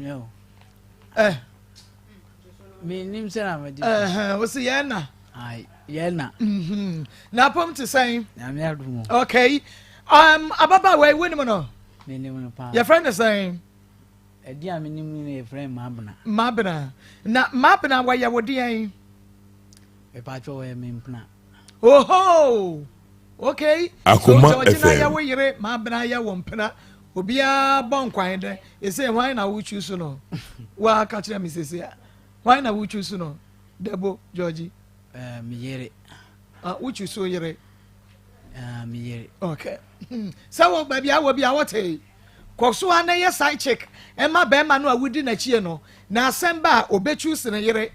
no me nim say na me o se ye na ai ye na na pom to say na me adum okay ababa we win no me nim no pa your friend is saying edi a me nim no friend mabna na mabna wa ya wodi an e pa cho we me mpna oho okay Akoma so FM ya wo yire mabna ya wo mpna obia bon kwan de e say why na wo choose no wa ka kire me sese why na wo choose no Debo Georgie me yere wo choose so yire me yere okay so wo ba bia wo bia wote koso ana ye side chick e ma be ma no a wudi na chie no na asemba obe choose ne yire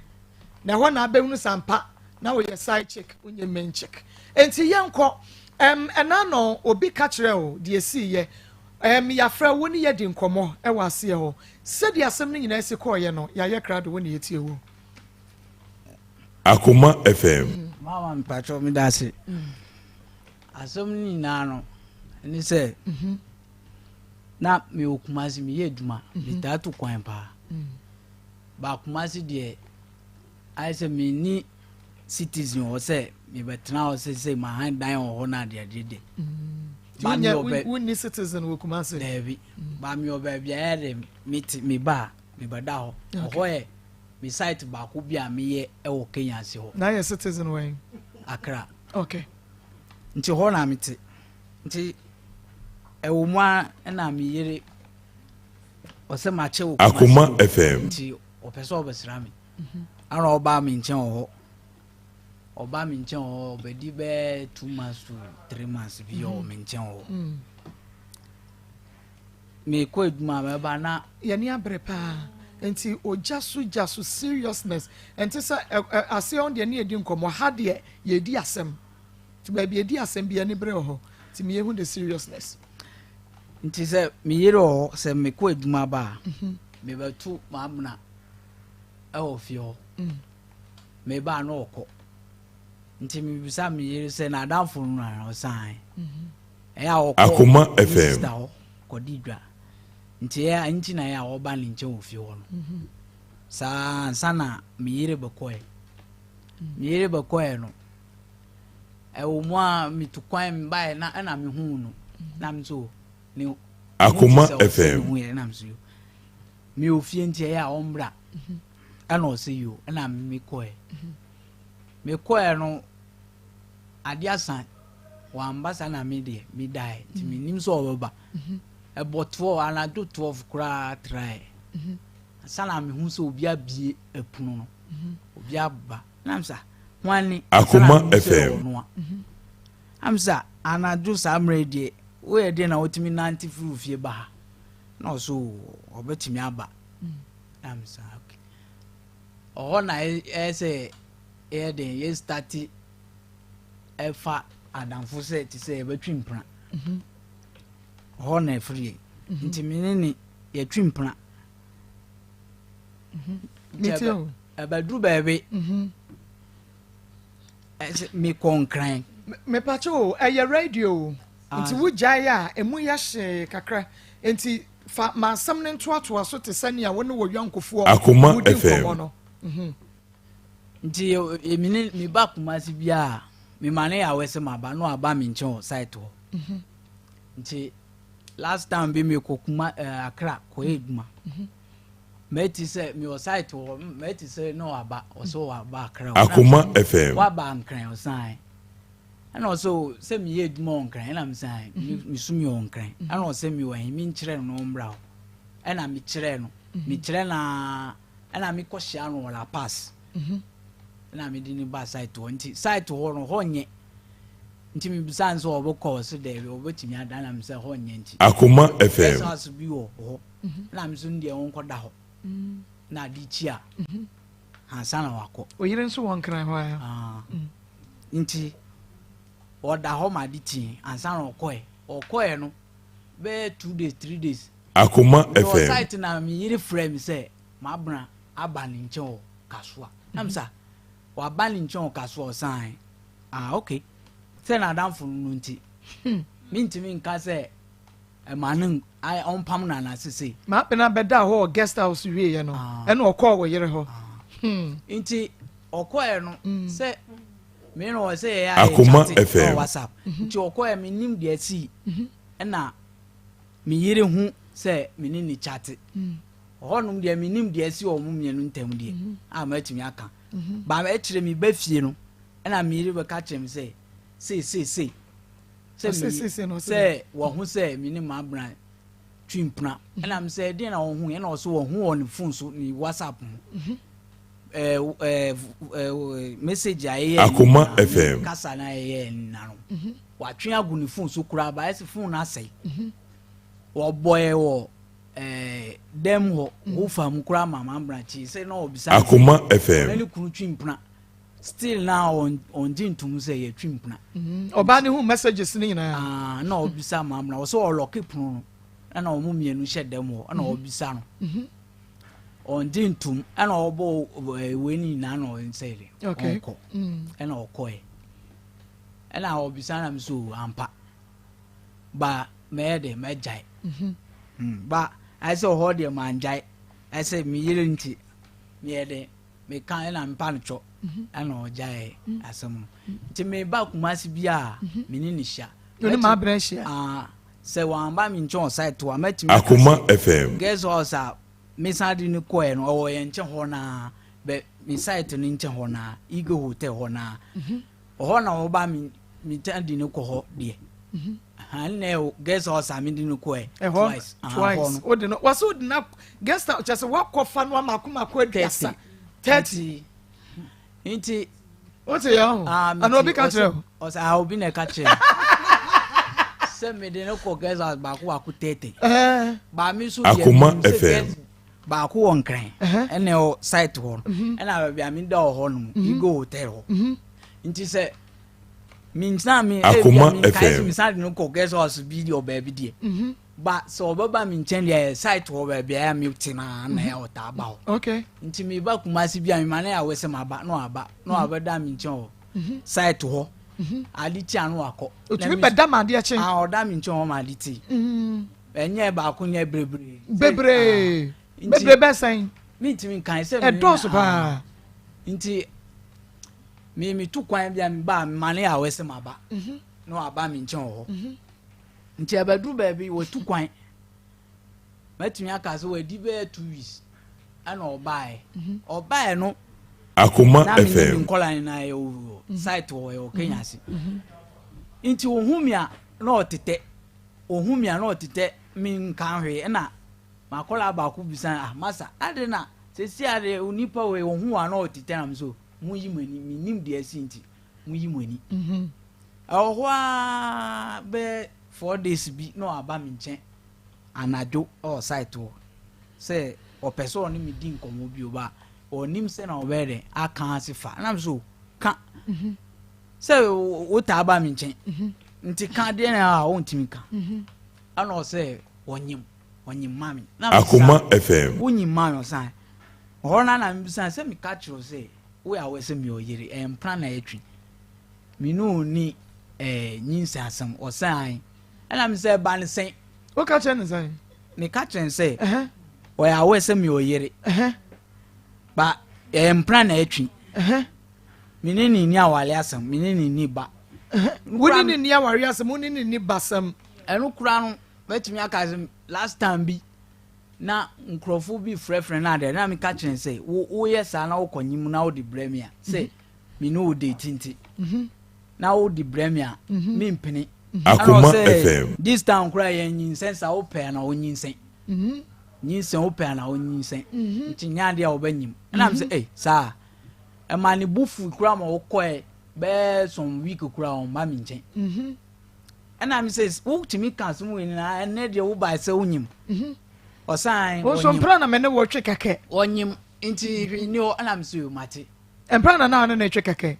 na ho na abehunu sampa na wo ye side chick unye main chick enti yenko ena no obi ka kire o de si ye ya fra woni ye di nkomo e wase ye ho se de asem ni nyina se ko ye no ya ye krado woni ye tie wo Akoma FM mama mpacho mi dase asem ni na no ni se na me okumasi me ye duma me tatu kwan pa ba kumasi de ai se me ni citizen o se me betena o se ma han dan o ho na de de ba mi woni citizen wo kumasi debi ba mi oba bia ya meet me ba me bada ho ho e me site ba ko bia me ye e wo Kenya se ho na ye citizen wen Accra okay nti ho na mete nti e wo ma na me yere o se ma che wo Akoma FM nti o pese obesra me ana oba me nchen ho oba me nchen ho obedi be 2 months to 3 months bi o me nchen ho me ko eduma me ba na ye ni abre pa enti ojasu seriousness enti sa ase on de na edi nkomo ha de ye di asem ti ba bi edi asem bi ani bre ho ti me hu the seriousness nti se me yere ho se me ko eduma ba me ba tu ma amna e o fi ho me ba na okọ nti me bisa me yere se na danfo no na o san e ya okọ Akoma FM ko didwa nti ya nti na ya oba ni nche o fi ho no sana me yere be koe no e o mo a me tu kwan me ba na me hu no na me so ni Akoma FM me ofie nti ya ombra ana o se yo na me koe no adiasan wa ambasa na me de me dai nti me nim so oba about 12 ana do 12 kra try sana me hu so obi abie epuno no obi aba namsa wani Akoma FM amsa ana do samre de we de na otimi nanti furu fie ba na so obetimi aba amsa okay o na ese de ye start efa adamfo se ti se betwi mpra ho na free nti menene ye twimpna meteo abadru bebe me konkran me pacho eye radio nti wujai a emu ya hye kakra nti fa ma sam ne ntoato so te sane a woni wo yankofo Akoma FM nti emine me ba kumasi bia me mane ya wese maba no aba me nchen site ho nti last time be me kokuma Accra ko eduma meti se me o site ho meti se no aba o so aba Accra Akoma FM wa ba nkran o sign and also se me eduma on nkran na me sign me sumi on nkran and also me wa mi nkyere no mbra and am kyere no me kyere na ana me ko hia no wala pass na me di ni ba site ho nti site ho no ho nye nti mi bisan so obokọ so de obetimi adana mi se ho nye nti Akoma FM so bi wo ho na mi so ndie won koda ho na di chi a hansana wako oyire nso won kran ho ya nti oda ho ma di ti hansana okoe no be 2 days 3 days Akoma FM site na mi yire frame se mabra aba ni nche o kasua namsa wa ba ni nche o kasua sign okay se na danfo no nti minti min ka se maning I on pam na na sese ma pena beda ho guest house wie ye no e na okọ wo yere ho nti okoe no se me no se ya Akoma FM WhatsApp nti okoe me nim de asi na me yere hu se me ni chat honum de me nim de asi o mu mienu ntam de a ma timi aka ba ma ekire me ba fie no na me yere be ka kire me se se wo hu se me ni ma bran twimpna na me se de na wo hu ye na so wo hu on phone so ni WhatsApp message aye Akoma FM kasa na aye naro wa twen agu ni phone so kura ba ese phone na sei wo boy wo dem ho wo fam kura mama branch say na obisa Akoma FM ni kunu twimpna still now on jintum say ye twimpna oba ni hu messages ni na na obisa mama wo so lock punu na o mu mienu hye dem ho na obisa no on dintum ana obo weni na no nsere okay ana okoe ana obisa na mso ampa ba mede mejai ba I say ho de manjai I say mi yire nti mede me kan na mpa no cho ana ojai asem nti me ba kumasi bia me ni hia no ma bra hia se wan ba mi ncho site to amatimi Akoma FM guess also me sadi ni koe no o ye nche ho na be mi site ni nche ho na Eagle Hotel ho na ho na o ba mi tandi ni ko ho de han ne guess also mi di ni koe twice o de no waso de na guest just what ko fa no amakoma ko adiasa 30 inti o te ya an obi ka kire o sa obi na ka kire se me de no ko guess ba ko aku 30 ba mi su Akoma FM ba ko won kran ene o site ho ena ba mi da ho no Eagle Hotel ho nti se mi nsa mi Akoma FM mi sa no ko guess us video ba bi die ba so baba mi nchen de site ho ba bia mi tina na ya ota ba ho okay nti mi ba kumasi bia mi mane ya wese ma ba no aba da mi nchen ho site ho ali ti anu akọ otumi be da ma de eche oda mi nchen ho ma ali ti enye ba ko nye bebre besan mi ntimi kan se e do so ba nti mi tu kwan bia mi ba mane ya wese ma ba no aba mi nchen ho nti abadu ba bi wo tu kwan matimi aka se we di be 2 weeks ana obae no Akoma na FM mi nkola na yo site wo Kenya si nti ohumia na otete ohumia na otete mi nkan hwe na makola ba ku bisan masa ade na sesi ade unipa we ohun wa na otete na mso mu yi mani mi nim de asinti mu yi mani ohwa be 4 days bi no aba mi nchen anajo o site wo se o person ni mi din komo bi oba onim se na obere aka asifa na mso ka se o ta aba mi nchen nti ka de na o ntimi ka ana o se onyim mami na Akoma FM onyim mami o san o na mi san se mi ka chiro se we awese mi oyere emplan na etwi mi no ni nyinsa asam o san ana mi se ba ne sen o ka chen san mi ka chen se o ya awese mi oyere ba emplan na etwi minini ni awale asam minini ni ba woni ni aware asam woni ni basam enu kura no betimi aka last time bi na nkrofo bi frefre na de na me ka chen say wo yes na wo konyim na wo di bremia say me no dey tinti na wo di bremia me mpini Akoma FM this time kura yen nyinsen sa wo pe na wo nyinsen nyinsen wo pe na wo nyinsen nti nyaade a wo banyim na me say sa e ma ni bufu kura ma wo koe be some week kura on ma mi nchen na me say wo timi kan so mu na ene de wo ba se wonyim osan o so mpra na me ne wo twe keke onyim nti hwini o na me say o mate mpra na na ne twe keke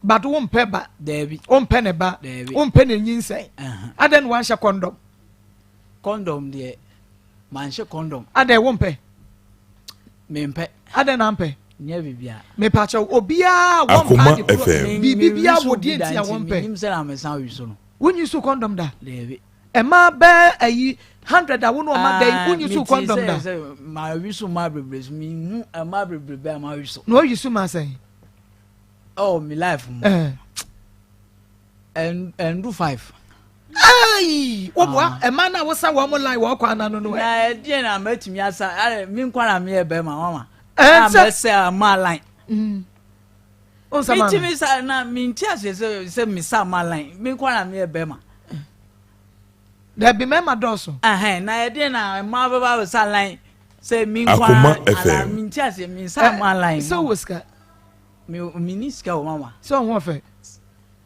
but wo mpe ba David wo mpe ne ba wo mpe ne nyinsen aden wan sha condom de man she condom aden wo mpe me mpe aden na mpe nya bibia me pa cha obia wo Akoma mpa FM bibia wo di ntia wo mpe nim say na me san wi so no wonyi so condom da David Emma bear a 100 I won't ma day when you so condom da. My wish my brebes me a my brebe my wish. No you so ma say. Oh me life. And do 5. Ay, what a man I was a woman like walk on no no. Na dey na matimi asa, me nkwana me e be ma mama. I say a man line. O sama. Mitimi sa na me ntia se me sa man line. Me nkwana me e be ma. There be member doso. Na dey na ma baba sa line. Say me Akoma nkwana FM. me ntia se me sa man line. So was ka. Me niska o mama. So what fe?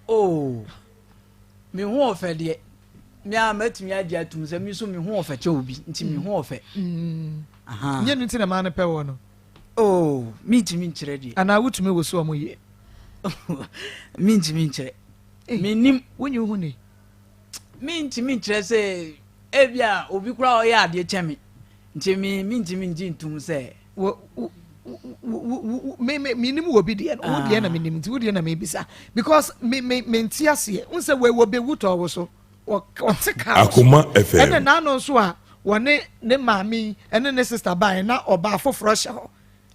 Oh. Me ho ofe de me a matimi ade atum se me so me ho ofe che obi nti me ho ofe aha Nye nti na ma na pe wo no. Oh me ntimi nkire de Ana wutumi wo so mo ye. Me ntimi nkire me nim wonyi hu ni me ntimi nkire se ebia obi kura o ya ade che me nti me ntimi nji ntum se me nim wo bi de no wo de na me nim nti wo de na me bisa because me nti ase unse we be wuto wo so o tika Akoma FM. ene na no so a wone ne maami ene ne sister ban na oba afoforo hye ho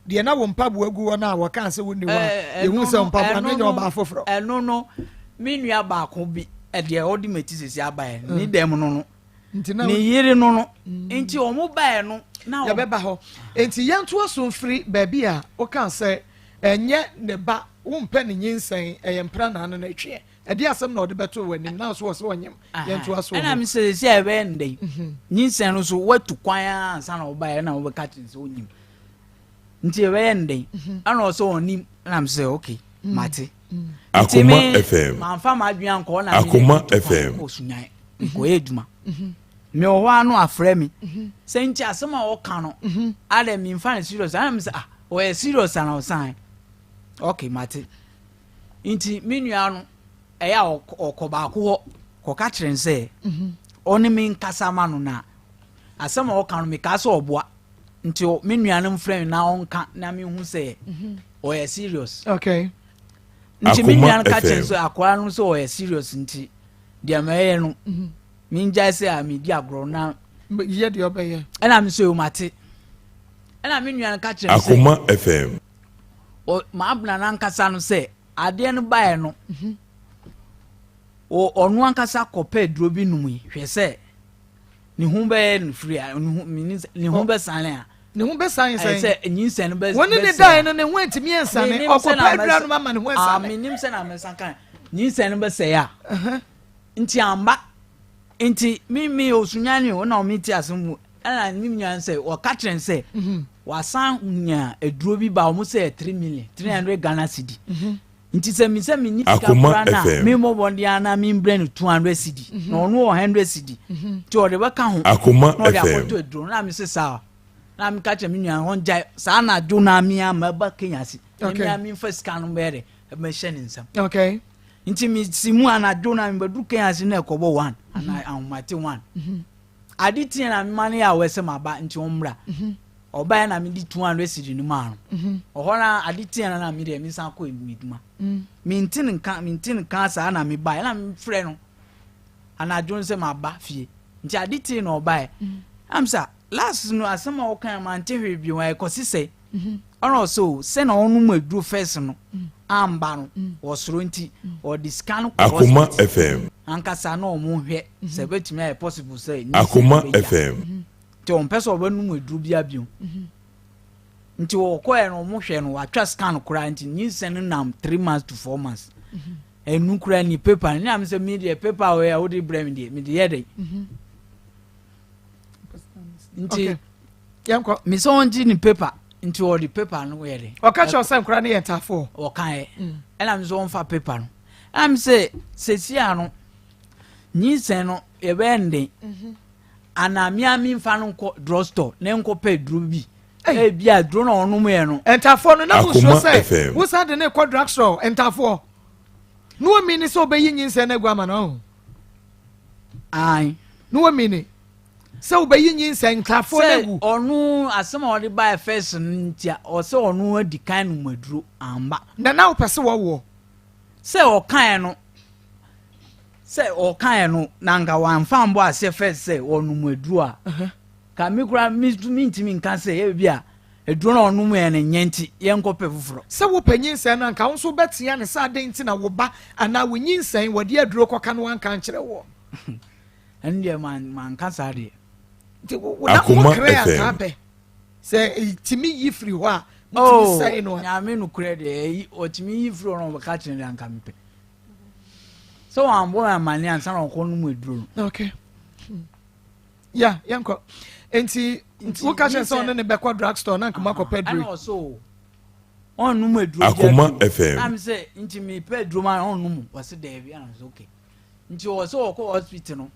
de na wo mpabu agu wo na wo kan se woni wa ye hu se mpabu na nya oba afoforo eno no me nua ba ko bi e de odi meti sesi abae ni dem no nti na ni yiri no nti o mo bae no na ya beba ho enti yento asomfiri baabi a wo kan se enye ne ba wo mpa ne nyinsen eyempra na no na twe edi asem na odi beto wani na so so onyem yento aso na me se se e be ndey nyinsen no so watu kwan ansa na wo bae na wo be ka tin se onyim nti e be ndey ana so onim na me se okay mate Akoma FM. ma fa ma dwan ko na Akoma FM. osunyan ko eduma me o ho anu afre me se nti asem a wo ka no ale me mfa serious ana me se o e serious ana o san okay mate nti me nua no e ya okoba ko ko ka kire nse oni me nkasa ma no na asem a wo ka no me ka so oboa nti me nua no mfre na onka na me hu se o e serious okay nti me nua no ka kire so akwa no so o e serious nti dia me no minja se a me di agro na ye de obeye ena me so mate ena me nua no ka kire se Akoma FM. o ma abna na nkasa no se ade no bae no o onu ankasa kope duro bi numi hwe se ni hu be no free ni hu be san a ne hu be san se nyinsen no be woni ne dai no ne hu antimi ensane okopa adura no mama ne hu ensane me nim se na me san kan nyinsen no be se ya nti amba nti mi osunyane o na o meti asemu ana nim nyan se o ka kire se wasan nya eduro bi ba o mo se 3 million 300 Ghana cedi nti se mi ni sika na mi mo bondi ana mi mbre no 200 cedi na ono 100 cedi ti o de ba ka ho Akoma no de FM. akoto eduro na mi se sa na mi ka kire mi nyan hon jai sa na jo na mi ama ba Kenya si mi fa sika no bere me hye ne nsam okay nti mi simu ana jo na mi bedu Kenya si na ekobo 1 ana ahumate 1 aditi na mi mane ya wese maba nti omra oba na mi di 200 cedi ni ma no ohora aditi na mi de mi san ko emiduma mi ntin kan sa na mi ba na mi frɛ no ana jo nse maba fie nti aditi na oba amsa last no asema o kan ma ntehwe bi wa ekosise ono so se na onu mu aduru first no amba no wosoro nti o discan Akoma FM. ankasa na o mu hwe se betimi ay possible say Akoma FM. ti on pese obanu mu aduru bia bio nti wo ko e no mu hwe no wa twa scan kura nti nyinsen nam 3 months to 4 months enu kura ni paper ni am se media paper we wo di brem di me di yede nti yanko mi so onji ni paper nti wo di paper no yede o ka cho sem kura ne yentafo o kan e ena mi so on fa paper no am se sesia no nyinsen no e be ndin ana mi mfa no nko drugstore ne nko pe duro bi e bia duro na onu mu ye no entafo no na Akoma wo say FM. wo sa de ne kwa drugstore entafo no mi ni so be yin nyinsen na gwa ma no ai no mi ni so be yin nyinsen entafo na gu onu asema odi buy first ntia o se onu adi kan no maduro amba na wo pese wo se o kan no say o kan no nanga wan fan bo ase first say onum aduru a ka me kura me ntimi nka say e bia eduru na onum e ne nyenti ye nkope fufuro se wo panyin sen na nka wonso betia ne sa den ti na wo ba ana wo nyin sen wo de aduru koka no wan kan kire wo ende man ka sa de Akoma FM se timi yi free ho a mutimi say no nya me no kure de o timi yi free no ka kire de nka mpe so I'm boy amani ansa na ko no eduru okay yeah yanko enti wo ka che so ne be kwa drugstore na nkoma ko pedri and also on no eduru Akoma FM am say nti me pedru man on no was there bi and okay nti wo so ko hospital no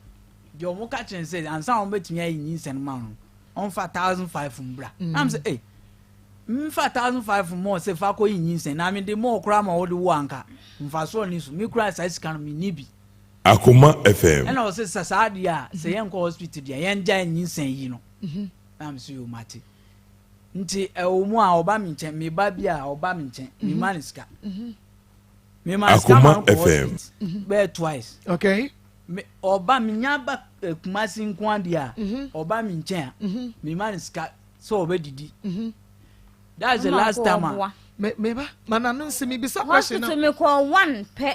de o mo ka che say ansa on betimi ayi nsen man on 4500 mbra am say eh 4500 more say fa ko yin nsen na me de mo kra ma wo de wo anka mfa so ni so me kra size kan me nibi Akoma FM and also say dia say yen ko hospital dia yen ja yin nsen yi no am so you mate nti e o mu a oba mi nchen me ba bia oba mi nchen me maniska me maniska Akoma FM be twice okay me oba mi nya ba kumasi nko dia oba mi nchen me maniska so obedidi that's the last time me ba mana no se me bisa question hospital me call one pe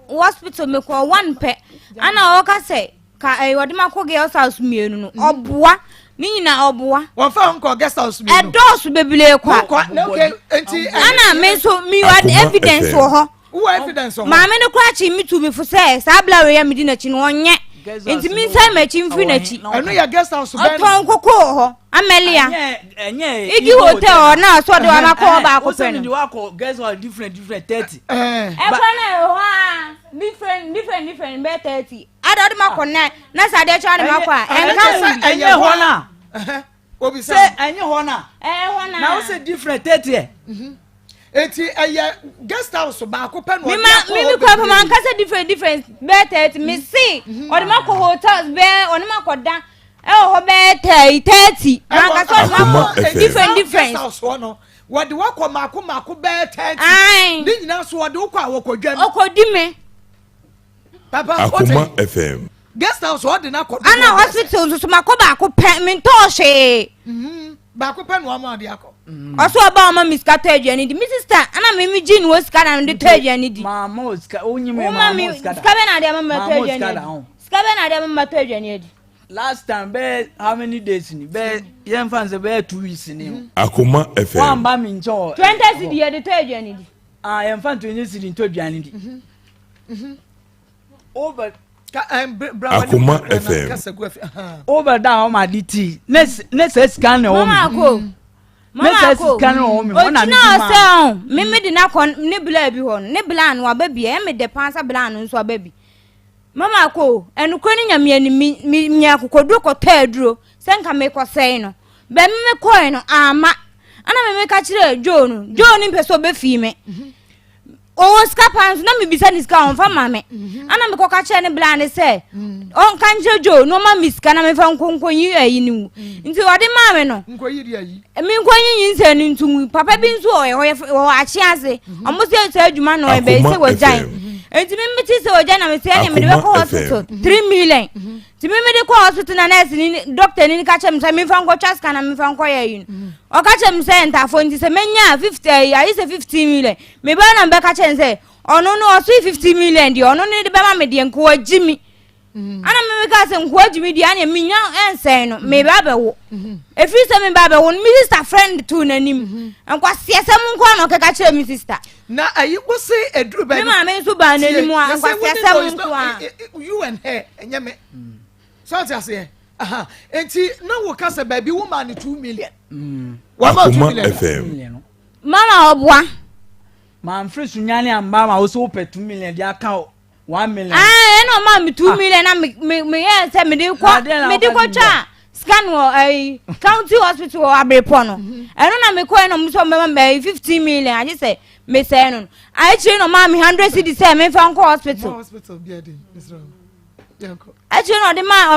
hospital me call one pe ana o ka say ka wode makọ girls house mienu no oboa ni nyina oboa won fa nko guest house mienu edos bebile kwa okay enti ana me so me had evidence wo ho wo evidence ho ma me no kwa chi me to me for say sabla we ya me di na chi no onye enti me say ma chi mfi na chi eno ya guest house ben oton koko ho amelia enye igi hotel na so de wa makọ ba ko pe no no wa ko guys are different 30 e kwa na ho different be 30 adode makọ na sa de cha ne makọ a enye ho na obi say enye ho na na we say different 30 eti eye guest house ba ko pe no mi kwa pa man kase different be 30 me see ode makọ hotels be oni makọ da ho be 30 man kase makọ different house no what the work mako be 30 ni nyina so ode ukọ awokodwa okodi me papa Akoma FM guest house ode na kodo ana hospital so makọ ba ko pe me to hwe ba ko pe no amade akọ oso ba ma miska to aduani di mi sister ana me gin wo ska na de to aduani di mama oska onyime mama oska ska be na de ma to aduani ska be na de ma to aduani di last time be how many days ni be yen fan say be 2 weeks ni Akoma FM wan ba mi ncho 20 cedi de to aduani di yen fan 20 cedi to aduani di over Akoma FM over down my DT next scan o mama ko scan o mi ona mi me di na kon ne bla bi ho ne bla no aba bi e me de pansa bla no so aba bi mama ko enu ko ni nyame ni mi akokodu ko taaduro senka me ko sei no be me ko no ama ana me ka kire jo no mpeso be fi me o skapans na me bisa ni ska on fa mame ana me ko ka kire ne bla ne se on kanje jo no ma miska na me fa nkonkonyi ayi ni mu nti ode mame no nkoyi di ayi mi nkonyi nse ni ntumu papa bi nso o achi ase omo se adwuma no e be se wo jan enti me meti se wo jan na me se anya me de ko hospital 3 million ti me de ko hospital na nurse ni doctor ni ka chem se me fa nko twaska na me fa nko ya yi o ka chem se ntafo nti se menya 50 ayi se 15 million me ba na be ka chem se ono no o 50 million di ono ni de be ma me de nko agimi ana me ka se nko agimi di anya me nya ensen no me ba be wo efi se me ba be wo mi sister friend tu nanim enko siesem nko no ka kire mi sister na ayi wo se eduru ba me ma me so ba nanim a enko siesem nko a you and her enye me so ti ase aha enti na wo ka se ba bi woman 2 million wa ma 2 million FM mama obwa man free sunyane amba ma wo so pe 2 million dia ka 1 million no ma me 2 million na me yes me de ko cha scan wo county hospital wo abrepo no eno na me ko no mo so me 15 million aje say me say no I actually no ma me 100 cedi say me fa nko hospital bi ade misra actually no the ma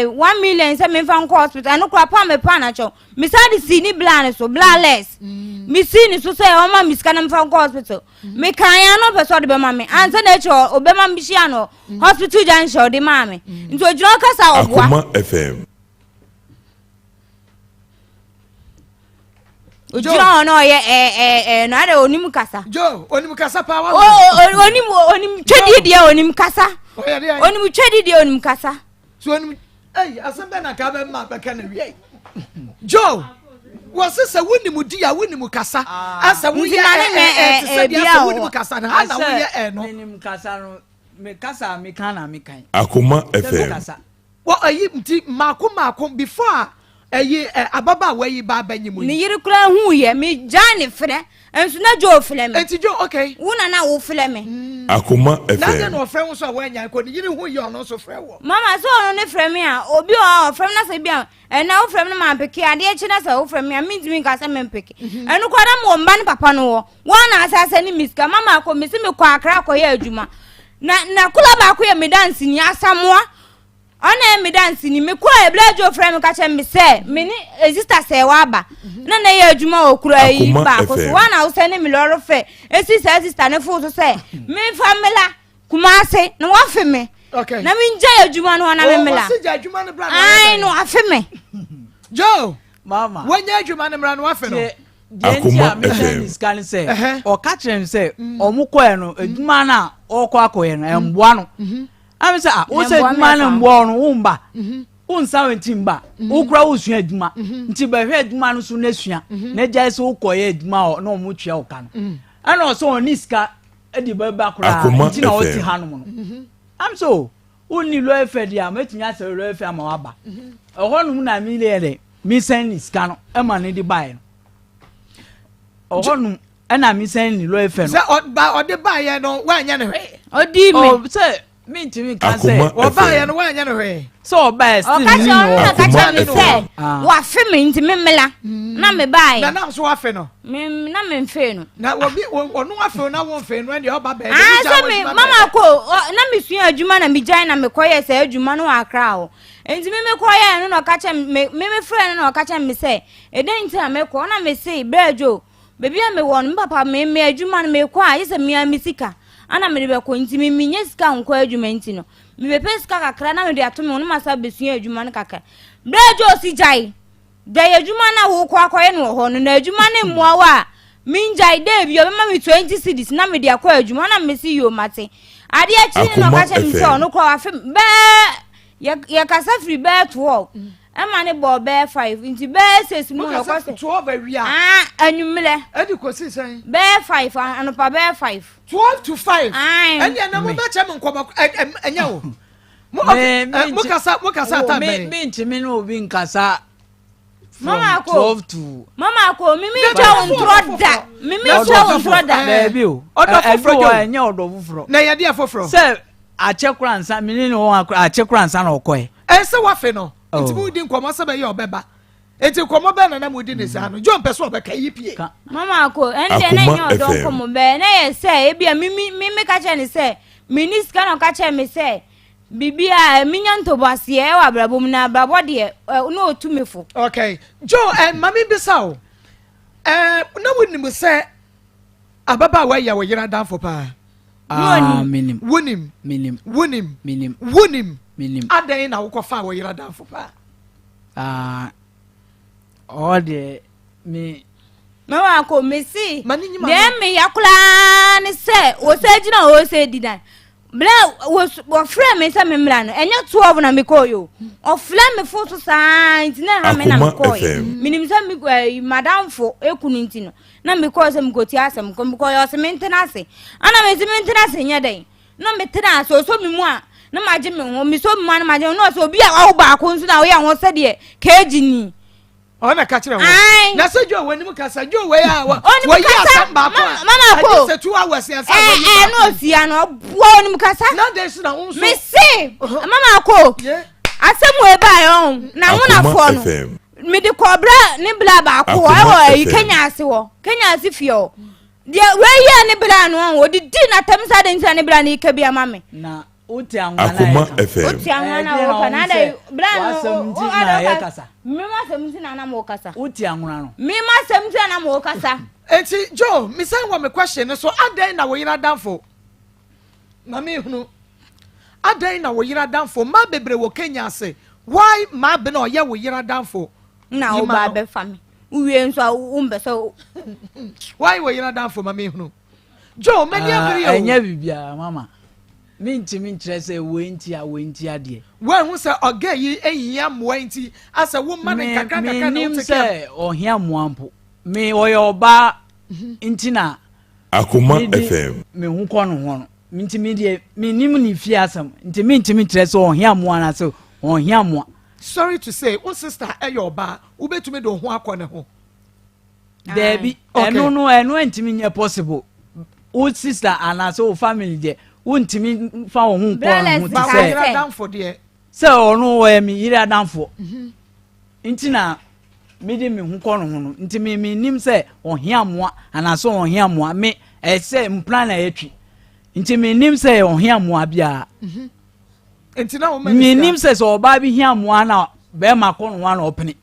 1 million say me fan hospital no kwa pa me pa na cho me say the see ni blood so bloodless me see ni so say o ma me scan me fan hospital me kan ya no person de be ma me answer na cho obema mbishia no hospital junction de ma me nti ojuno kasa obwa Akoma FM ojuno no ye no ade onim kasa jo onim kasa pa wa onim twedi dia onim kasa onim twedi dia onim kasa so onim asembe na ka be ma be ka na wi jo wose se wonim dia wonim kasa asa wo ya se dia wonim kasa na ana wo ya no wonim kasa no me kasa me kana me kan Akoma FM wo ayi mti mako before ababa we ba banyimu ni yiri kura hu ye me jani frɛ enso na jo frɛ me enti jo okay wona na wo frɛ me Akoma na FM no frɛ wo so wa nya ko ni yiri hu ye ono so frɛ wo mama so ono ne frɛ me a obi o frɛ me na se bia na wo frɛ me na ma peke ade echi na se wo frɛ me a me ntimi nka se me peke enu kwa na mo mba ne papa no wo wona asase ni miska mama ko me se me kwa akra ko ye adwuma na kula ba ko ye me dance ni asamoa ona me dance ni me kwa eblajo frɛ me ka che me se me ni sister se wa ba na ye adwuma okura yi ba ko so wana wo se ni me loro fe sister ne fo so se me famila kuma se na wa fe me okay na me nja adwuma no na me mela o se adwuma no bra ai no afe me jo mama wanya adwuma no bra no wa fe no Akoma FM scan say o ka kire say o mu koye no adwuma na o kọ akoye no emboa no am say o say adwuma na mboa no wo mba wo nsa wenti mba wo kura wo sua adwuma nti ba hwe adwuma no so na sua na gya say wo koye adwuma o na o mu twia wo ka no ana o so oni ska edi ba kura nti na o ti ha no no am so oni lo efe dia metinya say lo efe ama waba ohonum na mi le de mi sen ska no e ma ne di bae no ohonum ena mi sen ni lo efe no se o de bae no wa nya ne hwe odi me o se mi ntimi kan say o bae no wa nya ne hwe so bae still o ni ka cha me Akoma se wa fe me nti me mela na me bae na so wa fe no me na me mfe no na obi onu wa fe na won fe no e o ba bae se me mama ko na me sua adwuma na me jan na me koye se adwuma no akra o enti me koye no ka cha me frɛ no ka cha me se eden nti na me ko na me se brajo bebi a me won papa me adwuma no me ko a yese meamisika ana me be ko nti me nye sika nko adwuma nti no me be pesika kakra na me de ato me no masa besua adwuma no kakra brajo si jai da adwuma na wo ko akoye no ho no na adwuma ne mmoa wa minjai de bi obema me 20 cedis na me de akọ adwuma na me si yo mate ade a chi no ka cha me se ono ko afi be ya kasa free be 12 ama ne bo be 5 nti be 6 mu no ko se 12 awia anwumle edi ko si san be 5 anopa be 5 12 to 5 and na mo ba cha me nkoba enya wo mo kasa ta me ntimi no obi nkasa mama ko mimi But- cha untroda baby o Odo foforo jo. enya odo foforo na ye dia foforo say achekura nsa mini no achekura nsa na okoye se wa fe no nti mu di nkomo se be ye obeba enti nkomo be na mu di ne sa no jo mpeso obeka yipie mama ko ende na nya odo nkomo be na ye say e bia mimi ka che ni say minister na ka che me say bibia minya ntobase e wa brabom na brabo de no otumefo okay jo mami bisao na wonim se ababa wa ya wo yira danfo pa minim wonim adan na wo kofa wo yira danfo pa all the me mama ko mesi Mani nyima dem me yakula ni se wo se gina wo se didan bla wo frɛ me se me mra no enye 12 na me koyo o frɛ me fo so san nti na ha me na me koyo minim se me madam fo ekunu nti no na me koyo se me goti asem ko me koyo se me ntena ase ana me se me ntena ase nya den na me tena ase so me mu a na maje me ho me so me ma na maje no so obi a wo ba ko nso na wo ya ho se de keji ni ona ka kire wo na se jo wanim kasa jo we a wo yi asamba ko mama ko se 2 hours ya sa no sia no wonim kasa na dey so na unso me see mama ko asemu e ba yo na wona fo no me de kobra ne bla ba ko wa yi Kenya ase fie de we ye ne bla no wo di na tamsa de nsa ne bla ne ka bia mame na Akoma FM. Uti angwana wo kana dai brano o ara kasa. Mema semti na na mo kasa. Uti angwana no. Mema semti na mo kasa. Enti Joe, me say what me question so adan na wo yira danfo. Na me hunu. Adan na wo yira danfo ma bebre wo Kenya ase. Why ma be na ye wo yira danfo? Na o ba be fami. Uwie nso umbe so. Why wo yira danfo ma me hunu? Joe, me dia biri o. Enya bibia mama. Minti trese wenti ade. When who say oga yi ehia moa nti asa wo ma ne kakaka na nim say ohia moampo. Me oyoba nti na Akoma FM. Me hu kono ho. Minti me die me nim ni fi asam. Nti minti trese ohia moa na so ohia moa. Sorry to say, one sister eyoba ubetumi do ho akone ho. Debi eno ntimi nye possible. O sister ana so family de wontimi fa wo hu kwa hu ti say yira danfo de say onu we mi yira danfo ntina me de me hu kwa no hu nti me nim say ohia moa ana so ohia moa me say mplan na etwi nti me nim say ohia moa bia ntina wo me nim say so oba bi hia moa na be ma kwa no na opene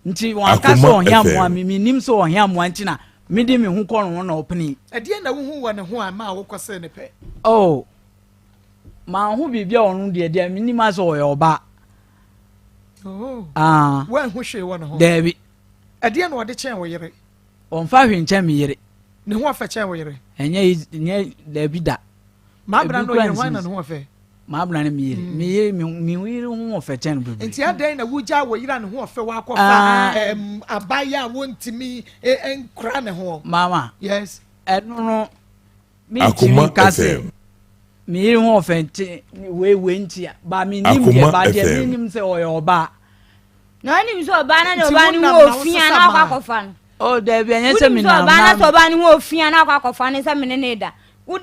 nti wan ka so ohia moa me nim so ohia moa ntina me de me hu kwa no na opene ade na wo hu wa ne ho ama wo kwase ne pe oh ma hu bibia onu de minima so oyo ba oh when hu hwe wo ne ho David ade na ode chen wo yire on fa hwencha mi yire ne ho afa chen wo yire enye David da ma bra no yire ho na ne ho afa ma bra ne mi yire mi yire ho afa chen bebe enti ade na wuja wo yire ne ho afa wa akọfa abaya wontimi enkra ne ho mama yes no mi Akoma kase mi yire ho afa we ntia ba mi nim de ba de mi nim se oyo ba na ni so ba na no ba ni wo fia na akọfa no oh David enye se mi na ba na so ba ni wo fia na akọfa ne se mi ne da ni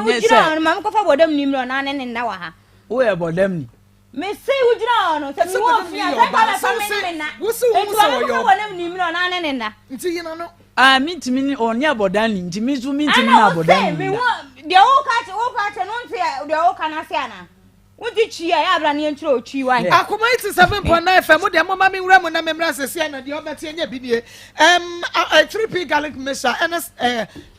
ujira no ma ko fa bodam ni mro na ne nda wa ha wo e bodam ni me say ujira no se mi wo fia se ka la fa me na wo se wo so yo bodam ni mro na ne nda nti yina no mintimi ni oni abodan ni ntimi so mintimi na abodan ni me wo de wo ka no nti de wo ka na se ana Wudi chia ya abra ne ntro chi wan. Akoma 87.9 FM de mo mami wura mo na memra sese na de obeti enya bidie. 3p garlic mixture NS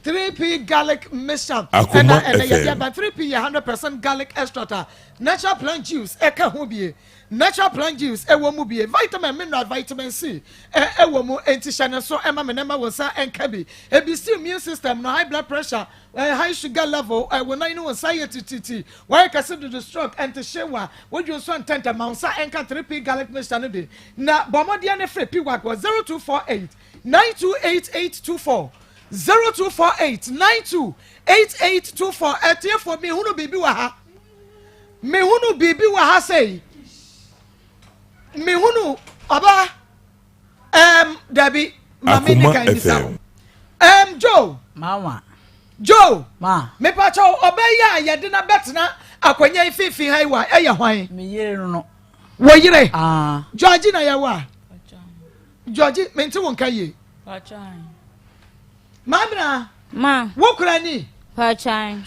3p garlic mixture. Akoma ya 3p 100% garlic extract. Natural plant juice e ka ho bie. Natural plant juice e wo mu bie. Vitamin mineral vitamin C e wo mu enti hyane so e ma me na ma wo sa enka bi. E bi still immune system no high blood pressure, high sugar level when I know anxiety why ka se do the stroke and to shewa what you so intend amount sa enka 3p garlic mixture no be. Na bomodia ne free piwa ko 0248 928824 0248 928824 etie for me hunu bibi wa ha. Me hunu bibi wa ha say me hunu aba Debbie mami ne kai bisa Joe mama Joe ma me pa cho obeya ye de na betna akwanya fifi haiwa eye hwan me yire no wo yire George na ya wa George me nti won kai Pachan Mamra ma wo kura ni Pachan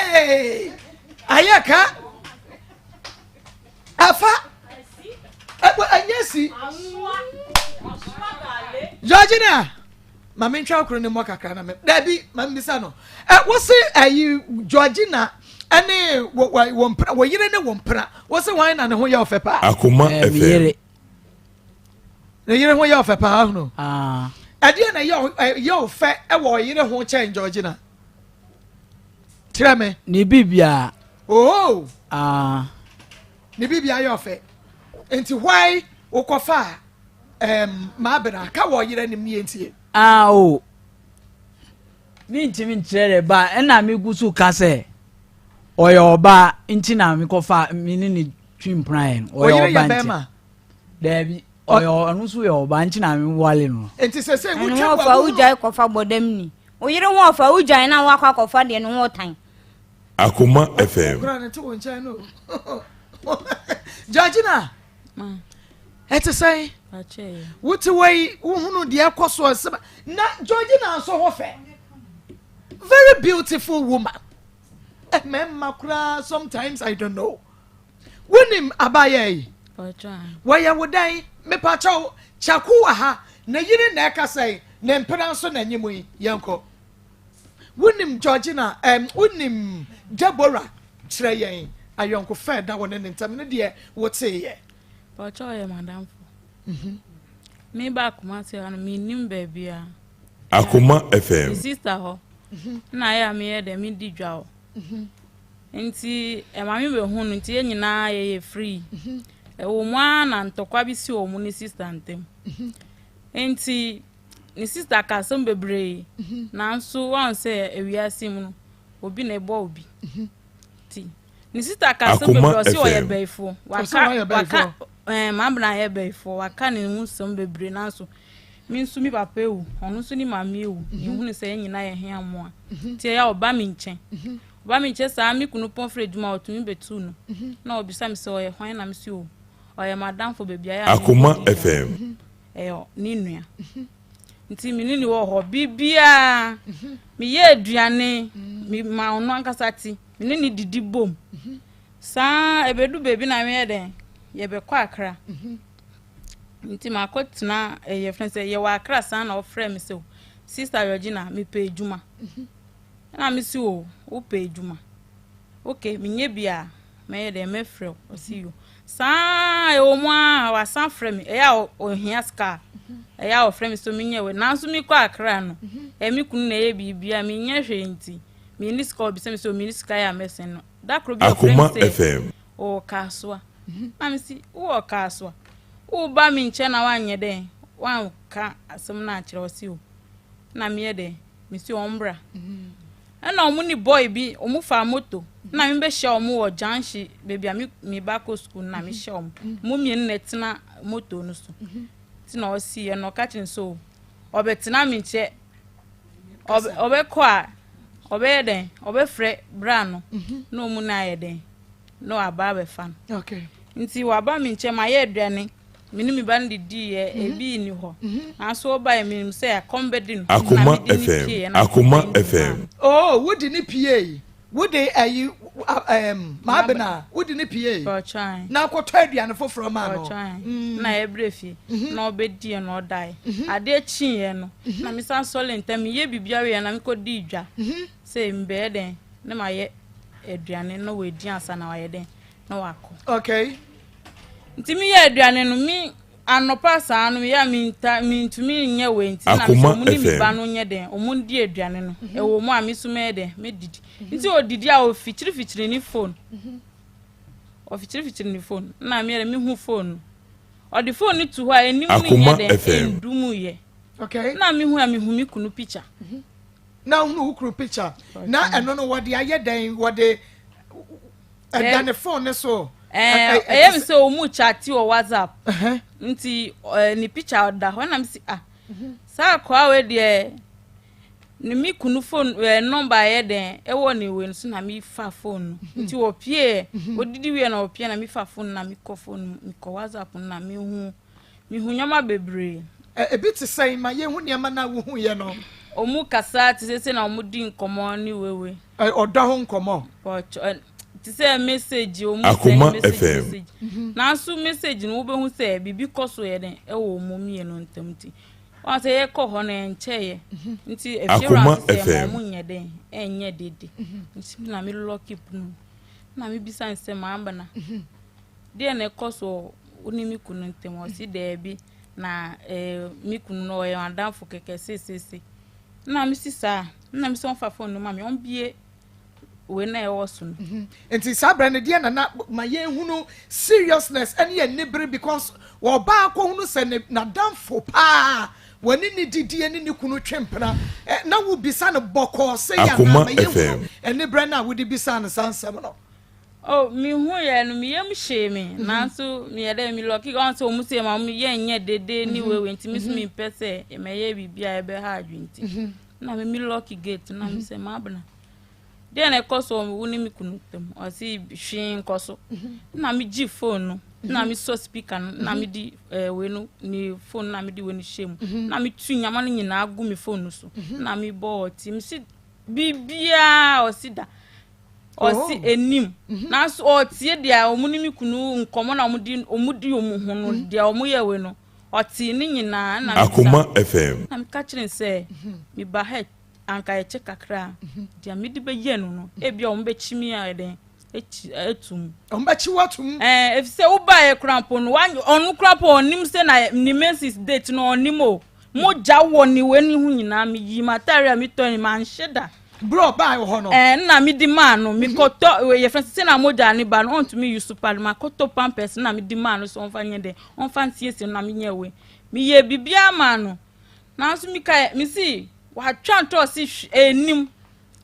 hey ayaka afa anyesi Georgina mama ntwa kro ne mo kakra na me dabi mama bisa no wo se ayi Georgina ane wo yire ne wo mpra wo se wan na ne ho ya ofepa Akoma FM ne yire ho ya ofepa no ade na ya ofe e wo yire ho chen Georgina tirame ni bibia oh ni bibia ya ofe enti why ukofa ma bena ka wo yire nim ne entie o mintimi ntrere ba na me gusu ka se oyo oba nti na me kofa mini ni twimpran oyo oba nti dabi oyo anusu yo oba nti na me wale no enti sese wo fa ujai kofa bodam ni o yire wo fa ujai na wa kofa de no wo tan Akoma FM grana to won chai no Georgina ete say Pache wuti wei uhunu de ekoso asema na Georgina so ho fe very beautiful woman memma kura sometimes I don't know wonim abaye waya wodan me pacho chaku aha na yiri na ekasai na mpena so na nyimu yi yanko wonim Georgina wonim Deborah kire yen ayonko fe da won ne ntam ne de wote ye pacho ye madam me ba kuma se an me nim baby Akoma FM sister ho na ya me ye de me di dwa ho nti mami be hu nti ye nyina ye free wo mwa na ntokwa bi si o mu ni sister ntem nti ni sister ka som bebre na nso wan se ewiase mu obi na ebo obi ti ni sister ka som bebre si o ye beifo waka mabna ye beifo waka ni mu som bebre na nso mi nso mi papa ewu onu nso ni mama ewu ihu ni se nyina ye hia mo a ti ya oba mi nchen oba mi nche sa mi kunu pon fre djuma otumi betu no na obisa mi se o ye hwan na mi si o oye madam for baby ya Akoma FM ni nua nti mi ni wo ho bibia mi ye aduane mi ma ono ankasa ti mi ni didi bom sa ebedu baby na me den ye be kwa akra nti ma kotuna ye friend say ye wa akra sa na o frɛ mi so sister Regina mi pe ejuma na mi si o pe ejuma okay mi nye bia me de me frɛ o si yo sa e o mwa wa san frɛ mi e ya o hia ska e ya o frɛ mi so mi nye we na so mi kwa akra no e mi kunu na ye bibia mi nye hwe nti mi ni ska obi se mi so mi ni ska ya mesen no da kro bi o frɛ mi se o kaswa na mi si o kaswa o ba mi nche na wanye den wan ka asem na akire o si o na mi ye den mi si ombra na omu ni boy bi omu fa moto na mi be hye omu wo janshi baby mi ba ko school na mi hye omu mu mi netina moto no so ti na o si ye no ka chin so obetina mi nche obe ko a obe den obe frɛ bra no na omu na ye den no aba be fan okay nti wa ba mi nche ma ye aduane mini mi ban di ye ebi ni ho na so ba mi se ya kombedi no Akoma FM Akoma FM oh wodi ni PA wodi ayi ma bena wodi ni PA na akotɔ aduane foforo ma no na ebrefi na obedi no dai ade chi ye no na mi san sole ntem ye bibia we na mi ko di dwa se mbe den na ma ye aduane no we di asa na wa ye den na wako okay ntimi ya aduane no mi anopa sa no ya mi ntumi nye we nti na mi so mu ni mi ba no nye den o mu di aduane no e wo mu a mi so me den me didi nti o didi a o fichiri ni phone o fichiri ni phone na mi hu phone o di phone ni tu ho a enim ni nye den endumu ye okay na mi hu mi kunu picture na hu kunu picture na eno no wode aye den wode aduane phone so mi se o mu chat o WhatsApp nti ni picture da ho na mi si sa kwa we de ni mi kunu phone number ye den e wo ni we so na mi fa phone nti o pie odidi we na o pie na mi fa phone na mi ko phone mi ko WhatsApp na mi hu nyama bebre e bit say ma ye hu nyama na wo hu ye no o mu kasa ti se na o mu di nkomo ni wewe odo ho nkomo ti say message o mu Akoma message na so message no wo be hu say bibi koso ye den e wo mu mi no ntamti o say ye ko ho na enche ye nti e Akoma say mo nye den enye dede nti na mi lock up no na mi bisa nse ma amba na de na koso oni mi kunu ntem o si de bi na mi kunu no ye adanfo keke sesese na mi sisa na mi so fa phone no ma mi on bie we na e wo so no enti sabra ne de na ma ye hunu seriousness and ye nibre because wo ba ko hunu se na danfo pa wani ni didi ni kunu twempena na wo bisa no boko se ya na ma ye hunu nibre na wo di bisa no sansem no oh mi hu ye no mi yem hye mi na so mi ye de mi loki gon so mu se ma mi ye nye dede ni wewe nti mi so mi pese e me ye bibia e be ha adwinti na mi loki gate na mi se ma bana de na koso woni mi kunu tem o si hwin koso na mi gi phone na mi so speaker na mi di we no ni phone na mi di we ni shem na mi tu nyama no nyina agu mi phone so na mi bo ti mi si bibia o si da osi enim na so otie dia omuni mi kunu nkomo na omudi omuhunu dia omuye we no oti ni nyina na Akoma FM na mka kire se mi ba he anka eche kakra dia mi di be ye no ebia ombe chimi a den etum ombachi watum efise wo ba ye krampo no onu krampo onim se na ni menses date no onimo mo ja wo ni we ni hu nyina mi yi material mi to ni man sheda bro ba ho no na mi di man no mi koto ye friend se na mo ja ni ba no on to me use super ma koto pampers na mi di man no so on fa nye de on fa ntie na mi nye we mi ye bibia ma no na so mi ka mi si wa twa to si enim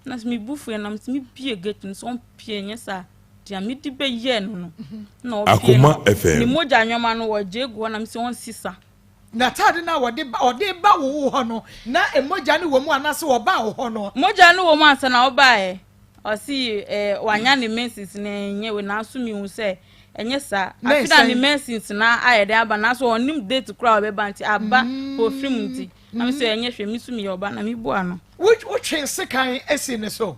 na so mi bufu na mi pie gate no so on pie nye sa dia mi di be ye no no Akoma FM ni mo ja nyoma no wo jegu na mi si on sisa na tade na ode ba wo ho no na emoja ne wo mu anase wo ba wo ho no moja no wo mu ansa na wo ba o si wanya ne menses na enye we na so mi hu se enye sa afida ne menses na ayede aba na so onim date kura we ba nti aba po film nti na mi so enye hwe mi so mi yoba na mi bua no which se kan esi ne so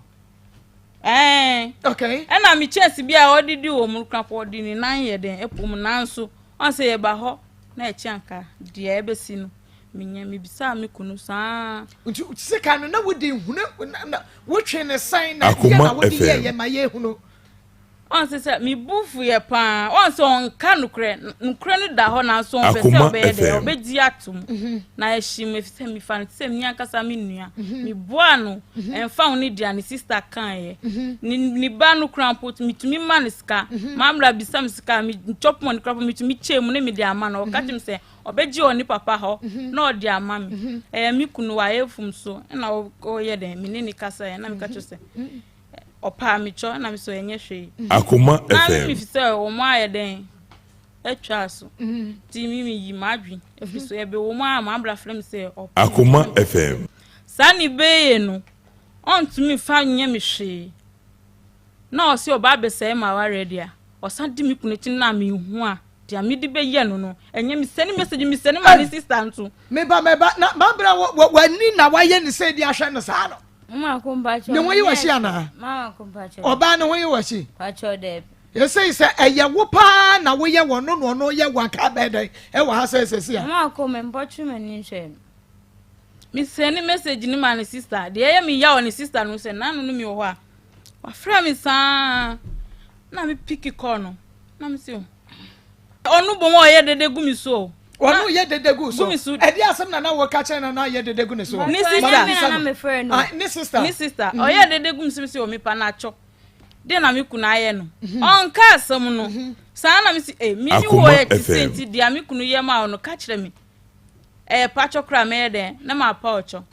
okay na mi chance bia odidi wo mu krapo odi ni nan ye den epom nanso on se ye ba ho na echi anka dia ebesi no minya mi bisa mi kunu saa nti se kan na wodi hunu wo twe ne sign na dia na wodi ye ma ye hunu on se mi bufu ye pa on se on ka nukre no da ho na so on pese obe de obedi atum na ehim efise mi fa se mi akasa mi nua mi boa no enfa oni dia ni sister kan ye ni ba no krampot mi tumi maniska mamra bisa mi sika mi chop mon krapo mi tumi chemu ne mi dia ama no ka tim se obeji oni papa ho na odi ama mi mi kunu wa efum so na o ye den mi ni kasa ye na mi ka chose opa mi cho na mi so enye hwe Akoma FM mi fi se o mo aye den etwa so ti mi yi madwi efi so ebe o mo ama bra frem se opa Akoma FM sani beye no on to mi fa nye mi hwe na o se oba be se ma wa ready a o san di mi kunechi na mi hu a dia mi di be ye no enye mi send message mi send ma ni sister nto me ba na ma bra wani na wa ye ni se di ahwe no sa no Maa Akompacho. ne won yi wa shi ana Maa Akompacho. oba ne won yi wa shi Pacho de. ye say eye wo pa na wo ye won no ye wa ka be den e wa ha say si a Maa Akompacho mani hwe. mi send message ni ma ni sister de ye mi ya o ni sister no se nanu no mi wo a wa fra mi sa na mi pick call no na mi se onu bo mo ye dede gu mi so onu ye dedegu so e di asem na wo ka che na ye dedegu ne so ni sister na me friend no ni sister o ye dedegu mi se o mi pa na cho de na mi kunu aye no on ka asem no sa na mi se mi ni wo ye ti senti dia mi kunu ye ma no ka kire mi pa cho kra me de na ma pa ocho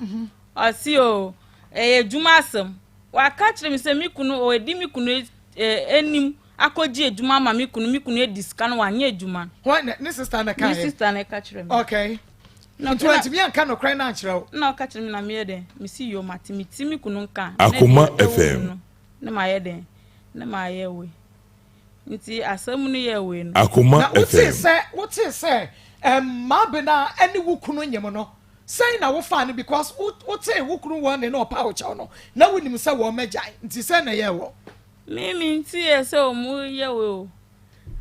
o si o ejuma asem wa ka kire mi se mi kunu o edi mi kunu enim akoji ejuma ma mi kunu ediska no wanye ejuma ni sister na ka ni sister na ka kire mi okay no 20 mi anka no kra na kire na ka kire mi na me de mi si yo mati mi kunu nka Akoma FM na ma ye de na ma ye we nti asem no ye we no Akoma FM what say ma be na any wo kunu nyem no say na wo fa no because what say wo kunu won no pa wo cha no na wo nim say wo magyan nti say na ye wo mi nti e se o mu ye we o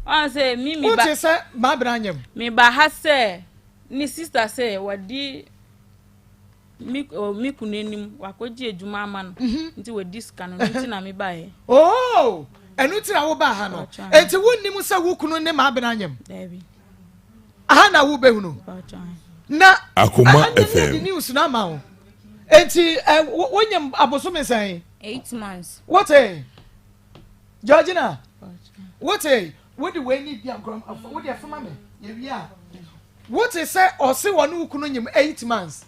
on say mi ba what say ma bra nyem mi ba ha se ni sister say wadi mi kunu enim wakoji ejuma ama no nti we diska no nti na mi ba ye oh enu ti na wo ba ha no enti wo nim say wo kunu ne ma bra nyem David aha na wo behunu na Akoma FM the news na ma o enti wo nyem aboso me say 8 months. what Georgina what what do we need the gram what the fama me ye wi a what say o se wonu kunu nyem 8 months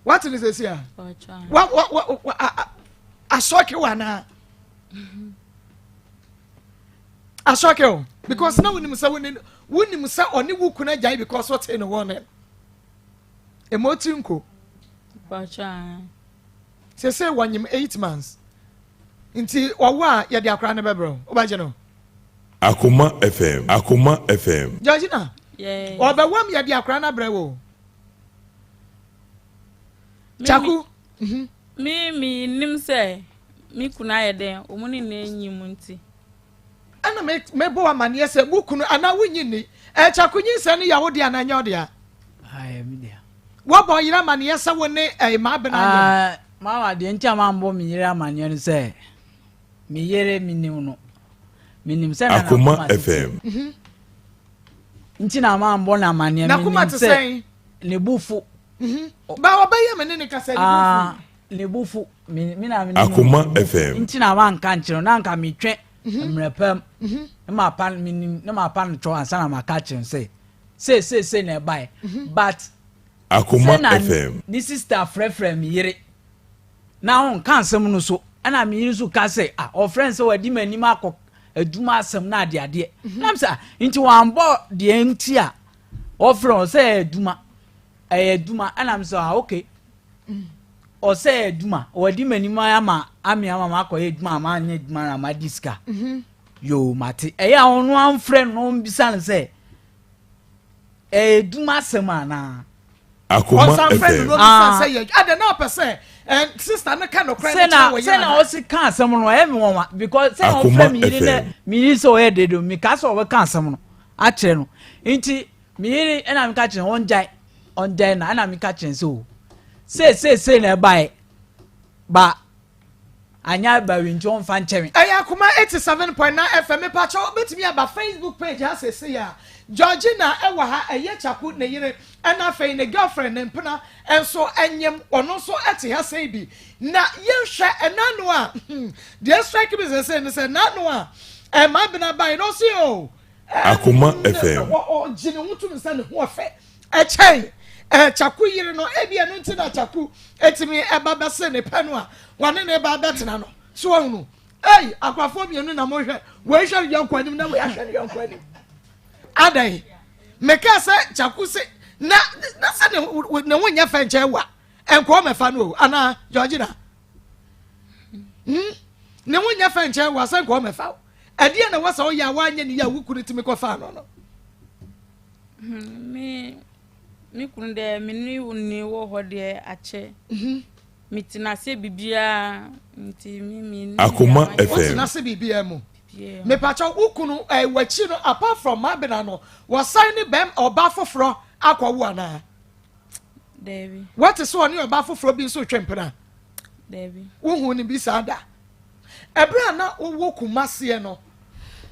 what is this here what ashoke wana ashoke because now we nim say oni wu kunu jai because what in one emotinko say wanyem 8 months nti wawa ya dia kra ne bebro obaje no Akoma FM Georgina yeah obawam ya dia kra na brewo chaku mi nim say me kuna ye den omuni na enyi mu nti ana me bo amane se bukunu ana wunyi ni chakunyi se ne yawo de ananya ode a ai mi dia wo bo yira amane se wo ne ma bena ma wa de ntia ma mbo mi yira amane no se mi yere minim no minim se na Akoma FM nti na ma mbo na amane na kuma te sen ne bufu ba obaye me ne kasa ne bufu mi na mi Akoma FM nti na ma nka nkyero na nka mi twe mrepam ma pan minim na ma pan tro ansa na ma ka kyerem say na buy but Akoma FM this sister frefre mi yere na on kan asem no so ana mi yere so ka say o friend say wadi manim akọ aduma asem na ade nam say nti wan bo de nti a o friend say aduma ana am say okay o say aduma wadi manim ama ama akọ aduma ama anya aduma na ma diska yo mate ya onu an friend no bisa say aduma asem ana Akoma FM ade na person sister na kind of credit say na o si kan asem no e me won because say o friend mi yiri so e de do mi ka so o kan asem no a kire no nti mi yiri na mi ka kire on jai na ana mi ka kire so say na ba anya ba wi njo mfa nchemi Akoma 87.9 FM pa cha betimi aba Facebook page ha say ya Georgina ewa ha chaku ne yire na fe ne girlfriend ne mpena enso enyem ono so ete ha say bi na yenhwe enano a the strike business say nano a ma bina bai no see o Akoma FM o jine hutu nsa ne ho fe chen chaku yire no ebia no nti na chaku etimi eba ba se ne panu a wane ne ba betena no so wonu akwafo mienu na mo hwe we hwe yonkwanim na we ahwe yonkwanim adai meka se chaku se na se ne wonya fa nche wa enko me fa no ana Georgina ne wonya fa nche wa se enko me fa adie na wasa o ya wanye ne ya wukuru timi ko fa no me kun de me ni wo ho de ache mitina se bibia nti mi Akoma FM mitina se bibia mu me pacha ukunu wachi no apart from mabena no was sign bem oba foforo akwawo ana David what is one oba foforo bi so twempena David wo hu ni bi sada ebra na wo kumase no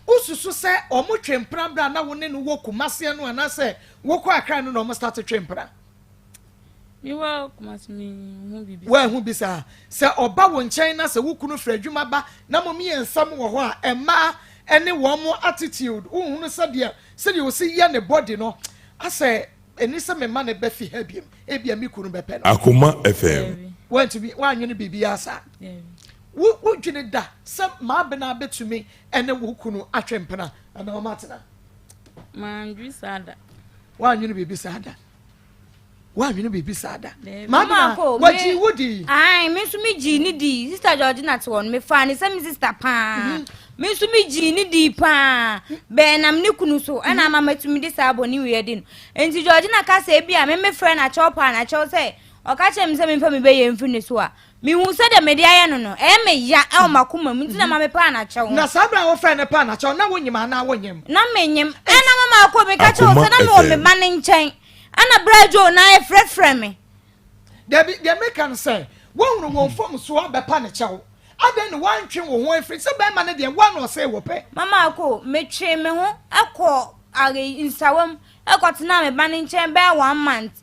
ususu se omo twempena bra na wo ne no wo kumase no ana se wo kwa akra no no start twempena mi wa kumase mi hu bibi wa hu bi sa se oba wo nchen na se wo kunu fra adwuma ba na mo mi ensam wo ho a ema ene wo mo attitude wo hu no se de o si ye ne body no ase eni se me ma ne be fi ha biem ebia mi kunu be pe no Akoma FM want to be wa nwene bibi asa wo dwene da se ma be na betumi ene wo kunu atwempena ana o matena man dwi sada wa nwene bibi sada wa nwene bibi sada mama ko waji wodi ai me so me ji ni di sister Georgina te won me fa ni se me sister pa me so me ji ni di pa be nam ni kunu so ana mama tumi di sa aboni we din enti Georgina ka se bia me friend na chop na chow se o ka chem se me fa me be ye mfini so a me hu se de me di aye no no me ya e o makoma mu ntina mama pa na chow na sabra wo friend pa na chow na wonyima na wonyem na menyem ana mama ko me ka chow se na me o me man nchen ana brajo na e frefre me de make can say won won form so abepa ne chew aden no wan twen wo ho afri se be ma ne de wan no say wo pe mama ko me twe me ho akọ are insawam ekotena me ban nchen be 1 month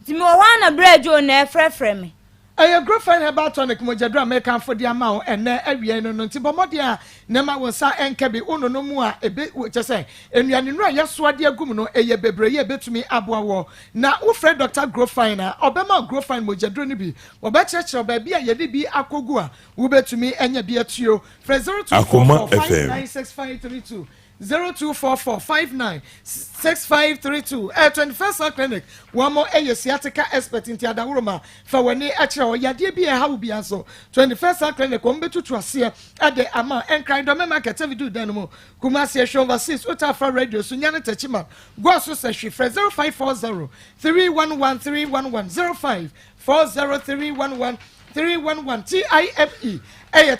ti me wo na brajo na e frefre me your girlfriend about tonic mojadra make am for the amount and awie no nti bomode a na ma won sa enka bi ono no mu a ebe che say enuane no yeso ade agum no eye bebre ye betumi aboa wo na wo friend Dr. Grofine a obema Grofine mojadro ni bi obecheche ba bi a ye de bi akogu a wo betumi enya bi atuo 0244596532 0244596532 21st clinic one more sciatica expert in Tiadawuruma for when they actually yade bi how be aso 21st clinic on betutu ase at the ama enkran do market video danimo Kumasi Shova 6 Utafa radio sunyane techima go so se hwe 0540 311 311 0540 311 311 TIFE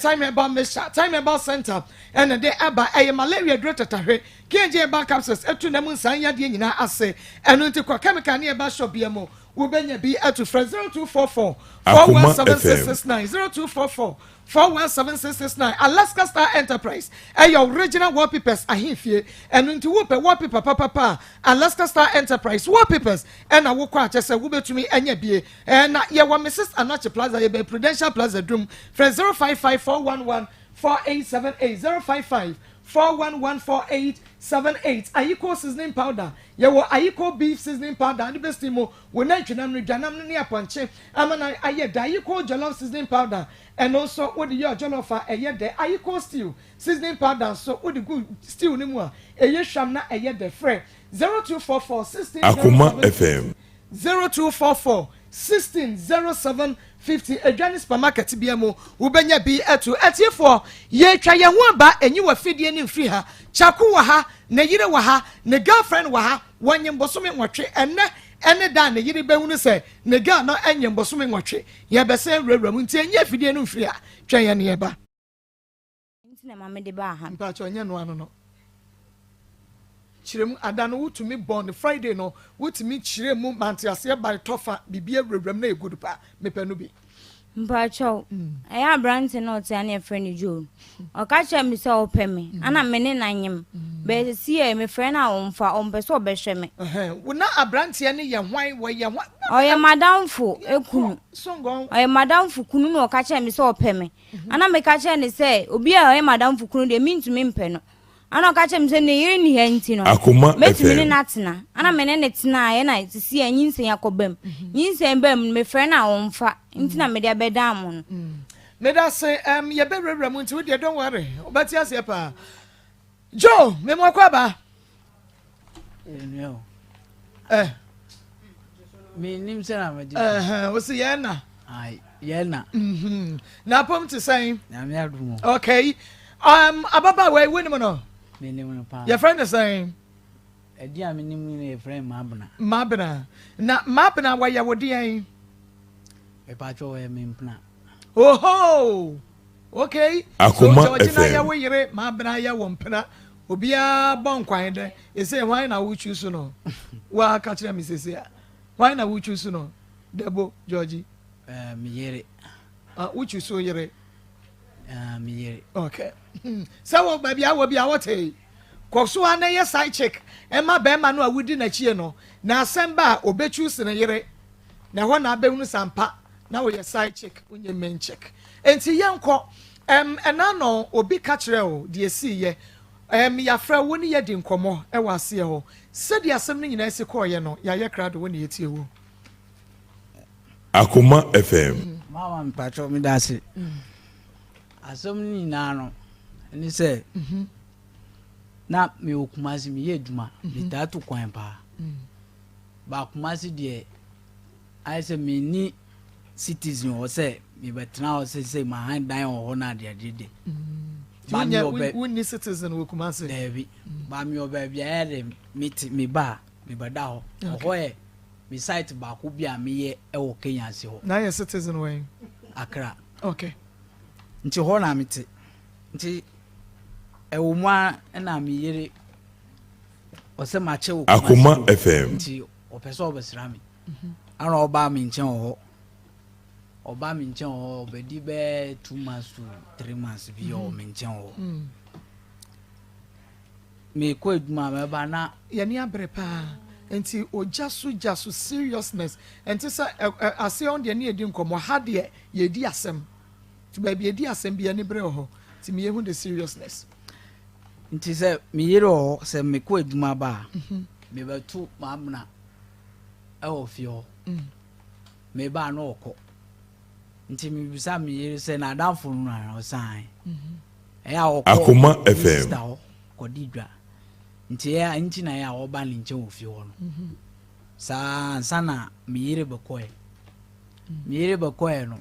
time about Mesha time about center and the aba malaria drug tatahwe KJ aba capsules etu na mu nsan yade nyina ase enu nti kwa chemical ne aba shop biamo wo benya bi etu 0244 417669 0244 417669 Alaska Star Enterprise your original wallpapers ahifie enu nti wo pe wallpaper papa Alaska Star Enterprise wallpapers na wo kwa chese wo betumi enya bie na ye wa Mrs. Anache Plaza ye be Prudential Plaza drum 0554114878 0554114878 Ayiko seasoning powder ye wo Ayiko beef seasoning powder and best mo wo na twenam no dwanam no ne aponche amana aye da Ayiko jollof seasoning powder and also what the your jollof aye de Ayiko stew seasoning powder so what the good stew ni mu a eye hwam na aye de frɛ 0244 16 Akoma FM 0244 160750 Adwani supermarket biamo ubenya bi etu etiefo ye twa ye ho aba enyi wa fidie ni mfiri ha chaku wa ha ne yire wa ha ne girlfriend wa ha wonye mbosome nwotwe ene da ne yire behunu se ne girl no enye mbosome nwotwe ye bese wrawra mu nti enye fidie ni mfiri ha twa ye ne ye ba nti na mama de ba ha mpa cho nye no ano no chirem adano wutumi born Friday no wutumi chirem mantiase by tofa bibie wrawram na egudu pa mepanu bi mpacho aya brand not ya na friend jo o ka che mi se o pe me ana me ne nanyem be si e me friend na o mfa o mpe so o be hwe me wo na abrantie ne ye hwan wo ye hwan o ye madam fu ekunu songo o ye madam fu kunu no o ka che mi se o pe me ana me ka che ne se obi a o ye madam fu kunu de mi ntumi mpe no ana ka che mi se ne yiri ni he nti no Akoma metumi ne FM natena ana me ne tena ye na si anyinsen yakobam nyinsen bam me friend na o mfa nti na me de abedam no me da say ye be wrawra mu nti wo de don't worry obati ase pa Joe me mo kwa ba no me nim se na maji wo se ye na ai ye na na pom to say na me adumo okay ababa we win mo no me nim no pa your friend is saying edi a me nim ne friend mabna na wa ya wodi an e pa cho we me mpna oho okay Akoma so George na FM. ya wo yire mabna ya wo mpna obia bon kwan de e say why na wo choose no wa ka kire me sese why na wo choose no Debo George me yere wo choose so yire me yere okay so wo ba bia wo wote koso ana ye side check e ma be ma no awudi na chie no na asemba obechu se ne yire na ho na abehunu sampa na wo ye side check unye main check enti yenko ena no obi ka kire o de si ye ya fra wo ni ye di nkomo e wase ye ho se de asem ni nyina se ko ye no ya ye krado wo ni yetie wo Akoma FM mama mpacho mi dase asom ni na no ni se na me okumasi mi ye duma mi tatu kwan pa ba kumasi de ai se me ni citizen o se mi betna o se ma han dan o ho na de de ba mi obe woni citizen wo kumasi debi ba mi obe bia de mi ba mi bada ho ho e mi site ba ku bia mi ye e wo Kenya se ho na ye citizen wey Accra okay nti ho na mi ti nti ewo ma na mi yere o se ma che wo Akoma FM nti o pese o besra mi ana oba mi nchen ho oba mi nchen ho obedi be 2 months to 3 months bi o mi nchen ho me ko eduma me ba na ye ni abre pa enti ojasu seriousness enti sa ase on de ne edi nkomo ha de ye di asem ti ba bi edi asem bi ani bre ho ti me yehu the seriousness nti se mi yere ho se me ko eduma ba me ba tu ma amna e o fi ho me ba na oko nti mi bisa mi yere se na danfo no na o san e ya oko Akoma FM ko didwa nti ya nti na ya oba ni nche o fi ho no sa sana mi yere be koe no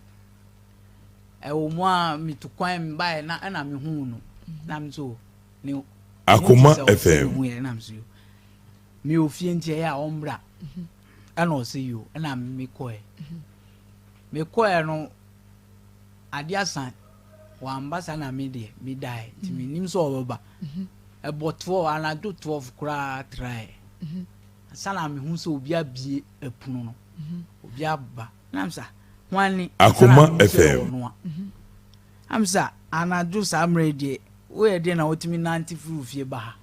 e wo mo a mi tu kwan mbae na mi hu no na mi so ni Akoma FM hu ye na mi so mi ofie nti ya ombra ana o se yo na mi koe no adiasan wamba sana me de me die ti me nim so oba about 12 and do 12 kra try sana me hu so obi abie epunu no obi aba namsa wani Akoma FM amsa anadu samre de we de na otimi 90 fie ba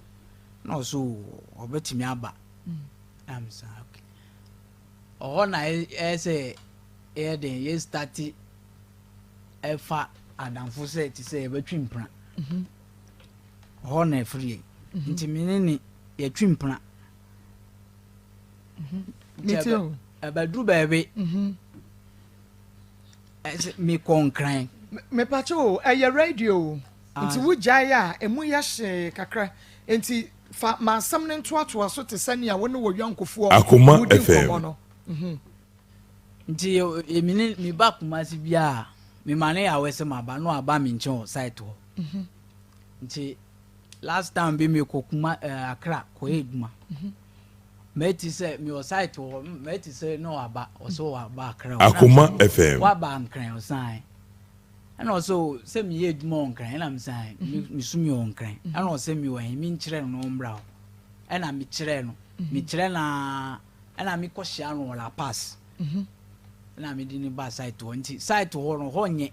na so obetimi aba amsa okay na ese de ye start efa adamfo se ti se betwimpra na free ntimi ni ye twimpra Mitio abadru bebe me konkran me pacho eye radio nti wujai a emu ya hye kakra nti fa ma sam ne ntoato so te sane a woni wo yankofo Akoma FM nti emini mi ba kumasi bia mi mane ya wese maba no aba mi nche site ho nti last time be me kokuma akra ko eduma meti se mi o site ho meti se no aba oso aba akra Akoma FM wa ba nkran o sign and also se mi eduma nkran na mi sign mi sumi nkran and also mi wa mi nkyere no mbra na mi kyere no mi kyere na na mi ko hia no la pass na me di ni ba site ho nti site ho no ho nye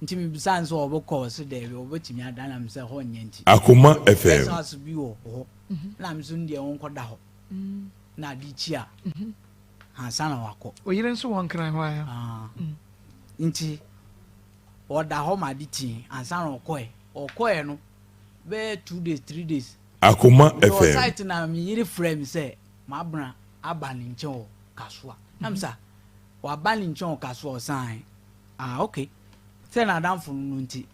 nti mi bisan so oboko so de obetimi adana mi se ho nye nti Akoma FM so aso bi ho na mi so ndie won koda ho na di chi a ha sana wako oyire nso won kran ho ya nti oda ho ma di ti ansana okoe no be 2 days 3 days Akoma FM site na mi yiri frame se ma bra aba ni nche o kasua namsa wa bani nchon kaso sign okay say na danfo no nti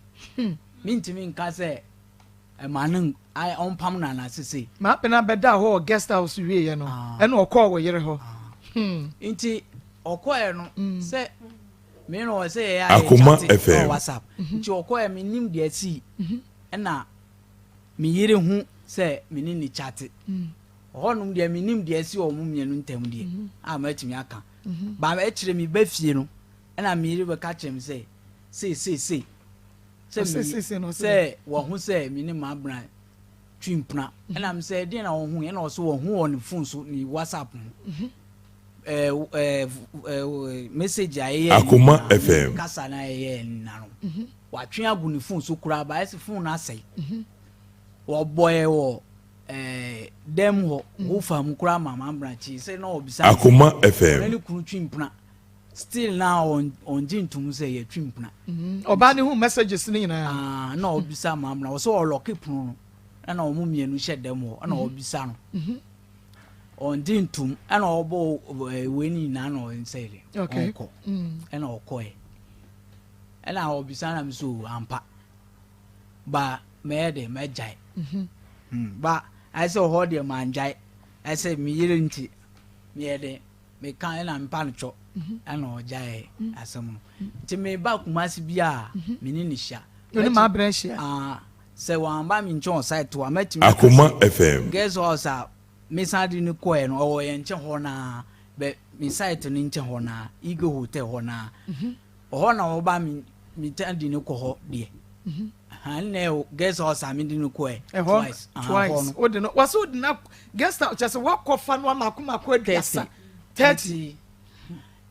mintimi nka say e manin I on pam na sese ma pena beda ho guest house wie ye no e na okọ wo yere ho nti okọ e no say me no say ya Akoma FM WhatsApp nti okọ e me nim de asi e na me yere hu say me ni chat honum de me nim de asi o mu mienu ntam de amatimi aka ba ma ekire mi ba fie no na mi ri be ka chem say say wo hu say mi ni ma bran twimpna na mi say de na wo hu na so wo hu on phone so ni WhatsApp message aye Akoma FM kasa na aye na no wa twen agu ni phone so kura ba ese phone na sai wo boy wo dem ho wo fam kura mama branch say no obisa Akoma FM any kuru twimpna still now on jintum say ye twimpna oba ni hu messages ni na na obisa mama na so lock punu na omu mienu hye dem ho na obisa no on jintum na obo weni na na on say okay na okoe na obisa na mi so ampa ba me de mejai ba I saw hold your man jai. I said, me yinti, me de, me can't and pancho, and no jai, as some. To me back must be a mininisha. You know my brescia. Say one by me John side to a met Akoma FM. Guess also, Miss Adin Coin or Encha Hona, but me sight an inch hona, ego hotel hona. Hona or by me tending no cohort, dear. Hanne guess us I mean twice. O de no was o na guest out just walk off fan one makuma ko 30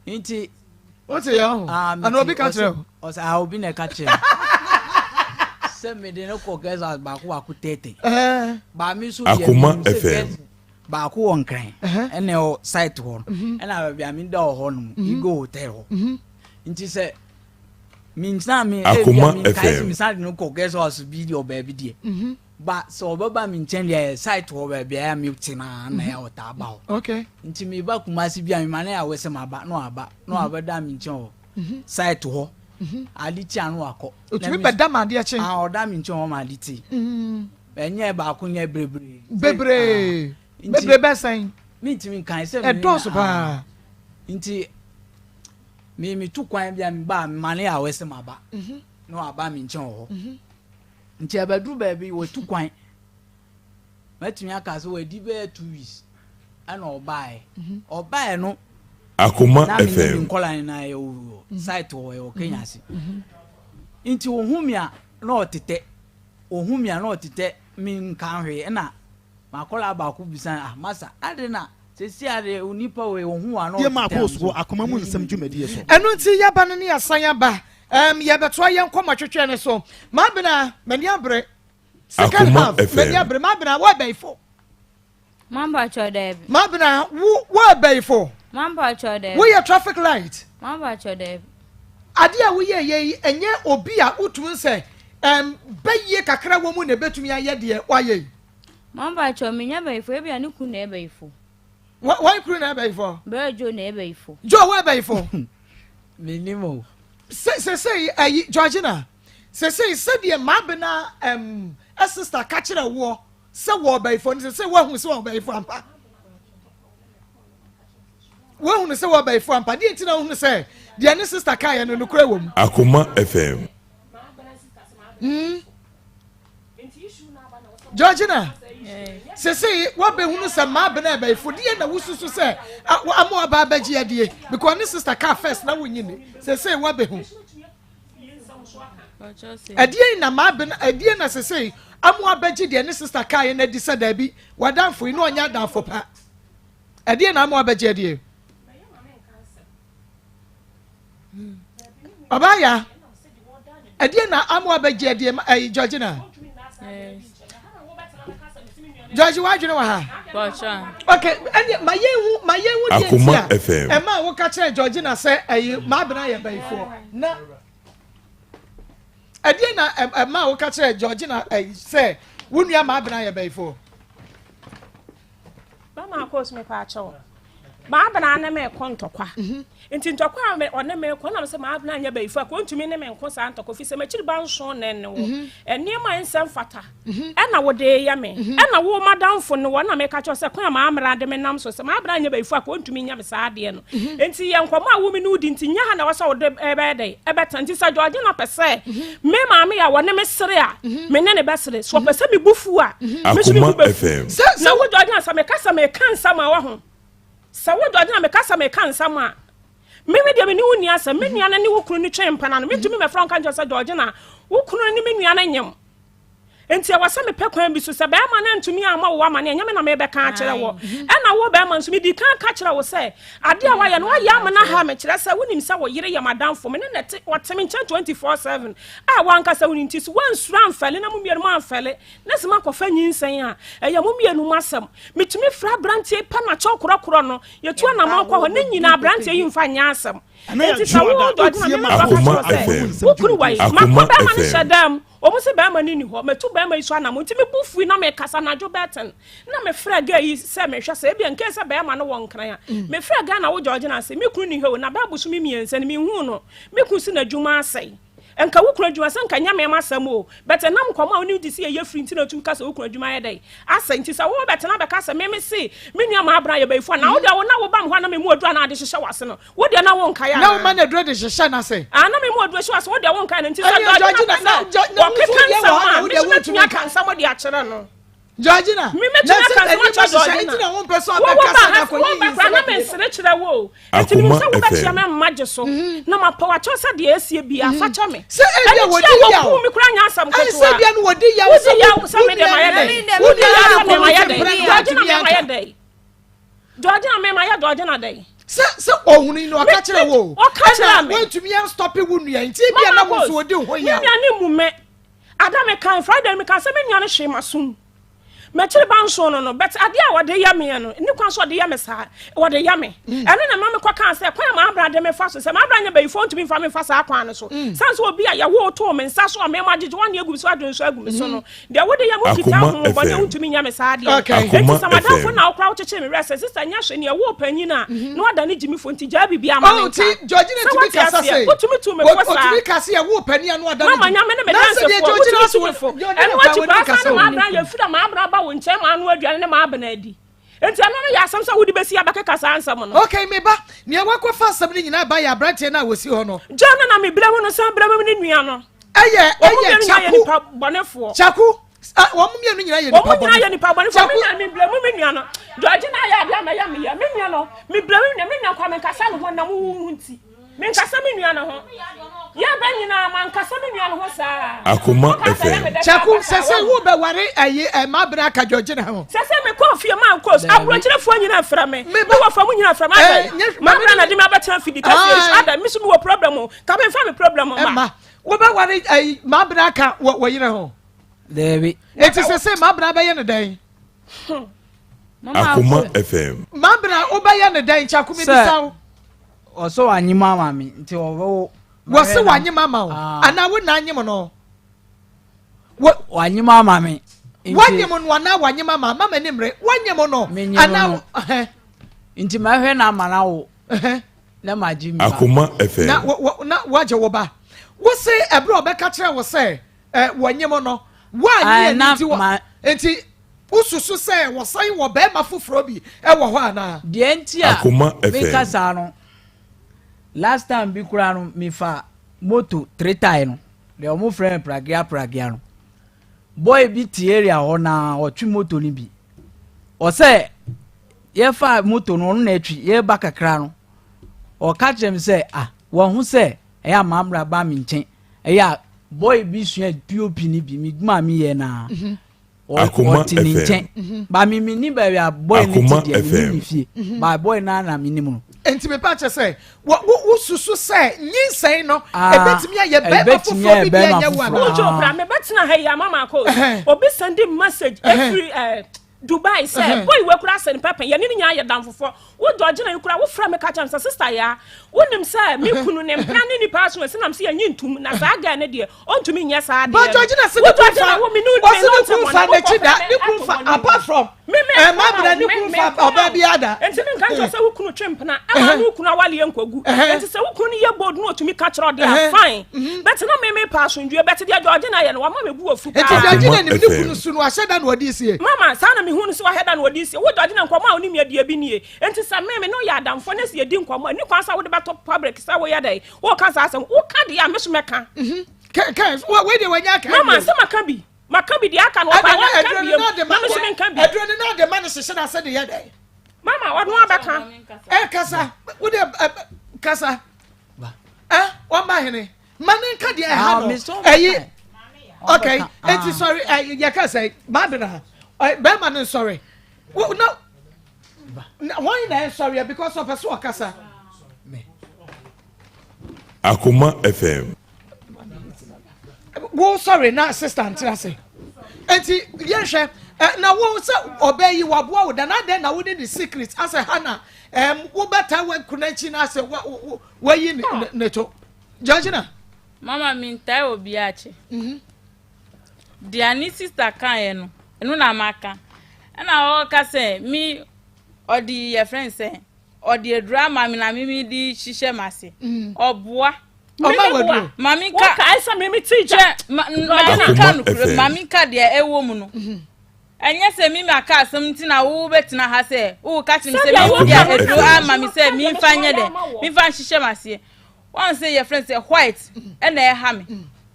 inti what say you and obi catch you os I will be na catch you send me de no ko guess out ba ko 30 ba mi so Akoma FM ba ko won kran ene o site ho ena ba mi da ho no go hotel ho inti say minsa me Akoma FM mi sa no ko guess us video baby die ba so baba mi nchen dia site ho baby ya mi tina na ya ota ba okay nti mi ba kumasi bia mi mane ya wese maba no aba da mi nchen ho site ho ali ti anu akọ otumi be da ma de che oda mi nchen ho ma ali ti enye ba ko nye bebre be sen mi ntimi kan se e do so ba nti mi tu kwan bia mi ba mane ya wese maba no aba mi nchen ho nti abadru baby we tu kwan matumi aka so we di be 2 weeks ana obae no Akoma na FM nkola na yo site wo Kenya si inti ohumia na otete ohumia na otete min kan hwe na makola ba ku bisan masa ade na sesi ade unipa we ohu ano ye Maa Akos wo Akoma Mu Nsem dwumadi so eno nti yaba no ne asan aba ye beto ye nkoma twetwe ne so ma bena mani abre second Akoma half FM. mani abre ma bena wa beifo Mamba chodeb. ma bena wa beifo Mamba chodeb. we your traffic light Mamba chodeb. ade a we ye enye obi a utun se baye kakra wo mu ne betumi aye de waye Mamba cho minya beifo e bia ne ku na beifo. why crew na beifo Bejo na beifo. jo wa beifo minimum say ayi Georgina say de ma bena a sister catch na wo say wo beifo say wo hu say wo beifo ampa wo hu say wo beifo ampa de ntina hu say de ne sister kai no kura wo mu Akoma FM Georgina say wo be hu say ma bena beifo de na wususu say amo aba baji ade because ne sister car first na wo nyine say wo be hu adie na ma bena adie na say amo abaji de ne sister kai na di say da bi wadanfo ino onya danfo pa adie na amo abaji adie Abaya adie na amo abaji adie Georgina George wadwene wa ha okay and my yehu Akoma FM e ma wo ka kire Georgina say ma bena ye baifo na adie na ma wo ka kire Georgina say wunua ma bena ye baifo Maa Akos me pa acho ma bana na me kontokwa enti ntokwa me one me ko na me se ma bana nya baifo ko ntumi ne me nko sa ntokwa fi se ma chiri ban so ne ne wo ene ma nsem fata e na wo de ya me e na wo madamfo ne wo na me ka cho se ko ma amra de me nam so se ma bana nya baifo ko ntumi nya me sa de no enti ye nkoma a wo me no di enti nya ha na wo sa wo de ebe de ebe tanti sa George na pese me ma me ya wo ne me sere a me ne ne be sere so pese me bufu a me so me Akoma bufu FM na wo George na sa me kasa me kan sama wa ho sa wo George na me kasa me kan sama me de me ni woni asa me nua na ni wo kunu ni twempa na me tumi me fra nka njo sa George na wo kunu ni me nua na nyem enti awasa me pekwan bi so se ba ma na ntumi ama wo ama na nyame na me be kan kire wo e na wo ba ma nso me di kan ka kire wo se ade a wa ya no wa ya ama na ha me kire se wonim se wo yire ya madamfo me ne te wateme nchen 24/7 a wa nka se wonim ti so wan sura amfele na mu mienu ma amfele na se ma kofa nyinsen a e ya mu mienu masam metumi fra brantie pa na chokorokoro no yetu na ma kwa ho ne nyina brantie yi mfa nya asam enti sa wo do na me Akoma FM wo kuru wai ma Akoma ba ma ne FM shadam omo se ba ma ni ni ho metu ba ma isu ana mo ntimi bufu na me kasa na jo beten na me fra ga yi se me hwa se bia nke se ba ma no won kran a me fra ga na wo George na se me kunu ni ho na ba busu mi miense ni me hu no me kun si na dwuma asai enka wo kunu adwuma se nka nya me masam o bete nam kwoma oni di se ye free ntina tu kasa wo kunu adwuma ye dai asai nti sa wo bete na be kasa me se me nua ma abra ye ba ifu na wo dia wo na wo ba mho na me mu adura na ade hyehyɛ wase no wo dia na wo nka ya na wo ma na adura de hyehyɛ na say na me mu adura hyehyɛ wase wo dia wo nka na nti sa George na wo keka wo dia wo tumi aka nsam de akere no Georgina me me tuna kan so cha Georgina na wo person abekasa na ko yi na me sere kire wo enti me so wo ba chia me maje so na ma pa wa cho sa de asie bi afa cha me se e dia wodi ya wo mi kura nya asam ko to se bia no wodi ya wo sa me de ma ya dai wodi ya me ma ya dai Georgina me ma ya dai Georgina me ma ya Georgina dai se ohun no aka kire wo aka kire me wo tumi ya stop wo nua nti bia na wo so wodi ho ya me ani mu me Adam kan Friday me kan se me nua no hwe masum me chiri ban so no but ade a wode ya me no ni kwan so de ya me sa wode ya me eno na ma me kwa kan se kwa ma abra de me fa so se ma abra nya be phone to me fa me fa sa kwan no so san so obi a ya wo to me nsa so me ma gege wan egu so adun so agu me so no de wode ya mo kita ho bo ne untumi nya me sa ade enti samada fo na okra wo cheche me rese sister nya hwe ne ya wo panyi na no ada ne gimi fo nti ja bibia ma me ti George ne tumi kasa se utumi tu me fo sa utumi kasa ya wo panyi anu ada ne mama nya me ne me dance fo utumi tu me fo eno wa ti ba sa ma abra ya fira ma abra wo nche ma anu aduane ne ma abana adi enti anu no ya asam sa wodi besi abaka kasa ansam no okay me ba ne wakwa fa asam ne nyina ba ya brante na wosi ho no jana na me bra ho no san bra me ne nua no eye chaku bonefo chaku wɔn mu mienu nyina yɛ nipa bɔ. wɔn mu nyina yɛ nipa bɔ. Fɔ mi na mi bila mu mi nua no. Jɔji na yɛ adi ama yɛ mi yɛ. Mi nua no mi bila mi nua kwa mi nkasa ne ho na mu wu nti. Mi nkasa mi nua no ho. Yɛ bɛ nyina ma nkasa mi nua no ho saa. Akoma FM. Chaku sɛsɛ wo bɛ wari ayi ma bra ka Jɔji na ho. Sɛsɛ mi kɔ fie Maa Akos. Aburokyerefo nyina fira mi. Mi wɔ fam nyina fira mi. Ma bra na di ma bɛtena fidi ka fie. Ada mi so mi wɔ problem o. Ka bɛ fa mi problem o ma. Wo bɛ wari ayi ma bra ka wɔ yire ho. Debi. Eti sɛsɛ ma bra bɛ yɛ ne dan. Akoma FM. Ma bra wo bɛ yɛ ne dan Chaku mi bisawo. Oso anyima mami nti wo wɔse wanyima ma wo ana wo na anyim no wanyima mami wanyim no ana wanyima ma mama ni mre wanyim no ana nti ma hwe na amana wo na magimi Akoma FM. na waje wo ba wo se ebre obeka kire wo se wanyim no wanyim nti ususu se wo sai wo be ma foforo bi e wo hɔ ana de nti a Akoma FM. me kasa no last time bi kura no me fa moto 3 tie no de o mo friend pragia no boy bi ti area ho na o twi moto ni bi o se ye fa moto no na atwi ye ba kakra no o ka chem se wo hu se e ya mamra ba mi nchen e ya boy bi sua POP ni bi mi gma mi ye na Akoma FM. Ba mi ni ba ya boy ni ti de mi fie ba boy na mi ni mu enti me pa che say wo susu say nyinsɛn no ebetimi ayɛ bɛma foforo bi anya wa no jo bra me betina ha ya Maa Akos obi send message every Dubai say boy we kura send papa ya ni nya ayɛ danfofo wo dɔgye na kura wo fra me ka kyam sa sister ya wonim say me kunu ne mpra ne ni person se nam se ya nyintum na sa ga ne de ontumi nya sa de but dɔgye na se wo dɔgye na wo me no fa ne chida ni kun fa apart from ma bra ni kun fa oba bi ada enti me kan so say wo kunu twempna ama wo kunu awale enkogu enti say wo kunu ye bold no otumi ka kyerɛ de fine but na me person due but de dɔgye na ye no wa ma me gu ofu enti dɔgye na ni kunu su no ahyɛda no odi sie mama sa na me hu no se wa hɛda no odi sie wo dɔgye na nkɔmɔ a oni me die bi nie enti sa me no ya adamfo na se ye di nkɔmɔ ni kwan sa wo de bato public sa wo ya dai wo ka sa asɛm wo ka de ya me so meka we de wanya ka mama se maka bi de aka no pa wa ka bi mama se men ka bi adrone na de man se na se de ya dai mama wa no abaka kasa wo de kasa wa ma hene manen ka de ha no eyi okay enti sorry ya ka say ma be na be man sorry no why na sorry because of person kasa Akoma FM. Wo sorry na assistant say enti yehwe na wo se obey yi waboa wo da na den na wo the secret as a hana wo beta we kunachi na say wo yi ne to Georgina mama mi ntai obi ache dia ni sister kan ye no enu na maka na o ka say mi odi your friend say odi drama mi na mi di hihye mase oboa mami ka aisa me teacher mami ka de ewo mu no enye se mi aka asem ti na wo betina ha se wo ka chim se mi dia edu mami se mi mfa nye de mi mfa hihye mase one say your friend say white e na e ha me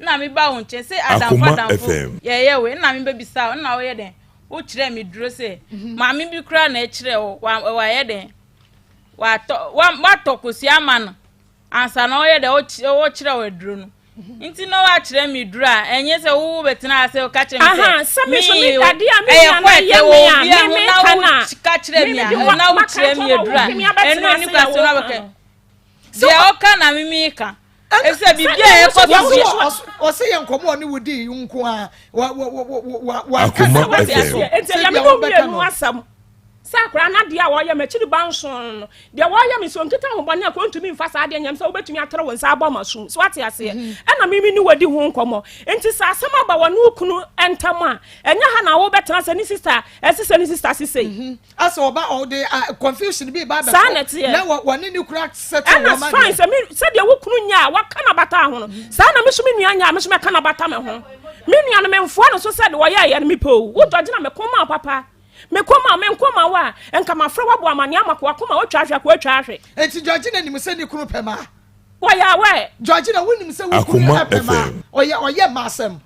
na mi ba wo nche se adamfo ye we na mi be bisa na wo ye den wo kire mi duro se mami bi kura na e kire wo wa ye den wa to kosi ama no ansa na oye de o kire we duro no nti no wa kire mi duro a enye se wo betina se o ka kire mi se aha sami so mi dade a mi ya na ye me kana ka kire mi a na wo kire mi duro a enu ni kwa so na beke dia o ka na mi ka ese bibia e ko o se ye nkomo ni wudi nko a wa Akoma FM. enti ya me no mi enu asam sakura na dia wo ya machiri banson no dia wo ya me so nkita ho bane akọ ntumi mfa sa de nyam so obetumi atere won sa aba masum so ate ase na mimi ni wadi ho nkomo enti sa asama ba wo no kunu entam a enya ha na wo betena se ni sister sisei asa oba all the confusion be ba na wo ni kura settle wo ma fine se dia wo kunu nya wa kana bata ho no sa na me so me nua nya me so me kana bata me ho me nua no me mfo no so se de wo ya me po wo dodge na me koma papa me koma wa enka mafra wabo amane amako akoma otwa ahwe enti George na nim se ni kunu pema wa ya we George na wonim se wo kunu pema oye masem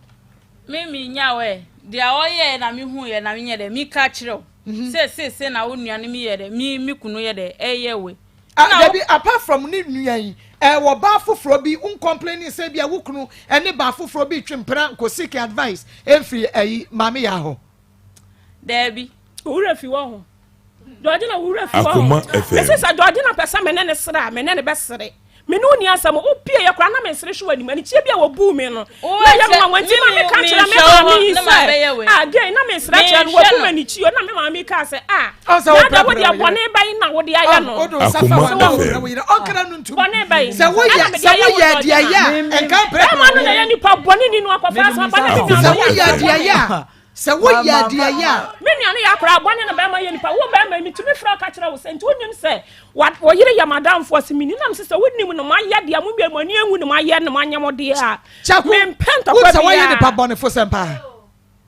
mimi nya we dia oye na me hu ye na me ye de mi ka kire se na wo nuane mi ye de mi kunu ye de eye we Debbie, apart from ni nuan wo ba foforo bi un complaining say bia wo kunu ene ba foforo bi twempra ko seek advice every mama ya ho Debbie wura fi wo ho George na wura fi wo Akoma FM. Ese sa George na pesa me ne sra me ne be sere me no ni asam opie ye kra na me sere hwe ni chie bia wo bu me no na ye ma wanti ma me ka kira me ma mi say again na me sere kira wo bu me ni chie na me ma mi ka say na da wo dia bone bai na wo dia ya no Akoma FM. okra no ntu bone bai se wo ya dia ya enka pre ma no ya ni pa bone ni no akwafa sa ba na se wo ya dia ya se wo ya dia ya me nuane ya kra bone na ba ma ye ni pa wo ba ma mi tumi fra ka kira wo se nti wonim se wo yire ya madam fo se mini nam se wonim no ma ya dia mu bia mani enwu no ma ya no ma nyamo de a me penta kwa se wo ye ni pa bone fo sempa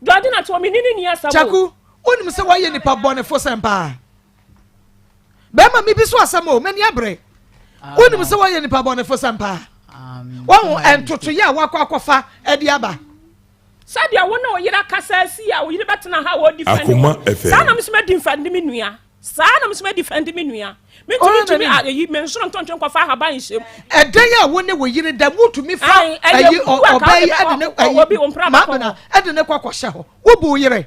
God na to mini ni ya sabo chaku wonim se wo ye ni pa bone fo sempa ba ma mi bi so asamo mani abre wonim se wo ye ni pa bone fo sempa wo entoto ya wakwakofa e dia ba sadia wo na o yira kasa si a o yire betena ha wo defend Akoma FM. sa na msme defend mi nua sa na msme defend mi nua me tumi ayi me nso ntonton kwa fa ha ban hyem edan ya wo ne wo yire da mutumi fa ayi obai adene ma adene kwakoshe ho wo bu yire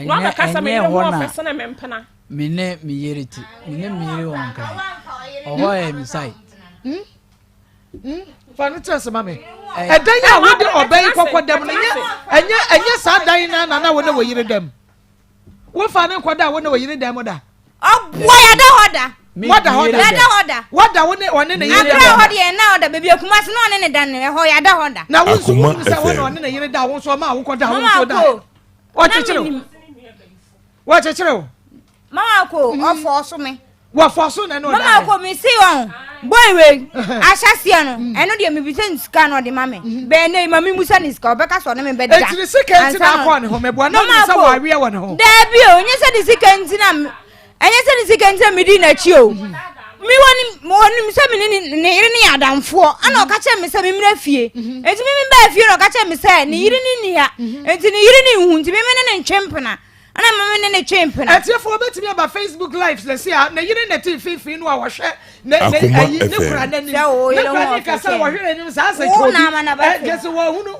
no na kasa me ho ofese na me mpena mine mi yire ti mine mi yire won kan oho e mi site fanu trust mama edan ya wo de obai kokodam na enya sa dan na wo ne wo yire dam wo fa ne koda wo ne wo yire dam da boy ada hoda wada wo ne ne yire akra hoda na hoda bebi akuma se no ne dan ne ho ya da hoda na wo so wo se wo ne yire da wo so ma wo koda wo so da wa chechero mama ko ofo so me wa foso na no da mama ko mi si won boy we ahyasia no eno de mi bisen ska no de mame be ne mami musa ni ska obeka so ne me be da etiri second na akọ ne ho mebo na ni sa wa awie wo ne ho da bi o nye se di second na enye se di second na mi di na chi o mi woni se mi ni yire ni adamfo ana o ka che mi se mi mra fie enti mi ba fie no ka che mi se ni yire ni ya enti ni yire ni hu enti mi ne ntwempena ana mama ne twempena atiefo betimi aba Facebook live le sia na yire na ti fifi no a wo hwe ne kura na ni ne ka sa wo hwe ni sa sa ko gese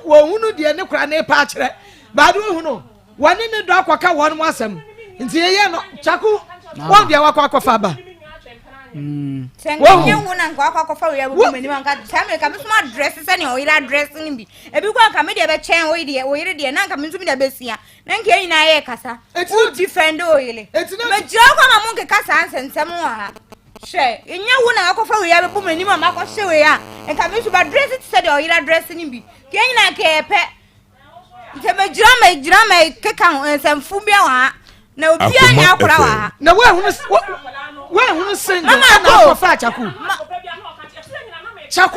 wo hunu de ne kura na pa kire ba do hunu woni ne do akwaka won mo asem nti ye no chaku won dia wakwa fa ba Senye wuna nkwa kwa fa we abu mani man ka tame ka misuma dress se ne o ira dress ni bi ebi kwa ka me de be chen o yire de na ka misumi de be sia na nke yin na ye kasa u defend o yile me jira kwa ma mun ke kasa ansensem wa ha she enye wuna kwa fa we abu mani man ma ko she we ya en ka misu ba dress se de o ira dress ni bi ke yin na ke pe te me jira me ke kan ensemfu bia wa na obi anya akora wa na we hunu single na ko fa chaku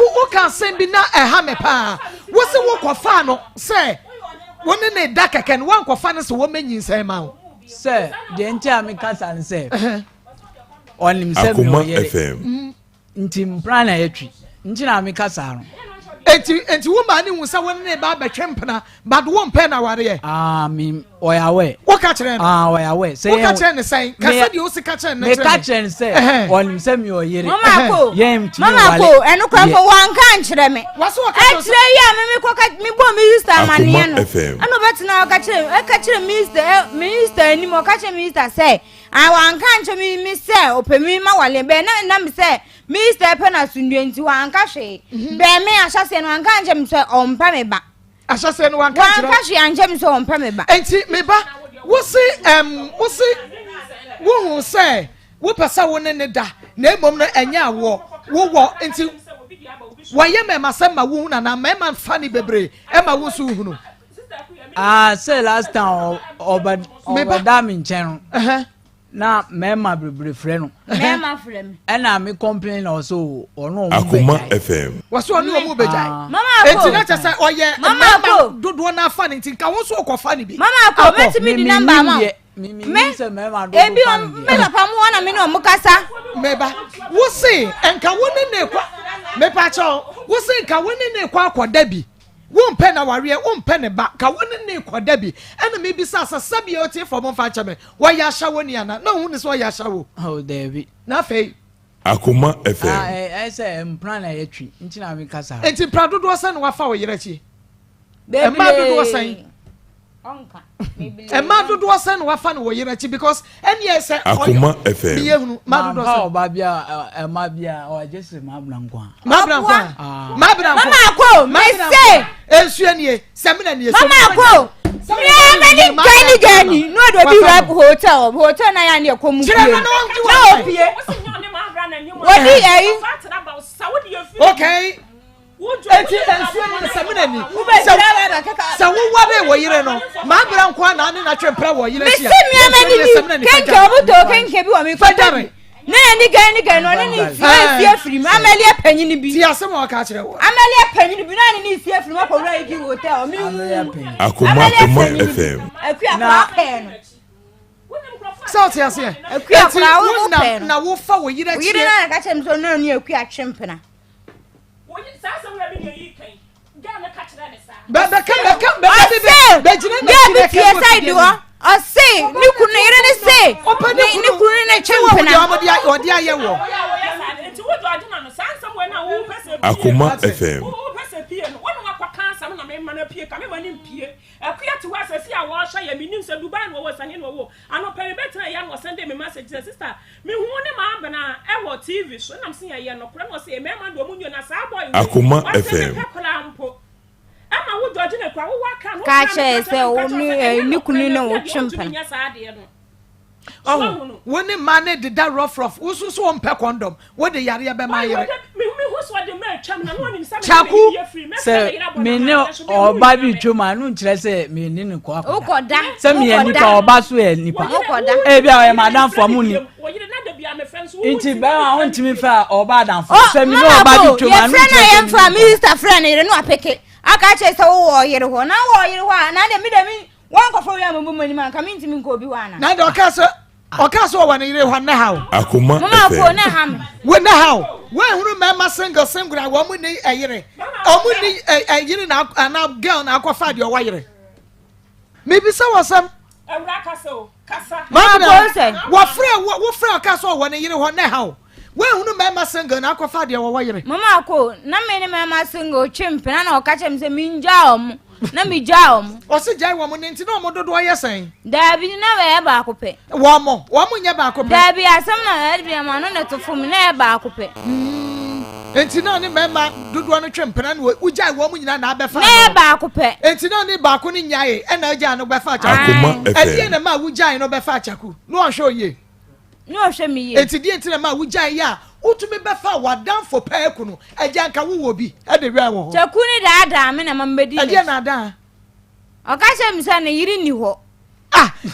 o kan sen bi na eha me pa wo se wo ko fa no se wo ne da keke no wan ko fa no se wo manyin sen ma wo se de ntia me kasa ne se onim se mi o yere nti mpra na yetwi nti na me kasa no enti wo ma ne hu se wo ne ba betwempena but wo mpe na ware ye mi oyawe wo ka kire no oyawe se wo ka kire ne sen kasa de o se ka kire ne me ka kire ne se onim se mi o yere mama ko enu kwa fo wan kan kire me waso ka kire ya me ko ka mi bo mi sister manie no ano betina ka kire minister ni mo ka kire minister se I wan kan kire mi se opemi ma wale be na mi se minister pe na sundue nti wan ka hwe be me ahyase no wan kan kire mi se ompa me ba ahyase no wan kan kire wan ka hwe anje mi se ompa me ba enti me ba wo se wo hu se wo pesa wo ne da na emom no enya wo enti waye me masema wo hu na me man fani bebre e ma wo su hu no say last time obada mi nchen na mema bebre frɛ no mema frɛ me ɛna me complain also ono Akoma FM waso onu mu bejai mama enti na chese oye mama dodo na fa ni nti ka wo so okofa ni bi mama ko metimi di number ma me se mema do ebi o me papa mu na me no mukasa meba wo se enka wo ne kwa me pa cho wo se enka wo ne kwa akoda bi won pen na ware won pen ne ba ka won ne koda bi ena me bi sa sabi o tie for mo fa cha me wo ya sha woni ana na hu ne so ya sha wo oh David na fei Akoma FM I say plan na yetwi nti na me kasa enti pra dodo se na wa fa wo yere chi David ma dodo sen onka ma dodo se na wa fa no wo yere chi because eni e se Akoma FM biye hunu ma dodo se ba bia ma bia o jese ma blankwa ma bra Mama Akos me say ensu enie se me na nie Mama Akos me gani no do bi rap hotel na ya ne Akomu chire na no pie wodi ai okay enti ensu enie se me na ni se wo ware wo yire no ma bra nkwa na ne na twempra wo yire sia se me ni kenke obuto kenke bi wa mi fadare na ni gani no ni si afiri ma amali apanyi bi ti asem o ka kire wo amali apanyi bi na ni si afiri ma ko ra iki hotel mi Akoma FM akua kwa pen so ti ase akua kwa wo pen na wo fa wo yire wo yire na ka chem so na ni akua twempena Ose ni kunu ire ni se ni kunu ne chempena odi aye wo Akoma FM Akoma FM kache se ni kunu ne wo chempena oh woni mane de da rough ususu o mpe condom wo de yare ya be ma yare chaku se me ne oba bi twoma no nkire se me ni ne kwa kwa ukoda se me ni ka oba so e nipa e bia o madam for mu ni nti ba wa ho ntimi fa oba adam for se me no oba bi twoma no nkire se na Mr. friend ire no apeke aka che se wo yire ho na wo yire ho na de mi wan ko fo ya mo mani man ka mi ntimi nko bi wana na de okaso wa na yire ho na ha Akoma Mama Akos na ha me we na ha we hunu mema single wo mu ni ayire o mu ni ayire na girl na akwafa de o wa yire maybe say wasam ewra kasa Mama Akos wo frɛ okaso wa na yire ho na ha we hunu mema single na akwafa de o wa yire Mama Akos na me ni mema single chempena na o ka chem se mi nja om na mi ja om o se jai wo mu ni nti na mo dodo yesen Dabi na we ba akopɛ wo mo nya ba akopɛ Dabi asam na Dabi ma no na to fum na ba akopɛ enti na ni mema dodo no twempena na u jai wo mu nyina na abefa na ba akopɛ enti na ni ba ko ni nyae e na ja no befa cha Akoma enti FM na ma u jai no befa chaku no ohwe oye no hwe mi ye enti di enti na ma u jai ya utumi befa wadan fo pa ekunu eja nka wo wo bi e de wi wo ho chaku ni da me na mambedi e na da o ka chem se na yiri ni ho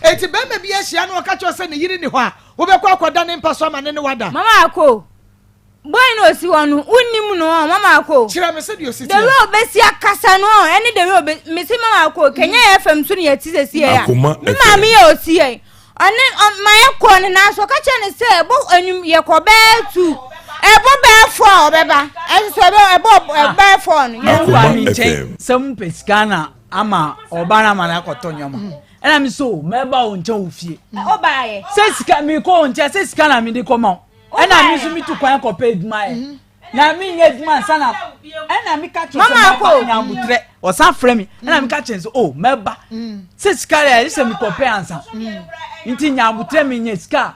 enti be me bi ehia no ka cho se ne yiri ni ho a wo be kwa akoda ne mpa so ma ne wada Mama Akos boy no si wonu unnim no Mama Akos kira me se di ositi de we obesi akasa no ene de we me se Mama Akos Kenya FM so ne yati sesi ya Akoma FM ma me ye osi e ane ma ye ko ne na so ka che ne se bo anum ye ko be tu ebo be fo obeba enso be ebo be fo no ye Akoma mi FM sem peskana ama oba na mana akoto nyoma ena mi so meba o nche ofie oba ye se sika mi ko nche se sika na mi de koma ena mi so mi tu kwan ko pay duma e na mi nye duma sana ena mi ka cho Mama Akos na mutre o sa frɛ mi ena mi ka chen so oh meba se sika ya se mi ko pay ansa nti nya mutre mi nye sika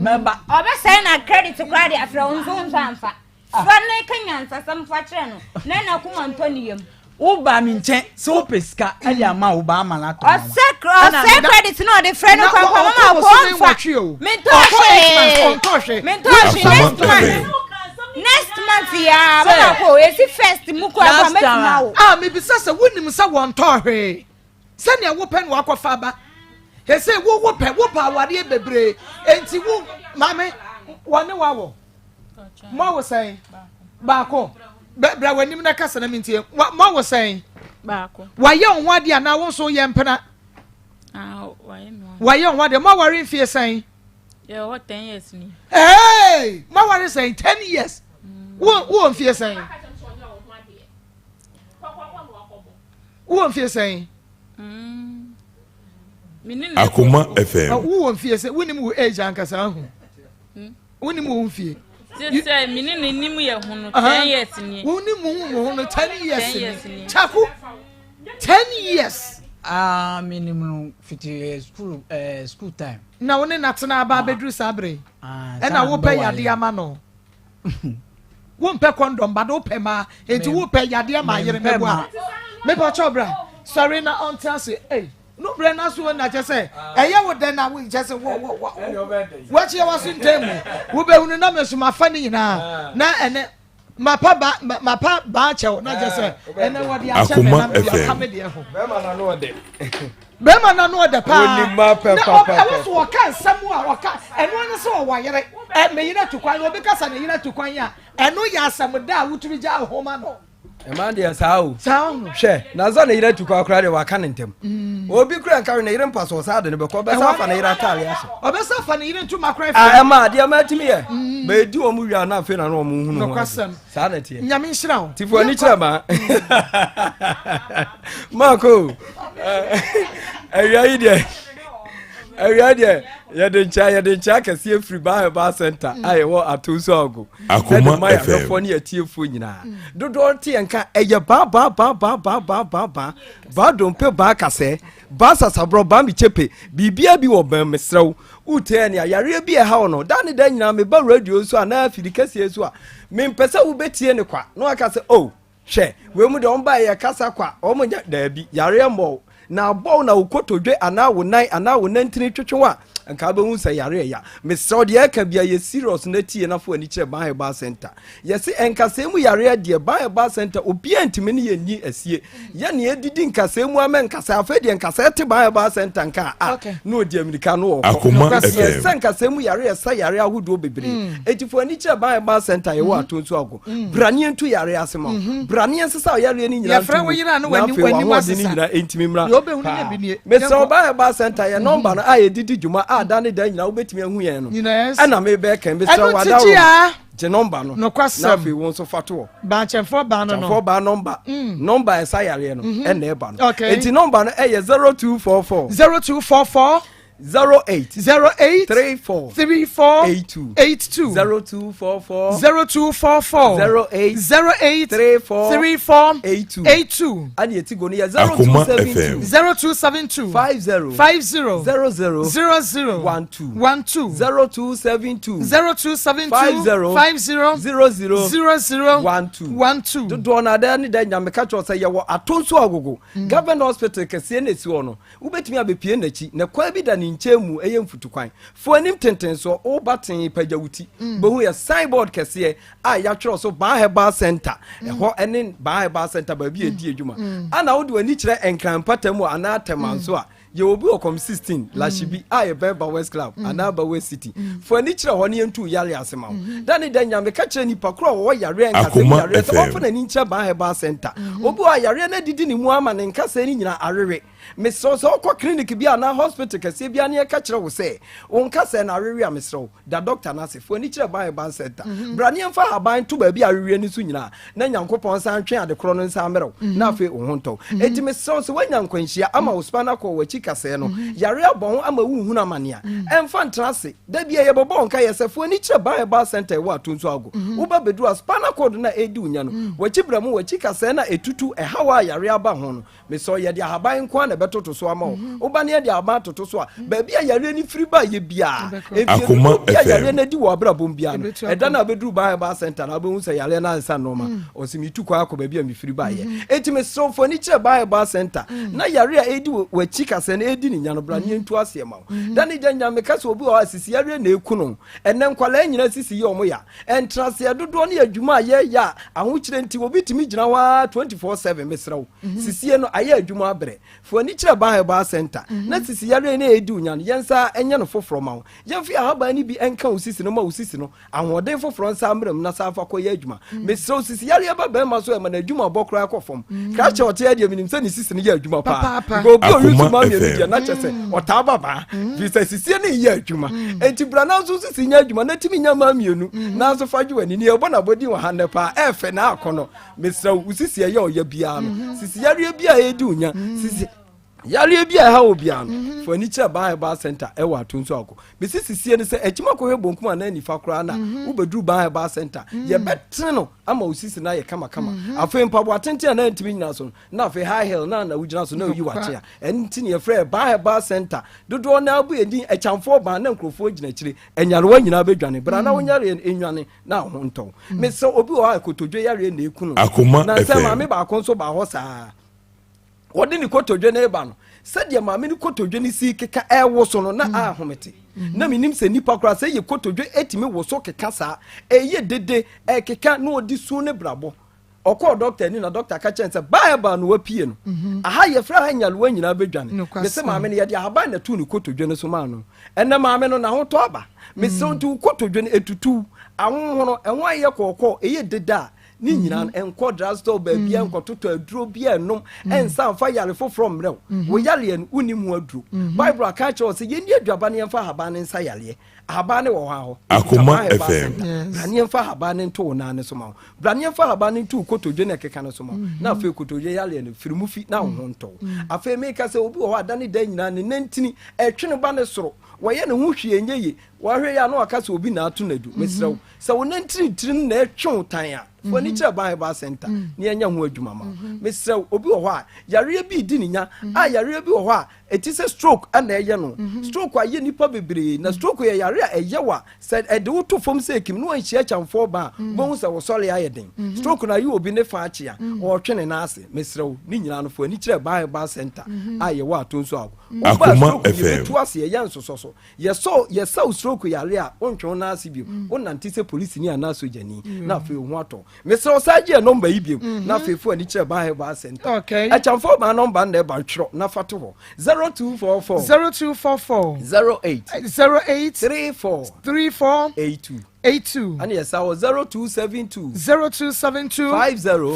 meba oba say na credit card afra unso amfa fa ne kanya nsa sam fa kire no na kuma ntoni yam uba mi nche so pesika ali ama uba ama na to o credit no the friend kwa Mama Akos me to next month ya Mama Akos esi first mu kwa kwa metima wo me bi sasa wonim sa won to hwe se ne wo pen wa kwafa ba he se wo pa awade bebre enti wo mame wone wawo mo wo sai ba ko bra wanim na kasa na mintie mo wo sai ba ko wa ye on wade ana wo so ye mpena wa ye on wade mo ware mfie sai ye what 10 years ni hey mo ware sai 10 years wo mfie sai wo mfie sɛn Akoma FM. Wo mfie sɛ wonim wo age ankasa ho wonim wo mfie say minini nim ye hu no 10 years ni wonim wo no 10 years ni chaku 10 years minimum 50 school time na woni natena aba bedru sabre na wo pɛ yade ama no wo pɛ condom ba do pɛ ma enti wo pɛ yade ama yere mebo a mebo chobra sorry na on say no bre na so na je say eye wo den na we je say wo chi wa so ntemu wo be hunu na mesuma fa ni nyina na ene mapa ba chew na je say ene wo de a che na me ya kame de ho be ma na no de pa oni ma papa e wo kan samu a wo kan eno ne so wo yere me yina to kwan obi kasa ne yina to kwan ya eno ya asam da wutumi ja ho ma no man dey sao hwe na za na yira tukwa akra de waka ntem obi kura nka na yira mpa so sa de ne beko be sa fa na yira tale aso obe sa fa na yira ntuma akra e ma de ma timi ye ma di o mu wi na afi na no mu hunu no kwasam sa na tie nyame nhira o tifo ni kira ma mako Awia yede ncha kase free ba center aye wo atoso ogu Akoma FM fo ne atiefo nyina dodo te enka eye ba dompe ba kase ba sasabro ba mi chepe bibia bi wo ban mesrew ute ne ayare bi e ha no dan da nyina me ba radio so ana afiri kase so a me mpesa wo betie ne kwa no aka se oh hwe we mu de on ba ye kasa kwa o mo nya da bi yare mbo na bo na ukotodwe ana wo nan ana wo nantini twetwewa nka ba hu se yare ya mesro de aka bia ye serious na tie na fo ani kire ban ba center yesi enkasemu yare de ban ba center obi antimi ne ye ni asie ye ne edidi nkasemu ama nkasa afa de nkasa te ban ba center nka no di america no Akoma FM enkasemu yare sa yare ahudo bebre etifo ani kire ban ba center ye wo atonso ago brani entu yare asema brani ensesa yare ni nyina ya fra wo yira no wani masesa entimi mra obe hu ne bi ne mesro ba center ye number no aye didi juma adane da nyina obetimi ahu yen no ana me be kan mesro wada wo je number no na fi won so fato ba chefo ba no for ba number esa yare no ena e ba no enti number no eye 0244 08 34 82 0244 08 34 82 ani etigo ni 0272 50 00 12 0272 50 12 dodo na da ni da nyame ka cho say ye wo atonso agogo government hospital kese na esi wo no ubetimi abepie nachi na kwa bi da ni nchemu eye mfutukwan fo anim tenten so o baten pagawuti behu ya signboard kese a ya twero so ba heba center eho ene ba heba center ba bi edi adwuma ana wo de wani kire enkrampatamu ana temanso a ye obi okom 16 lashibi aye beba West Club anaba West City fo ani kire ho ne entu yare asema dani da nyame ka kire nipa kro wo yare enkase yare so ofo na ni kire ba heba center obi wa yare na didi ni mu ama ne nkase ni nyina arere mesro so ko clinic bia na hospital kase bia ne ka kire wo se on kase na arere a mesro da doctor na se fo ani kire ba heba center brani emfa haban to ba bia arere ni so nyina na nyankopon san twen ade kro no san merew na afi ohonto enti mesro so wanyankwanhia ama ospana ko wachi kase no yare abon ama wu hunu amania emfa ntrase da bia ye bobo nka yesefo ani kire ba heba center wa tonso ago wo ba bedu aspana code na edi unya no wachi bramu wachi kase na etutu ehawa yare aba ho no meso ye de haban kwa na betoto so ama wo ba ne de aba toto so a ba bia yare ni free ba ye bia Akoma FM yare na di wo abrabom bia no eda na bedu ba heba center na behu se yare na nsa no ma osimitu kwa akọ ba bia me free ba ye eti meso fo ni kire ba heba center na yare a edi wachi kase na edi ni nyano bra ni ntu ase ma dani janya me kase obi o asisi yare na eku no enne nkwala nyina sisi ye omo ya entrase dodo ne adwuma ye ya aho kire nti obi timi gina wa 24/7 mesrawo sisi no aye adwuma abre fo for ni kire ban herbal center na sisi yare na edu nya no yensa enye no foforo ma wo yemfi ahaba ni bi enka osisi no ma osisi no ahoden foforo nsa amrem na sa fa koye adwuma mesro sisi yare ba ba ma so e ma na adwuma bokra akofom kra che ote ade minim se ni sisi no ye adwuma pa go bi o yusu ma me dia na chese ota baba bi se sisi ne ye adwuma enti bra na so sisi nya adwuma na timi nya ma mienu na so fa dwani ni e bo na bodi wa hanne pa efe na akono mesro usisi ye o ya bia no sisi yare bia edu nya sisi yare bia ha obia no for ni kire ban herbal center e wa tonso ako be sisi ne se ekima ko hwebo nkuma na nifa kora na wo bedru ban herbal center ye betre no ama usisi na ye kama afa mpabo atente na ntimi nyina so na afa high hill na wugina so na yi wache a enti ne ye frɛ ban herbal center dodo na abu edin echamfo ban na nkrofo gina kire enyare wa nyina bedwane bra na wonyare enwane na ho nto me se obi wa akotodwe yare na ekunu na se ma me ba konso ba ho saa wodi ni kotodwe na eba no sadia ma me ni kotodwe ni si keka ewo so no na ahomete na minim se nipa kora se ye kotodwe etimi wo so keka saa eye dede keka na odi su ne brabo okọ doctor ni na doctor ka chen se ba no wapie no aha ye fra ha nyalo wanyina bedwane me se ma me ne ye de ahaba na tu ni kotodwe no so ma no enne ma me no na ho to aba me se ntu kotodwe no etutu awon ho enwa ye kokọ eye dede a ni nyina enko drugstore ba bia enko toto aduro bia enum ensa fa yare foforo mrew wo yare en unimu aduro bible aka che o se ye ni aduaba ne enfa haba ne nsa yare haba ne wo ha ho Akoma FM brani enfa haba ne nto na ne so ma brani enfa haba ne nto kotodwe ne keka ne so ma na afi kotodwe yare ne firimu fi na ho nto afi me ka se obi wo adane da nyina ne nantini etwene ba ne soro waye ne ho hwie nyeye wahwe ya no aka se obi na ato nadu mesrew se wo nantini tirim na etwe tan a for ni kire ban herbal center ni enya ho adwuma ma mesrew obi wo ho a yare bi di ninya a yare bi wo ho a eti se stroke ana eye no stroke aye nipa bebre na stroke ye yare a eye wa said e de wo to fom se kim no anhia chamfo ba bo hu se wo sole aye den stroke na ye obi ne fa ache a wo twene na ase mesrew ni nyina no for ni kire ban herbal center a ye wa to nso ago Akoma FM to ase ye yanso so ye so stroke yare a ontwe na ase bi wonante se police ni ana so jani na fe hu ato mesrew saje number yi bi na fe fu ani kire ban herbal center okay a chamfo ba number na ba twro na fato ho 0244 08 34 82 and yes our 0272 50 00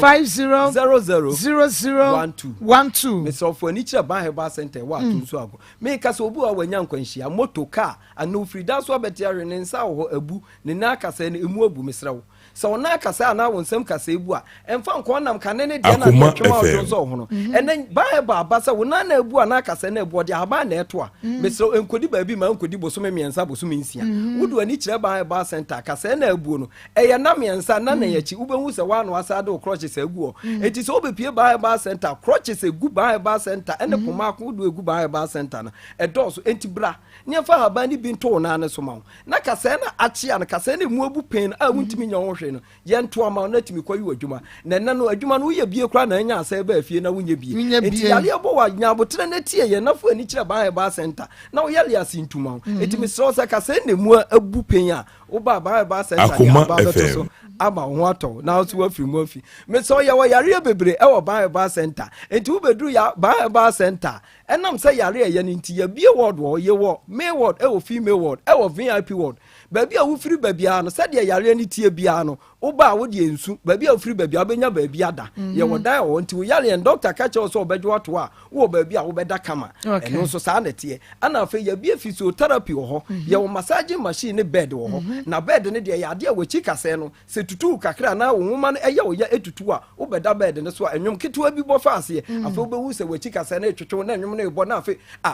me so for niche ban herbal center wa tunso ago me ka so obu a wanya nkwanhia moto car and no free dance wa betia ne nsa ho abu ne na kasa ne emu abu mesrawo so ona kasa na wonsam kasa ebu a emfa nkon nam kane ne de na twema ojo ho no enen bible abasa wona na ebu a na kasa na ebu de aba na eto a mesrawo enkodi ba bi ma enkodi bosome miensa bosome nsia wudu ani kire ban herbal center kasa na ebu no eye na miensa na na yachi ubehu se wa no asa de crutches egu o enti so obepie ban herbal center crutches egu ban herbal center ene poma ko wudu egu ban herbal center na edoso enti bra ne fa haba ni bi nto na ne so ma na kasa na achi an kasa na mu abu pen a wuntimi nya wo hwe no ye nto ama na timi kwayi adwuma na nna no adwuma no ye bie kra na nya asa ba afie na wunye bie enti yale abo wa nya botre na tie ye na fo ani kire ban herbal center na wo yale asintuma enti mi so sa kasa na mu abu pen a wo ba ban herbal center Akoma ba beto so aba ho ato na so wa firi mu afi me so ye wa yare bebre e wo ban herbal center enti wo bedru ya ban herbal center enam say yare ye nti ya bie word wo ye wo male word e wo female word e wo VIP word baby a wo firi babia no said yare ni tie bia no wo ba wo de ensu baby a wo firi babia obenya babia da ye wo dan wo nti wo yare en doctor ka che so obedwo ato a wo babia wo beda kama eno so sa na tie ana afa ya bie physiotherapy wo ho ye wo massage machine ne bed wo ho na bed ne de ya de wo chi kase no se tutu kakra na wo nwoma no eye wo ya etutu a wo beda bed ne so enwom ketewa bi bo fa ase afa wo be wu se wo chi kase na etwetwo na enwom na ebo na afa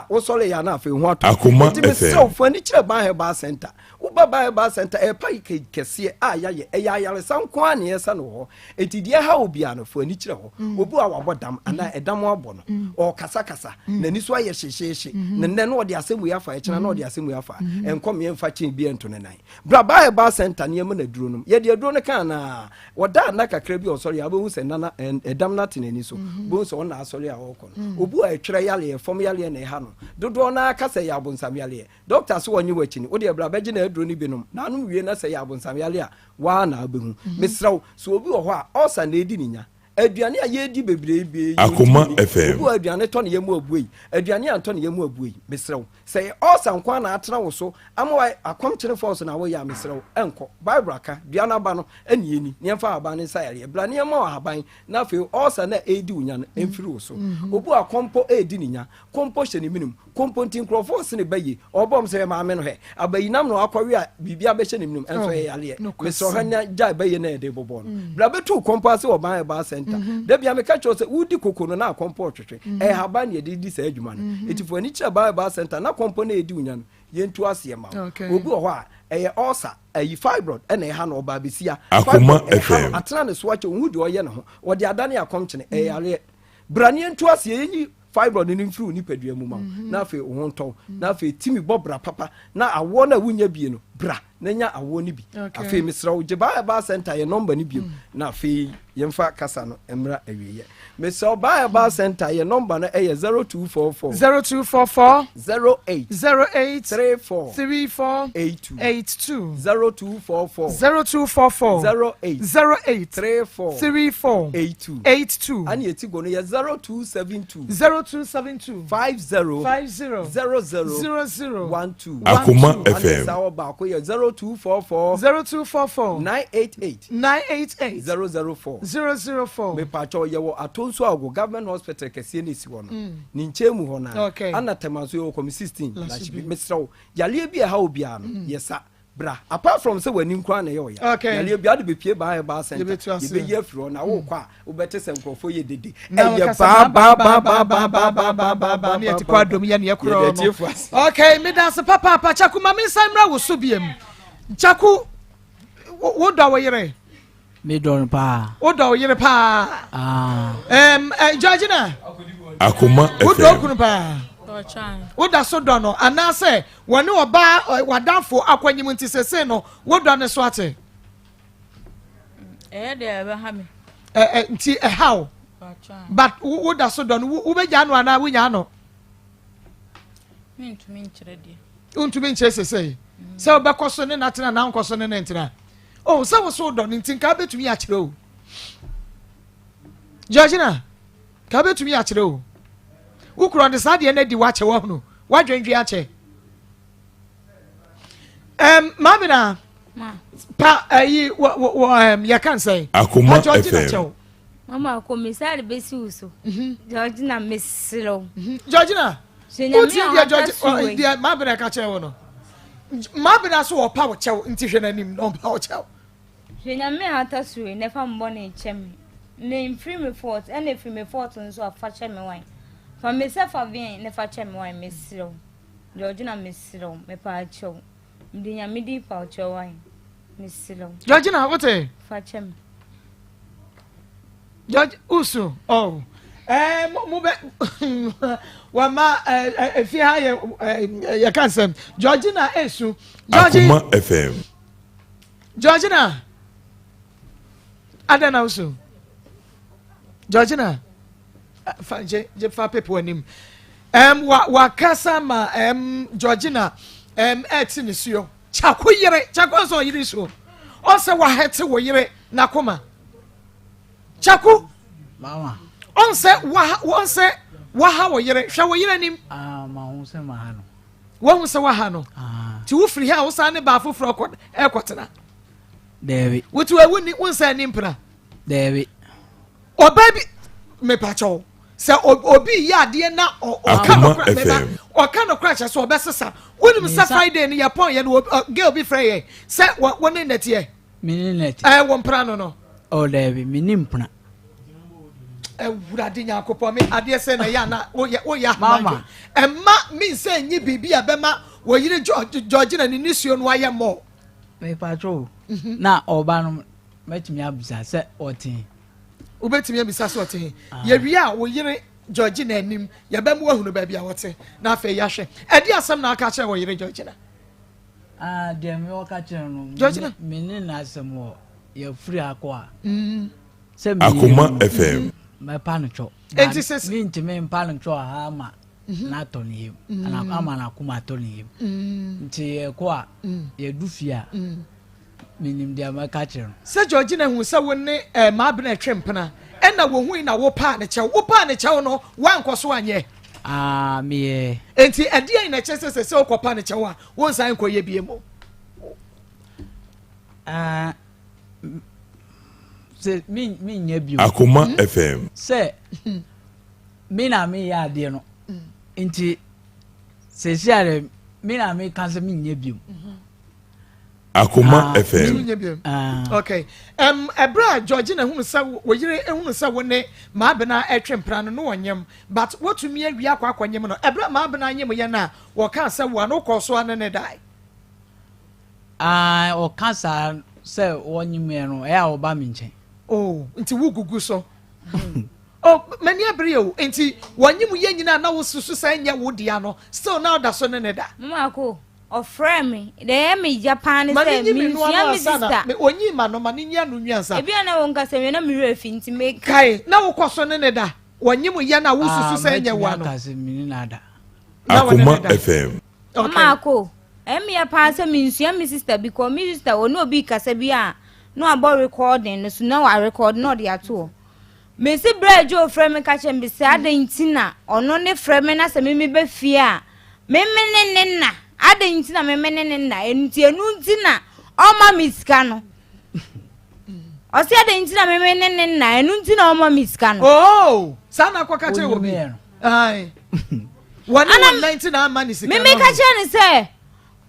wo sole ya na afa hu ato Akoma FM fo ani kire ban herbal center wo ba ban herbal center e pa kese a ya ye e ya yare sanko ane yesa no ho etidie ha obia no fo ani kire ho obu a wabodam ana edam abo no o kasa na ni so aye hyehye na nne no de asemu ya fa e kina no de asemu ya fa enkom ye mfa chen bi ento ne nan bra ban herbal center ne yema na duro no ye de duro ne kan na woda na kakra bi o sori abehu se nana edam na tenani so bo so na asori a wo kono obu a twere yale e fom yale na e ha no dodo na kasa ya bonsam yale doctor so wonyi wachini wo de bra beje na duro ni binom na anu wie na se ya bonsam yale a wa na abehu mesraw so obi wo ho a osa na edi ninya aduane a yedi bebrebe Akoma FM bu aduane to ne yemu abuei aduane anto ne yemu abuei mesrew say osa nkwa na atena wo so amwa akomkyere force na wo ya mesrew enko bible aka duana ba no ene eni ne mfa aba ne sayare blane ma ahaban na fe osa na edi unya no emfiri wo so obu akompo edi ninya kompo hye ne minimum kompo ntin crofos ne baye obom se ma me no he abayinam no akwawe a bibia be hye ne minimum enso ye yare mesrew hanya jai baye na ede bobo no bra betu kompo ase oban ba center da bia me ka cho se udi kokono na kompo twetwe haba ne edi sa adwuma no etifo ani kira ba center na kompo na edi unya no yentu ase ma obi ho a eye osa ayi fibroid ene ha na oba besia Akoma FM atena ne so ache hu de oye ne ho wo de adane akomkyene yare brane entu ase yenyi fibroid ni mfiri ni padua mu ma na afi wo nto na afi timi bobra papa na awo na wunya bie no bra na nya awo ni bi afi misra wo je ba center ye number ni bi na afi yemfa kasa no emra awiye misra ba center ye number no eye 0244 08 34 82 0244 08 34 82 ani etigo no ye 0272 0272 50 00 12 Akoma FM sawo ba ko ye 0244 988 004 me pacho ye wo atonso ago government hospital kese ne si wo no ni nchemu ho na anatemaso yo komi 16 la shibi mesrawo yale bi ha obi ano yesa bra apart from say wani nkwa na ye oya yale bi ade be pie ba center ye be ye fro na wo kwa wo bete se nkrofo ye dede ye ba me ati kwa dom ye ne kro no okay me dance papa chaku ma me samra wo so biem chaku wo do wo yere me don pa wo do wo yere pa Georgina Akoma wo do FM kunu pa wo da so do no ana se woni oba wadanfo akwanyim nti sese no wo do ne so ate de ba ha me nti how but wo da so do no wo be ja no ana wo nya no ntumi nkyere de ntumi nkyere sese se obekoso ne natena na nkoso ne ntina oh se wo so do nti ka betumi a kyere o Georgina ka betumi a kyere o ukro de sade na di wache wo no wadwendwe ache mamina pa ayi ya kan say Akoma FM mama ko misali besi uso Georgina mesilo Georgina uti dia George dia mamina ka che wo no mamina so wo pa wo chew nti hwe nanim no pa wo chew hwe na me ata suwe ne fa mbo na chem ne free me fort and free me fort nso afa che me wan fa me se fa bien ne fa che me wan mesilo Georgina mesilo me pa chew mdinya midi pa chew wan mesilo Georgina wote fa che me George usu oh mu be wama fi ha ya kansem Georgina esu Akoma FM Georgina adana usu Georgina je fa pepo anim wa kasa ma Georgina etini suyo chakuyire chakwaso yiri so o se wa hete wo yire nakoma chaku mama onse wa ha wo yire hwa wo yire nim ma hu se ma ha no wo hu se wa ha no ti wo firi ha wo sa ne ba foforo ekotena David wotu ewu ni wonsa ni mpra David obabi me pacho se obi ya de na okano crash so obesesa wonim sa Friday ni yapon ye no girl bi frey se woni netie minute wo mpra no oh David minimpna wurade nyakopo me ade se na ya na wo ya mama emma mi se nyi bibia bema wo yire George na ni nisuo no aye mo me pacho na oba no metimi abusa se otin ubetimi abisa se otin ye wi a wo yire George na anim ye ba mu ahunu ba bia wote na afa ya hwe edi asem na aka kire wo yire George na de me wo ka kire no George na meni na asem wo ye firi akwa se Akoma FM me panicho enti se mi ntime panicho ha ma na toni ana ama na kuma toni nti ye kwa ye dufia minim dia ma ka kire se Georgina hu se wo ne ma bena twempena ena wo hu na wo pa ne chew no wan koso anye me enti ade na che se okopa ne chew a wo san koye biemo se mi nya bio Akoma FM se mi na me ya ade no enti se siare mi na me kan se mi nya bio Akoma FM okay ebra Georgina hu sa wo yire hu sa wo ne ma bena etwempra no wonyem but what mi awi akwanyem no ebra ma bena nyem ye na wo kan sa wo no koso ane ne dai o kan sa se wonyem ye no e a wo ba mi nchen oh nti wo gugu so oh mani abre o nti wonyem ye nyina na wo susu sa nya wo dia no still now da so ne da mama ko ofre me de me Japan say me sia me sister me onyi ma no mani nya no nwansa e bia na won ka se me na me refi nti me kai na wo koso ne da wonyem ye na wo susu sa nya wo no ka se mi na da Akoma FM mama ko me ya pa say me sia me sister because me sister wo no bi ka se bia no about recording no so na wa record no de ato me si brejo ofre me ka che me se adantina ono ne frɛ me na se me be fie a me ne na adantina me na enti enu ntina o ma miska no o si adantina me na enu ntina o ma miska no oh sana kwa ka che wo bi ai wana 19 amani sika me ka che ne se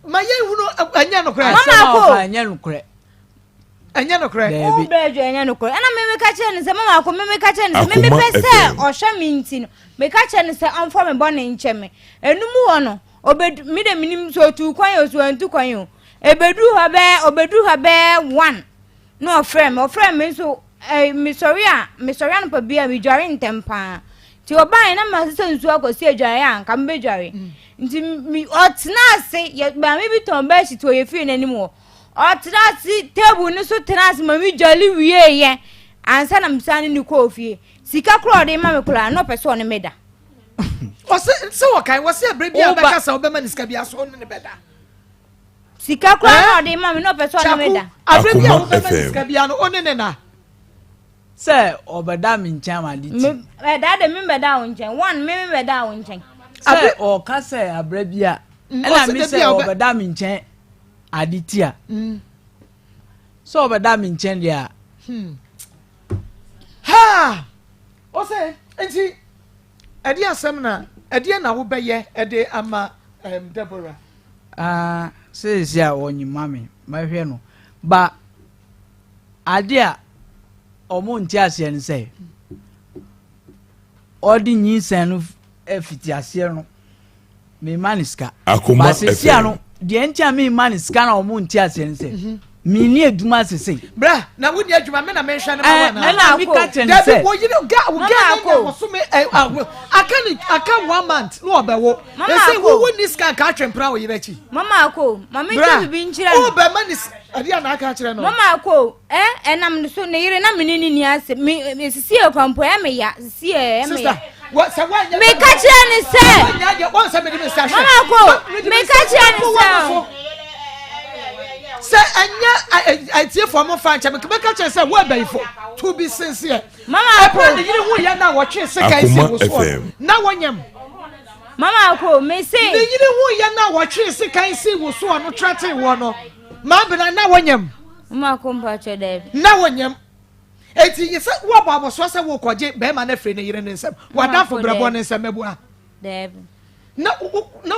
ma ye hunu anya no kra mama ko anya no kra anya no kra o brejo anya no kra ana me ka che ne se mama ko me ka che ne se me pese o hwa minti no me ka che ne se amfo me bone nche me enum wo no obedu mi de minim so tu kwan yo so antu kwan yo obedu ha be 1 no ofrem me so me sorry no pa bia me dware ntempa ti oban na ma se nsu akosi adware anka me dware nti mi otna ase ye ba me bi ton ba shi to ye fi nanim wo otna ase table ni so tna ase ma mi jolly wie ye ansa na msane ni ko ofie sika kro de ma me kula no person ne meda o se wo kai wo se abrebia be kasa obema ni sika bia so ne beda sika kra no de ma me no person ne meda abrebia obema ni sika bia no one ne na se obeda mi nchen ma di ti me da de mi beda wo nchen one me beda wo nchen se o ka se abrebia ela mi se obeda mi nchen aditia so obeda mi nchen dia ha o se enti edi asem na edi na wo beye edi ama Deborah se sia onyi mami ma hwe no ba ade a omo nti ase en se odi nyi sen no efiti ase no me maniska Akoma ba se sia no de ntia me maniska na omo nti ase en se mi ni eduma sese bra na wo ni adwuma me na me hwa na ma na na mi ka chen se se wo yiri ga wo so me aka 1 month no obewo e say wo ni ska ka twempra wo yiri chi mama ko mama ti bi nchira o be mani ade na aka kire no mama ko enam so ne yiri na me ni ase me sisi e kwampo ya me ya sisi e me ya me ka kire ni se mama ko me ka kire ni se se anya atie for mo fan chame kebeka che se wo bayifo to be sincere mama ko ne yiri hu ya na wo twe se kai se wo so na wonyam mama ko me se ne yiri hu ya na wo twe se kai se wo so no trate wo no ma bena na wonyam mama ko mpa che de na wonyam eti yesa wo babo so se wo koje be ma na fre ne yiri ne nsem wadafo brabo ne nsem ebua de na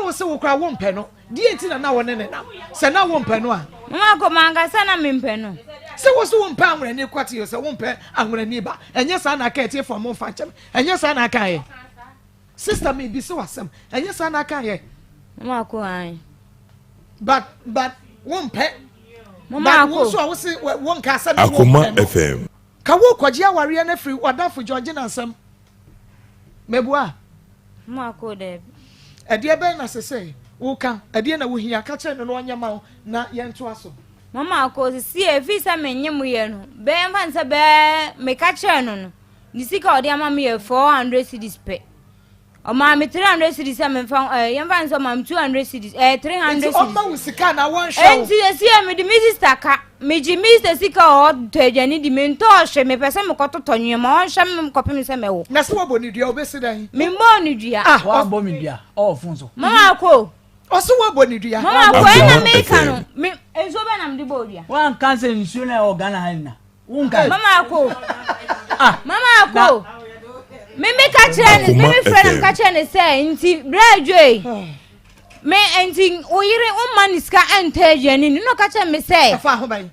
wo se wo kra wo mpe no di enti na wo ne na se na wo mpe no a mama ko manga sana me mpe no se wo so wo mpe anwere ni kwati yo se wo mpe anwere ni ba enye sa na ka eti for mo fa chem enye sa na ka ye sister me bi se wasem enye sa na ka ye mama ko ai but wo mpe mama ko so wo se wo nka sa Akoma FM ka wo kwaji aware na free wadafo Georgina Nsem mebua mama ko de ade be na sese wo kan ade na wo hia ka che no onyama na ye nto aso mama ko si e visa menye mu ye no be mfa nse be me ka che no no ni sika odi ama me 400 cedis pe Oma me 300 cedis am fa yemfa nso mam 200 cedis 300 cedis. Oma usika na won show. Enti esi me di Mrs. Ka me ji Mr. Sika o tejani di me nto hwe me pese me kototo nwema on hwe me kopem se me wo. Na se wo boni dua obesi dan. Me mo ni dua. wa bo mi dua o funso Mama Ako. Oso wo boni dua. Mama Ako na me ka no. Me enso be na me di bo dua. wan cancel nsuo na organa hanna wonka Mama Ako. Mama Ako. Me ka kire ni me friend ka kire ni say nti braadwe. Me enti oyire umaniska antejani no ka kire me say. Afa ho ban.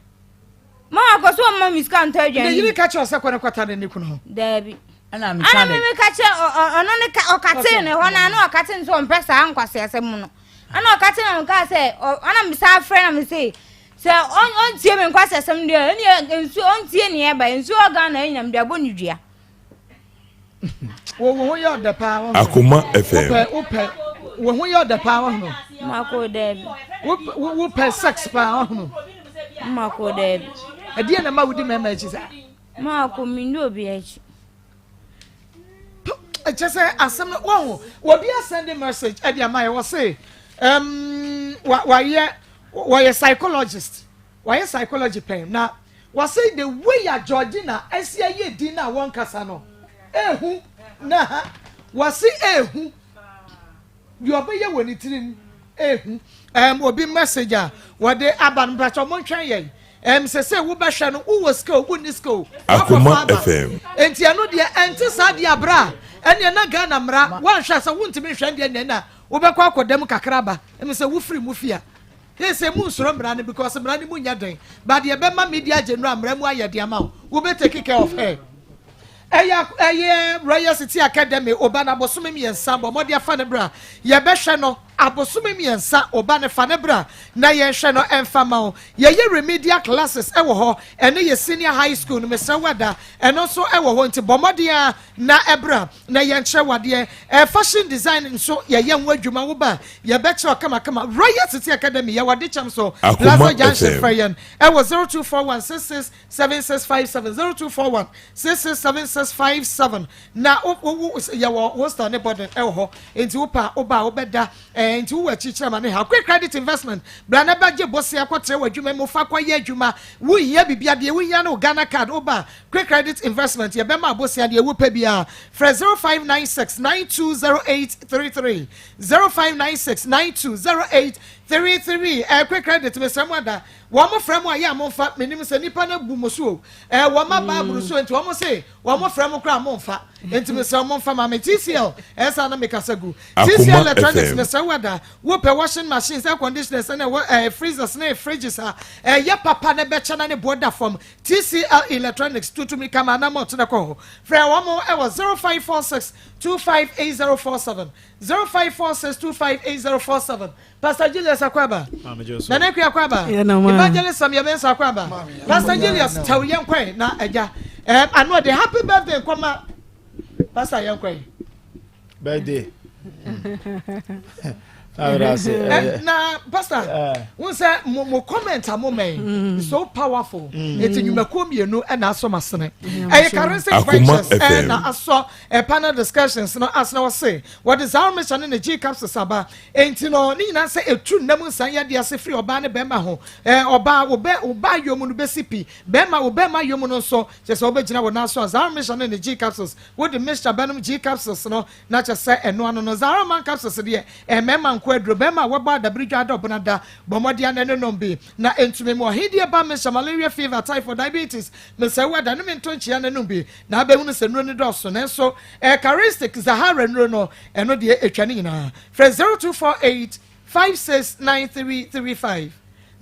Mama Ako so mama miska antejani. Ne yiri ka kire se kwene kwata ne kuno ho. Dabi. ana me Ana me ka kire ono ne ka okate ne ho na na okate nso mpesa ankwase asem no. Ana okate na nka say ana me sa friend na me say on tie me nkwase asem de eni nsu on tie ne e ba nsu oga na enyam de aboni dua. Wo yo da pa wo. Akoma FM. Wo yo da pa wo no. Mako Dabi. Wo pe sex pa wo no. Mako Dabi. Ade na ma wudi mema chi sa. Mako mi ndo bi achi. Just say asem no wo be send a message ade am wo say why psychologist why psychology pen na wo say the way ya Georgina esia ye din na won kasa no ehu na wo say ehu you obey woni tirim ehu obi message a wo de aban bracho mo twen ye say wo be hwe no wo school wo ni school Akoma FM enti ano de enti sa de abra ene na Ghana mra wan hwa sa wontimi hwe de ne na wo be kwa akodam kakraba say wo free mu fia he say mu nsoro mra ne because mra ne mu nya den but ye be ma media general mra mu aye de ama wo be take care of her Royal City Academy oba na bosome mi ensa bo mode afa ne bra ye be hwe no abosome mi ensa oba ne fa ne bra na ye hwe no emfa ma o ye remedial classes e wo ho ene ye senior high school no mesa wada eno so e wo ho nti bomode a na ebra na ye nche wade fashion design nso ye nwa adwuma wo ba ye be che kama Royal City Academy ye wade cham so Plaza Junction Fayen e wo 0241667657 0241667657 na ye wo stand body e wo ho nti wo pa oba obeda nti wo achichira ma ne ha quick credit investment bra na ba je bosse akotre wadwuma mu fa kwa ye adwuma wo hia bibia de wo hia no Ghana card oba quick credit investment ye be ma bosse de wo pa bia fra 0596920833 0596920833 quick credit me samada wo mo fra mo aya mo fa menim se nipa na bu mo so wo ma ba buru so enti wo mo se wo mo fra mo kra mo mfa enti me se mo mfa ma me TCL esa na me kasagu TCL electronics me wada wo pe washing machines air conditioners and freezers and fridges ya papa na be chana ne border from TCL electronics to me kama na mo to na ko fra wo mo e was 0546258047 0546258047 Pastor Julius Akwaba na ne kwa Akwaba evangelist Samuel Mensa Akwaba Pastor Julius tawyen kwen na eja ano the happy birthday kwama Pastor Yankwen birthday na pastor won say mo comment amomen so powerful it nyuma komienu na aso masene currency ventures na aso panel discussions no as na we say what is our mission in the G caps saba enti no ni na say etu nam san ya de ase free oba ne bema ho oba oba yomu no besipi bema obema yomu no so se obegina wona so as our mission in the G capsules with the Mr. Benham G capsules no na che say eno ano no zara man capsules de mema kwadro bema waba da bridge do bonada bomodi anene nombe na entume mo hidie ba me malaria fever typhoid diabetes me se wada no mentonchi anene nombe na abehunu se nuro ne do so na so characteristic Zahara nuro no eno de etwane nyina fra 0248 569335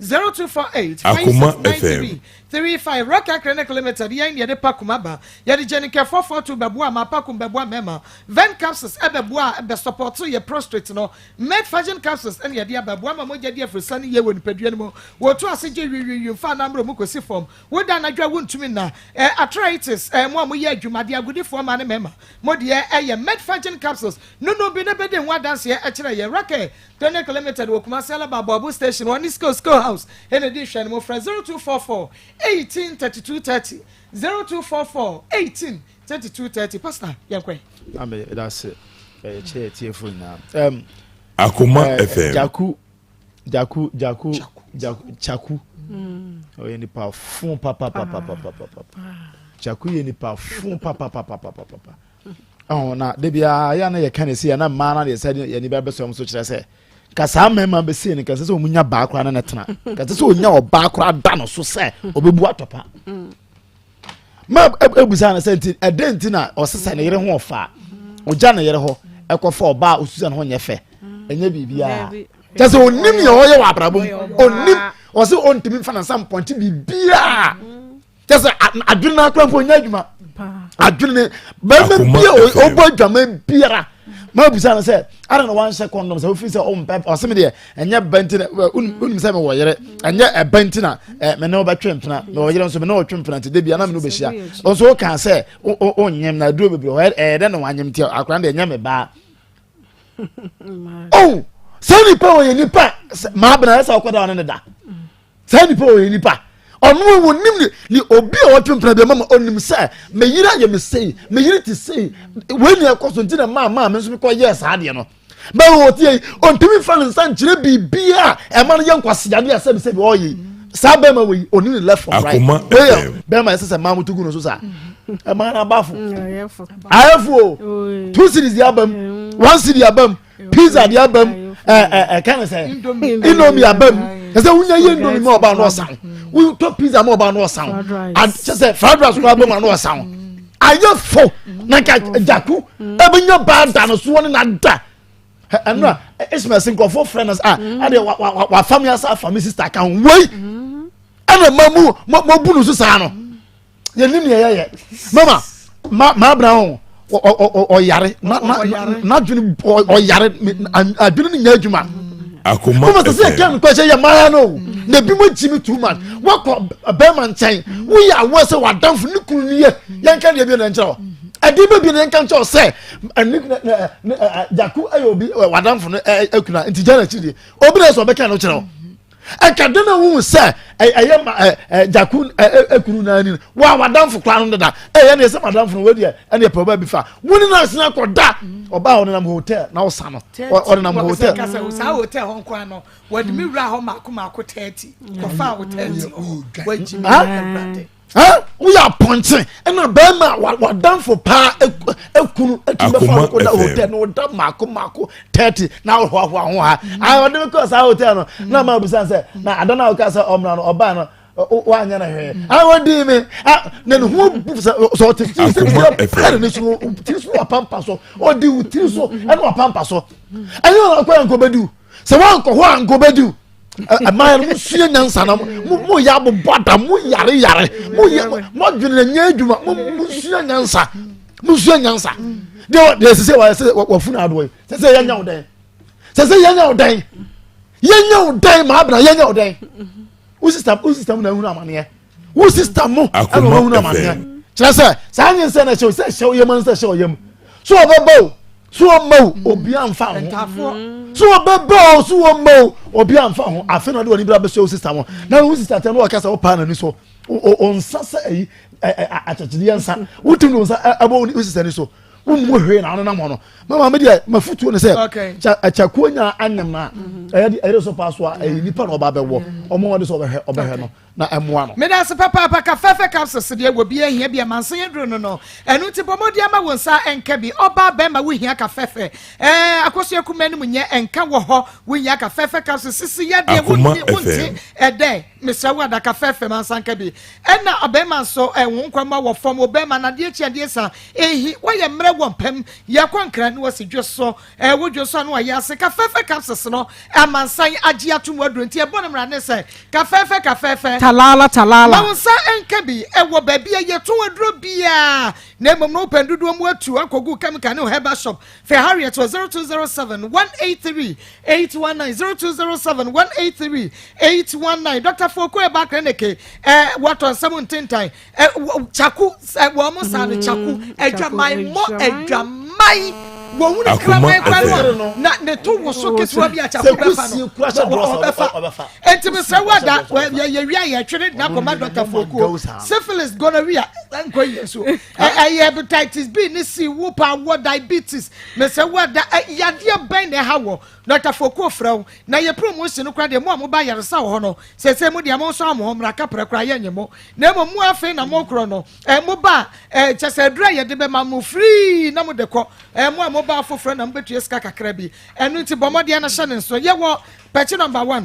0248-5693-35 Rocker Clinic Limited. Yen yede pakumaba. Yede jenike 442 bebua ma pakum bebua mema. Ven capsules ebebua ebe support to ye prostrate no. Med Fagen capsules en yede bebua ma moja dia frisani ye woni pedua no. Wotu asije wi fa namro mu kosi form. Woda na dwa wontumi na arthritis mo mo ye adwumade agudi form ma ne mema. Modi ye Med Fagen capsules. No bi ne bede nwa dance ye kire ye Rocker Clinic Limited wo kuma sala babu station one school house in addition mo fra 0244 183230 0244 183230 pastor yankwe that's it Akoma FM. Chaku. Oh, any parfum papa. Chaku any parfum papa. Oh, na debia ya na ye kan see na ma na ye said ye ni ba beso so kire say ka sa mema be see ni ka se omunya ba akra na tena ka se onya oba akra da no so say obebu atopa ma ebusa na say edenti na osesa na yere ho ofa oja na yere ho ekofa oba osusa na ho nyefe enye bibia just onim ye ho ye wa abrabom onim o se ontimi fa na sam point bibia just adwena akra fo nya adwuma adwene mama bia obo adwama biara ma busa na say ara na one second so fi say on pep o se me de enye bentina unim say me wo yere enye bentina me no ba twempena me wo yere so me no twempena te de bia na me no be hia on so kan say onyem na duro bebre o de na wanyem ti akra na enye me ba oh say ni pa o ye ni pa ma bna say okoda on ne da say ni pa o ye ni pa onu wo nim ni obi a wotwempena be mama onim say me yira ye me say me yiri ti say we ni akoso ntina ma me so me ko yes ade no ba wo tie ontimi fa nsan kire bibia e ma no yankwase ade ase be say be oyi sa be ma we oni left from right be ma say ma mutugu no so sa e ma na bafu ayefo 2 cities ya bam 1 city abam pizza dia bam can say indomie abam say unya ye indomie mo ba no san we to pizza mo ba no san and say fried rice ko abam no san ayefo na ka jaku ebenya ba da no so na da enra isma sinkofo friends ade wa family asa family sister kan wei ana mamu mo bunu so sa no ye nim ye mama ma bra ho o yare na dwene o yare adwene ni nya adwuma Akoma FM mo se kan ko se ya mara no na bi mo jimi too much wako be man chan we ya wo se wadanfo ni kunu ni ye yanka de bi na nkyere ade be bi na yanka nkyere se jaku ayobi wadanfo no akuna ntijana chidi obi na so be kan no kyere akadena wu se jaku ekuru na ani wa wadanfo kwa no da ye na se wadanfo no we de ene proba bi fa woni na sina ko da oba ho na hotel na osa no o na hotel ka se hotel hon kwa no wadi mi wura ho mako 30 ko fa hotel wa jimi brande we are punching and be ma wadanfo pa ekuru etubefa ko da hotel no da mako 30 na ho ha I wadi ko sa hotel no na ma busan se na adana o ka se omra no oba no wanya na hwe awodi me na no hu so te se ni so tiso apampa so odi utiso e no apampa so ayo na ko anko bedu se wan ko ho anko bedu ama no sua nyansa na mo ya bo boda mo yare mo dwene nya adwuma mo sua nyansa de se wa funa ado se yanya odan se yanya odan ma abna yanya odan wo system na hu na mane wo system mo na hu na mane kira se sa nyen se na show ye man se show yem so obebo so mo obi amfa ho so obebo so mo obi amfa ho afi na de oni bra be show system mo na wo system tem no ka se wo pa na ni so on sasa yi atachidi yansa wutim no sa abo oni system ni so wo hwe na no mo no mama me dia mafutu ne se achakonya anema ayede so paso a nipa no ba be wo omo wode so obehe no na emoa no me da se papa ka fefe capsules de wo bia hia bia manso yedro no enu ti pomodi ama wonsa enka bi oba be ma wo hia ka fefe akoso yakuma ni munye enka wo ho wo hia ka fefe capsules sisi ya de wonti ede mesa wo da ka fefe mansa enka bi ena abema so wonkwama wo fom obema na de echi ade sa ehi wo ye mre wo mpam ya kwankra ni wasi dwoso wo dwoso no ya se ka fefe capsules no amansan agi atum adro nti e bonamra ne se ka fefe talala wonsa enka bi ewo baabia yeto adro bia na emom no pendudu mu atu akogu chemical ne herbal shop for Harriet was 0207 183 819 0207 183 819 Dr. Foko Ebakreneke what on 17 time chaku wo mo sa ne chaku edwamai mo edwamai wo hu ne kraman kwa na ne to wo so ketewa bi acha ko befa enti se wada ye wi aye twere na Akoma Dr. Fokuo syphilis gonorrhea enko yeso hepatitis B ni C wupa wo diabetes me se wada yade ban na ha wo Dr. Fokuo frɛw na ye promotion no kwa de mo ba yaresa wo no se mu de mo so amo mraka prekra ye nyemo na mo mu afi na mo kro no mo ba chese dra ye de be ma mo free na mo de ko mo ba afofra na mo betu eska kakra bi enu nti bomode na hye ne so ye wo patch number 1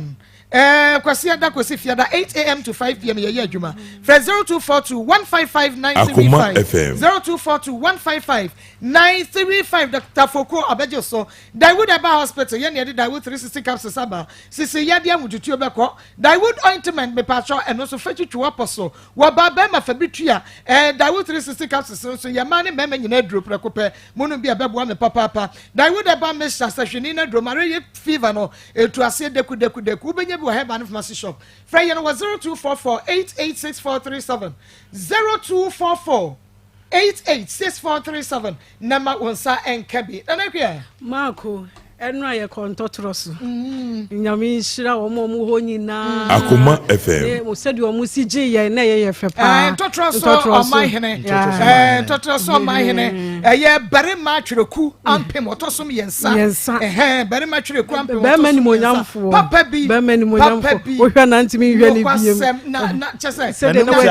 kwasi ada kwasi fiada 8 a.m. to 5 p.m. ye adwuma fra 0242155935 0242155935 Dr. Fokuo abejo so Dawood Eba Hospital ye ne de Dawood 360 capsules aba sisi ye de amututu obekọ Dawood ointment me patcho eno so fetwetwe aposo wo ba ba ma fabitua Dawood 360 capsules so ye ma ne mema nyina duro prekope munu bi abeboa me papa Dawood Eba me sasahweni na duro mare fever no etu ase deku ubenye bi wo heba no pharmacy shop fra ye no 0244886437 0244886437 nama wonsa enkabi nanakwa Marco enu aye kontotroso nyame nshira wo mo ho nyina Akoma FM mo sedi wo mu sije ye na ye fepa totroso o mai hene totroso mai hene ye bare ma twereku ampem otosom yensa bare ma twereku ampem be mani mo nyamfo papa bi be mani mo nyamfo wo hwa na ntimi hwa ne biem na chese sede na we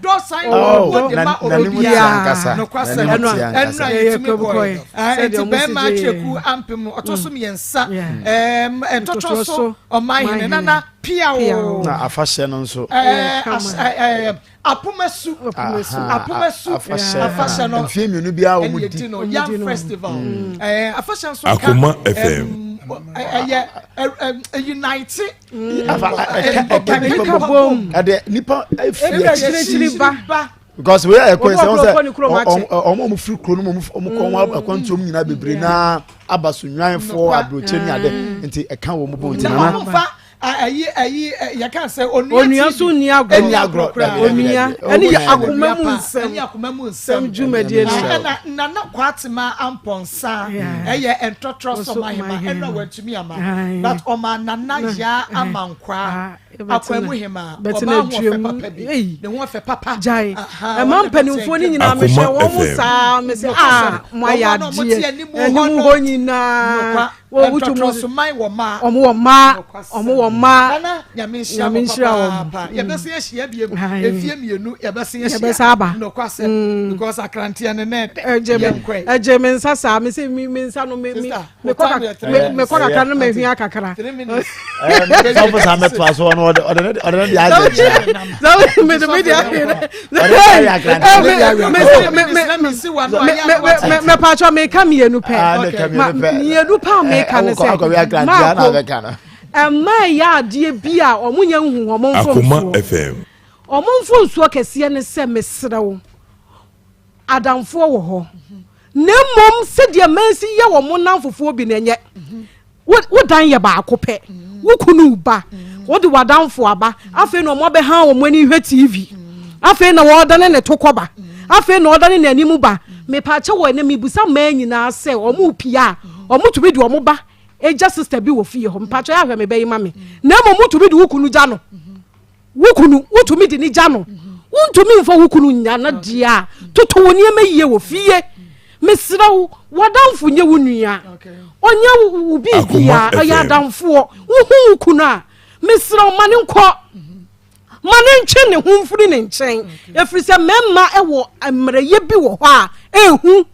do sign o de ma obiya no kwasem enu ye ntimi sede be ma twereku ampem otosom yensa totroso o mai hene na pia o na afahye no nso apumesu afahye no mfie mienu bia wo mudi Young Festival afahye nso Akoma FM unite ade nipa afie because we are going omo free kro no omo kon akwantom nyina bebre na abasunwan for abroche ni ade nti e kan wo mo bo nti na ayi ya kan say onua so ni agro onua eni Akoma Mu Nsem dwumade ni na kwatima amponsa eye entotroso mahema eno watumi ama but oma nana ya amankwa Akwamu hema oba ho fe papa bi ne ho fe papa jai e mampanimfo ni nyina mehwe wo mu saa me se mo ya die eni mu ho nyina wo wutumu so mai wo ma omo ma na nyame nshira wo papa ye bese ye hia biem efie mienu ye bese ye hia no kwase because akrantia ne net eje me nsa saa me se me nsa no me koka kan me hia kakra 3 minutes so for me to so no order the aje so me the media me pacho me kam yenu pe yenu pa me kan se ma ya de bia omunya nhu omomfo Akoma FM omomfo nsuo kese ne se mesrewo adamfo wo ho na mom se de mansi ye wo monamfofo bi na nye wo dan ye ba akope wo kunu ba wo de wadamfo aba afi no mo be ha wo mani hwe TV afi na wo dane ne tokoba afi na wo dane na animu ba me pa che wo na me busa ma nyina se omu pia omu tumi de omu ba eja sister bi wo fie ho mpacho ya hwe me be yima me na momu tumi de wukunu ja no wukunu wutumi de ni ja no wuntumi mfo wukunu nya na dia toto woni emaye wo fie mesra wo wadamfo nye wonua onya wo bibia oya damfo wo hu wukunu a mesra mane nko mane nche ne hu mfuri ne nchen efiri se memma ewo amreye bi wo ho a ehu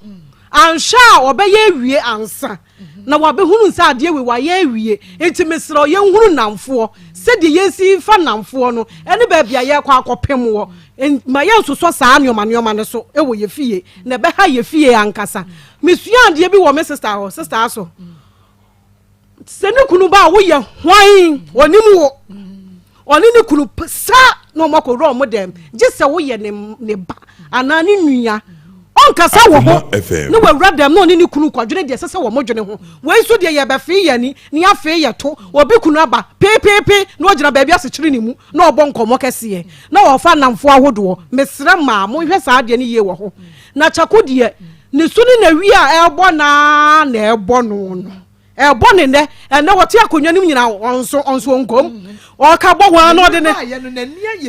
ansha obeye wie ansa na wabehunu nsa ade we wa ye wie enti mesra ye nhuru namfo se de yesi fa namfo no ene ba bia ye kwa akopem wo ma ye nsoso saa neoma ne so ewo ye fie na be ha ye fie ankasa mesua ade bi wo me sister aso se ne kunu ba wo ye hwan onim wo oni ne kunu sa no makoro mo dem je se wo ye ne ba anani nua onkasa wo ho ne wawura dem no ni kunu kwadwene de sese wo modwene ho wei so de ye be fe ye ni afe ye to obi kunu aba pepepe na ogina ba bia se kire ni mu na obo nkomo kese na wo fa namfo ahodo mesre ma mo hwe saa de ne ye wo ho na chako de ne so ne na wi a ɛbɔ na ɛbɔ no ɛbɔ ne nɛ ɛnɛ wɔte akonnwa no nyina ɔnso nkom ɔka bɔ wɔn na ɔde ne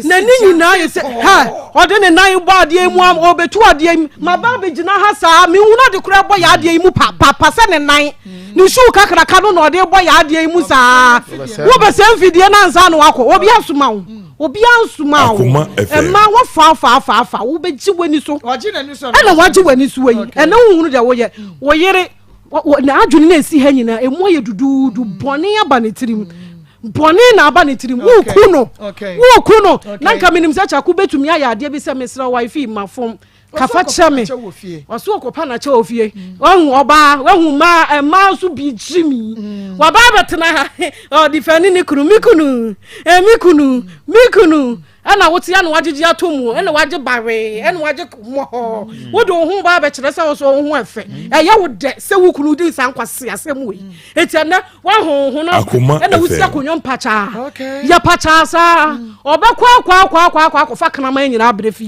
n'ani nyinaa yɛ sɛ ha ɔde ne nan bɔ adeɛ mu ɔbɛtu adeɛ mu ma ba bɛgyina ha saa mehu na ɔde kora bɔ yɛ adeɛ mu papa sɛ ne nan ne shoe kakraka no na ɔde bɔ yɛ adeɛ mu saa wobɛsɛ mfidie na nsa no wakɔ obi asoma wo obi ansoma wo ɛma wɔfa wobɛgye w'ani so ɛna wagye w'ani so yi ɛna wohunu deɛ woyere na adwene na esi ha nyina emu yɛ dududu bɔne aba ne tirim bɔne na aba ne tirim wo ku no na nka menim sɛ kyako betumi ayɛ adeɛ bi sɛ mesra wifi mafom kafa kyɛ me ɔso okopa na kyɛ ofie wahu ɔba wahu ma so bi gyimi waba betena ha ɔdifani ne kunu mikunu ana wote ya no wagye atomu ana wagye bare ana wagye mo wo do ho ba be kyerɛ sɛ wo so ho afa ɛyɛ wo de sɛ wo kunu di san kwase asɛm we etiana wa ho no ana wo sia konyo mpacha ya pacha sa obekwa fa kana man nyina abrefi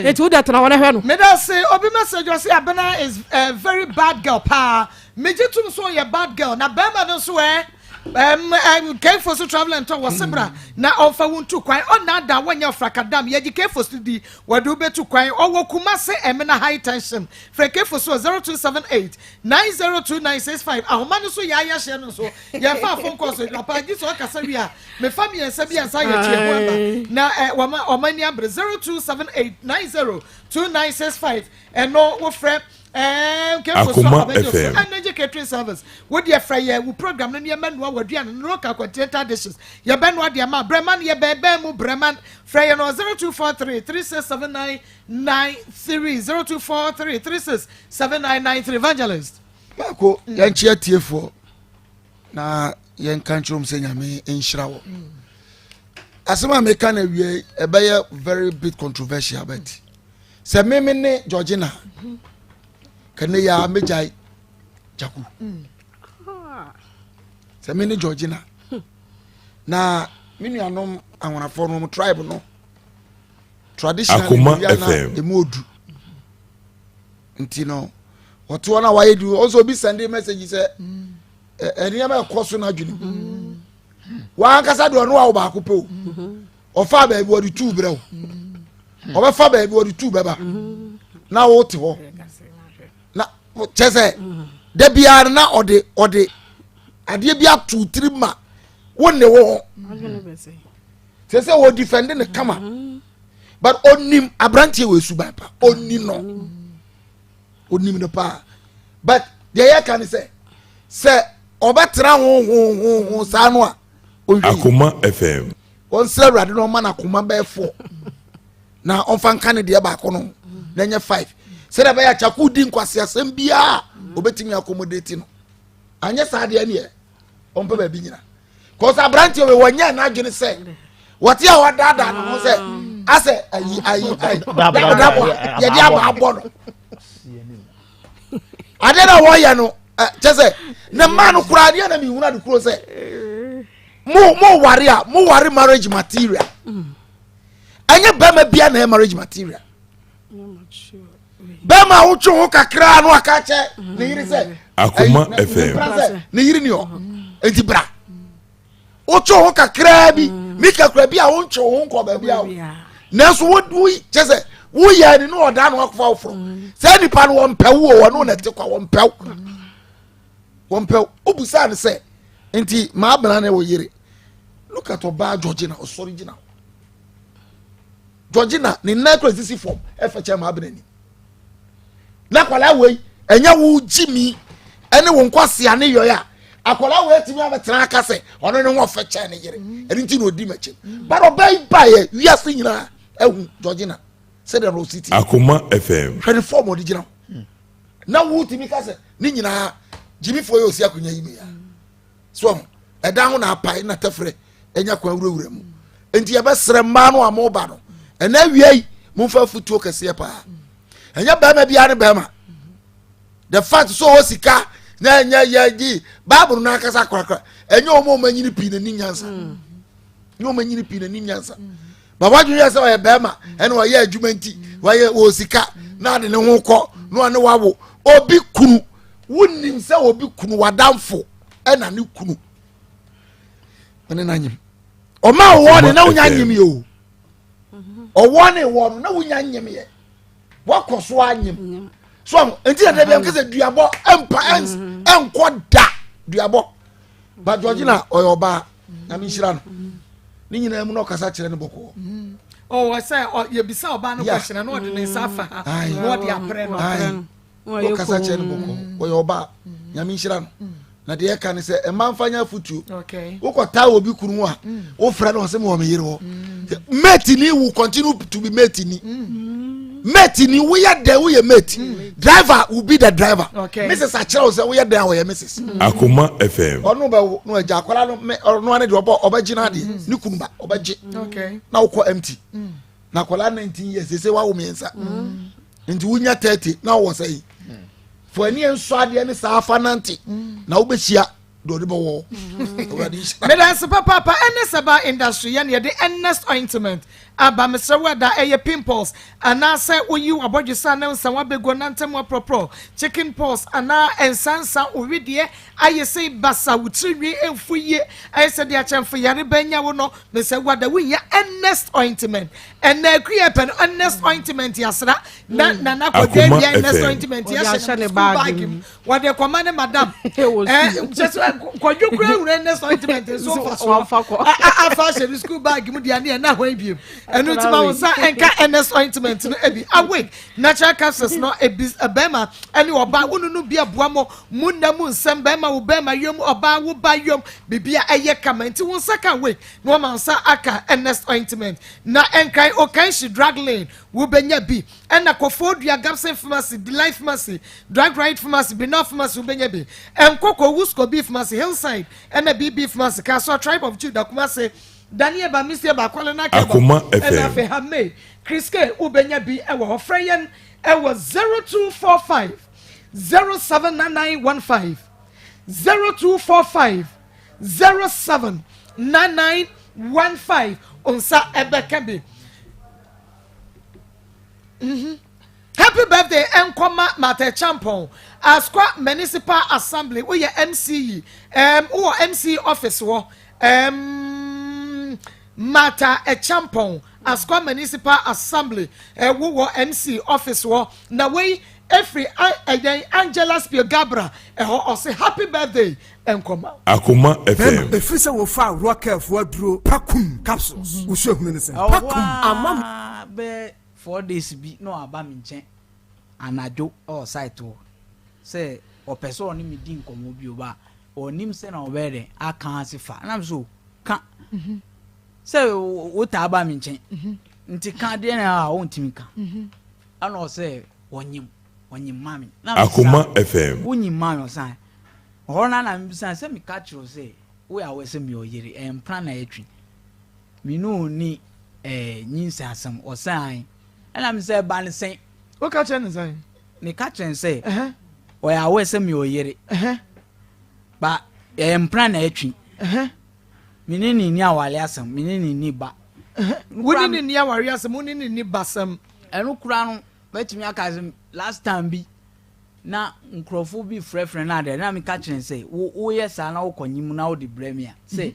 eti wo de tena wo na hwɛ no me da say obi message o say Abena is a very bad girl pa me jitum so ye bad girl na bema no so Kefos to travel and talk was Sebra. Now offer one to quite on that when you're fracadam, yet you Kefos to the what do be to quite or Kumase Emena high tension. Frekefos was 0278 902965. Our man so Yaya Shannon so ya far phone calls with Lapagis or Casaria. Me family and Sabia Saya. Now or many 0278 902965 and no friend. Akoma FM. Energy catering service. What dear Freya, we program in your men who were doing and local continental dishes. Your Ben what dear ma Breman, your Bemu Breman, Freya no 0243 367993 0243 367993 Evangelist. Mako, yan chia TF4 na yan country room saying me in Shrawo. Asema me can a very bit controversial bet. Se me ne Georgina. Kane ya mejai jaku se me ni Georgina na minu anom anwanafo no tribe no traditional Akoma FM emodu ntino woto na waye du also bi send message say eniya ma koso na adwini wa ankasa do no wa ba akopɛ o fa ba bi wodi tu brɛ o ba fa ba bi wodi tu beba na wo te ho na chese de biar na ode ade bia tu trima wonne wo chese wo defend ne kama but onim abrantie we suban pa onim no pa but the ya can say obetra ho sa no a Akoma FM on celebrate no man akoma be 4 na on fan kan de ba ko no na nya 5 se da ba ya chaku di nkwase asem bia obetimi accommodate no anya sa de ne on pa ba bi nyina cause abrantie we wonya na adwene se wote a wadada no se ase ayi ya dia ba abo no ade na wo ye no chese na man kura ade na mi huna de kuro se mo ware marriage material anya ba ma bia na marriage material ba ma wo twu kakra no aka che ne yiri se Akoma FM ne yiri ni o enti bra wo twu kakra bi mi kakra bi a wo twu ho nko ba bia na so wo chese wo ya ni no oda no akfa ofro se nipa no won pewo no na te kwa won pew obusa ne se enti ma abana na wo yire look at oba Georgina original Georgina ni na crazy form e fa che ma abana ni na kwala we enya wo jimi ene wo nkwase ane yo ya akwala we timi abetra aka se ono ne wo fa che ne yire eni nti no di mache but obai bae wiase nyina ehu Georgina said the city Akoma FM 24 original na wo timi ka se ni nyina jimi fo yo si akonya yimi ya so eda ho na apai na tefre enya kwa wurawura mu enti ye besere ma no amoba no ena wiei mu fa futuo kase pa enya ba ma bia ne ba ma the fact so o sika na enya yaji bible na akasa kwakwa enya o mo manyini pi na ni nyansa no manyini pi na ni nyansa ba wadwu ya se o ye ba ma ena o ye adwuma nti wa ye o sika na de ne ho kɔ no ane wawo obi kunu wonnim sɛ obi kunu wadamfo ɛna ne kunu ene na nyim ɔma wo ne na wonya nyim yo ɔwɔ ne wɔ no na wonya nyim ye wakɔso anyim so enti na dem kese duabɔ empa enkɔ da duabɔ ba Georgina oyoba na mi hira no ni nyina mu no kasa kyerɛ ne bɔkɔ oh say ye bisa oba no question na ɔde ne safa ha na ɔde apre no kasa kyerɛ ne bɔkɔ oyoba na mi hira no na de yɛka ne sɛ ɛma mfanya futu wokɔta obi kunu a wo frɛ no sɛ me wɔ me yere hɔ mate ni will continue to be mate ni mate ni we are there we are mate driver will be the driver Mrs. Achero say we are there we are Mrs. Akoma FM ono ba no agya akwara no ane de obagina de ni kunu ba obagye na wokɔ empty na akwara 19 years say wa wo miensa nti wunya 30 na wo say for any enso ade ne sa afa nante na wo behia do de bo Medanse papa ene seba industry ye de Ernest ointment aba mesrewa da eye pimples ana say oyi abodwesa na nsa wa bego nantem wa propro chicken pox ana ensansa owidie aye say basa wutriwi emfuye aye say de achemfo yare banya wo no mesrewa da winya Ernest ointment ene akuye pen Ernest ointment yasra na kodwe bia Ernest ointment yasra ne bag wo de komane madam just kodwe kura Ernest ointment so afa she school bag mu dia na na hwan biem enu ti ma wonsa enka Ernest ointment no ebi awake natural capsules no ebema eni oba wonunu bia boamo munamu nsem bema wo bema yom oba wo ba yom bibia eye kama nti wonsa ka wake no ma nsa aka Ernest ointment na enkai okanshi drug lane wo benya bi ena kofodua Gapsen pharmacy Delight pharmacy drug right pharmacy Binoff pharmacy wo benya bi enkoko Wusko beef pharmacy Hillside ena BB pharmacy Kaso tribe of Judah kuma say Daniel ba Mr. ba kwale na keba Akoma FM na fe hame Kriske ubenya bi ewo hofreyen ewo 0245 079915 0245 079915 onsa ebeka bi Happy birthday Enkoma Mate Champon Askwa Municipal Assembly we MCE wo MC office wo Mata Champon Askwa Municipal Assembly wo MC office wo na we every Angela Spio Gabra o say happy birthday Enkoma Akoma FM efisa wo fa rockef wo duro pakum capsules wo hwehunu ne se pakum ama be 4 days bi no aba mi nchen anajo o site wo say o person oni mi din komo bi o ba onim se na obere aka asifa na so ka say wo ta aba mi nchen nti ka de na o ntimi ka ana o say wonyim mami na Akoma FM wonyim mami o say o na mi bisa say mi ka chiro say we a we say mi oyere plan na etwi mi no ni nyinsa asam o say ana mi say ban sen o ka chen say me ka chen say o ya we say mi oyere ba plan na etwi minini ni awale asam minini ni ba woni ni aware asam woni ni basam enu kura no betimi aka last time bi na nkrofo bi frefre na de na me ka chen say wo yes na wo konyim na wo di bremia say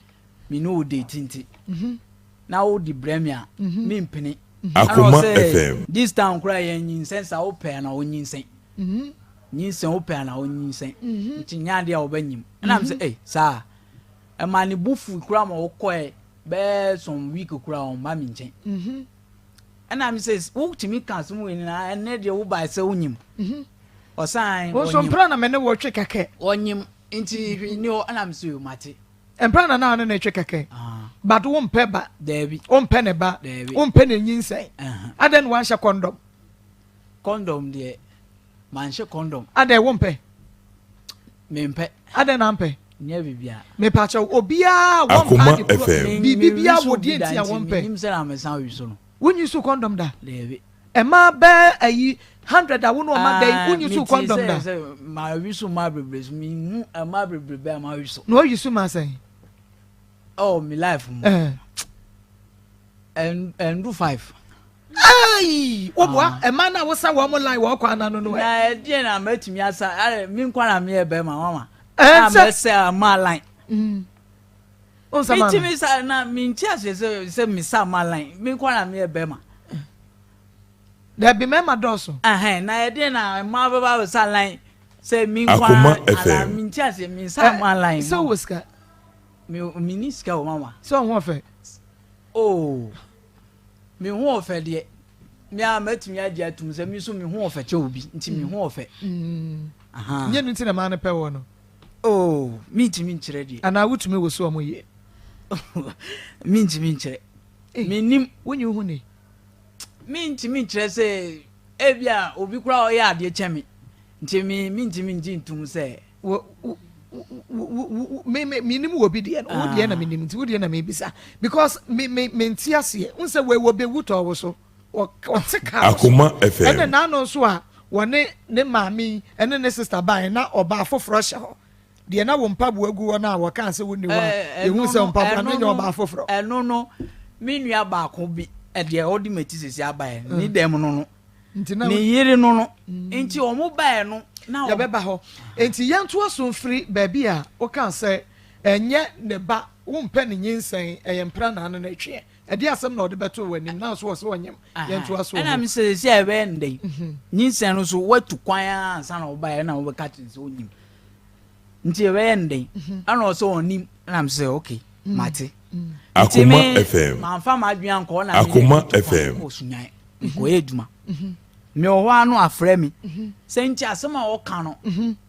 me no dey tinti na wo di bremia me mpini Akoma FM this time kura ye nyinsen sa wo pe na wo nyinsen nyinsen wo pe na wo nyinsen nti nya de a wo banyim na me say sa emani bufu kura ma wo koe be some week kura on ma mi nchen na me say wo timi kan so mu ni na ene de wo ba se wonyim osan wo so mpra na me ne wo twe keke wonyim nti ni o na me say o mate empra na na ne twe keke but wo mpe ba David wo mpe ne ba wo mpe ne nyinsen aden wan sha condom de man sha condom aden wo mpe me mpe aden na mpe nya bibia me pa cha obia wo Akoma FM bibia wo die tia wo mpe nim se na me san wi so no wonyi su condom da David ema ba ayi 100 a wono ma dai wonyi su condom da ma wi so ma bebre mi hu ma bebre ba ma wi so no yi su ma say oh my life and do 5 Ay, obwa e man na wo sa wo mo line wo kwa na no no. Na die na matimi asa are mi nkwa na me e be ma mama. Na say ma line. O sa ma. Mitimi sa na mi nti ase se mi sa ma line. Mi nkwa na me e be ma. Da bi me ma doso. Na die na ma baba sa line. Say mi nkwa ala mi nti ase mi sa ma line. So woska. Mi ni ska o mama. So ho fe. Oh. Mi ho ofe de mi a matimi ade atum se mi so mi ho ofe che obi nti mi ho ofe nye nti na ma ne pe wo no mi timi nkyere de ana wutumi wo so mo ye mi ntimi nkyere mi nim wonyi hu ni mi ntimi nkyere se ebia obi kura o ya ade che mi nti mi ntimi nji ntum se me nim wo bi de no wo de na me nim nti wo de na me bisa because me nti ase unse we wo be wuto wo so o tika Akoma FM ene na no so a wone ne maami ene ne sister ban na oba afoforo hye ho de na wo mpabu agu wo na wo kan se wo ni wa ehun se mpabu na nya oba afoforo eno no me nua ba ko bi e de odi matisisi aban ni dem no ni yiri no nti o mo ba no na ya beba ho enti yanto asomfiri baabi a o kan se enye ne ba wo mpa ne nyinsen eyempra na no na twe edi asem na odi beto wani na so so onyem yanto aso na mi se se ebe ndey nyinsen no so watu kwan ansa na oba na wo ka tin se onyim nti ebe ndey ana so onim na mi se okay mate Akoma FM ma fa ma dwan ko na Akoma FM ko sunyan ko eduma me o wa no afre mi se nti asem a wo ka no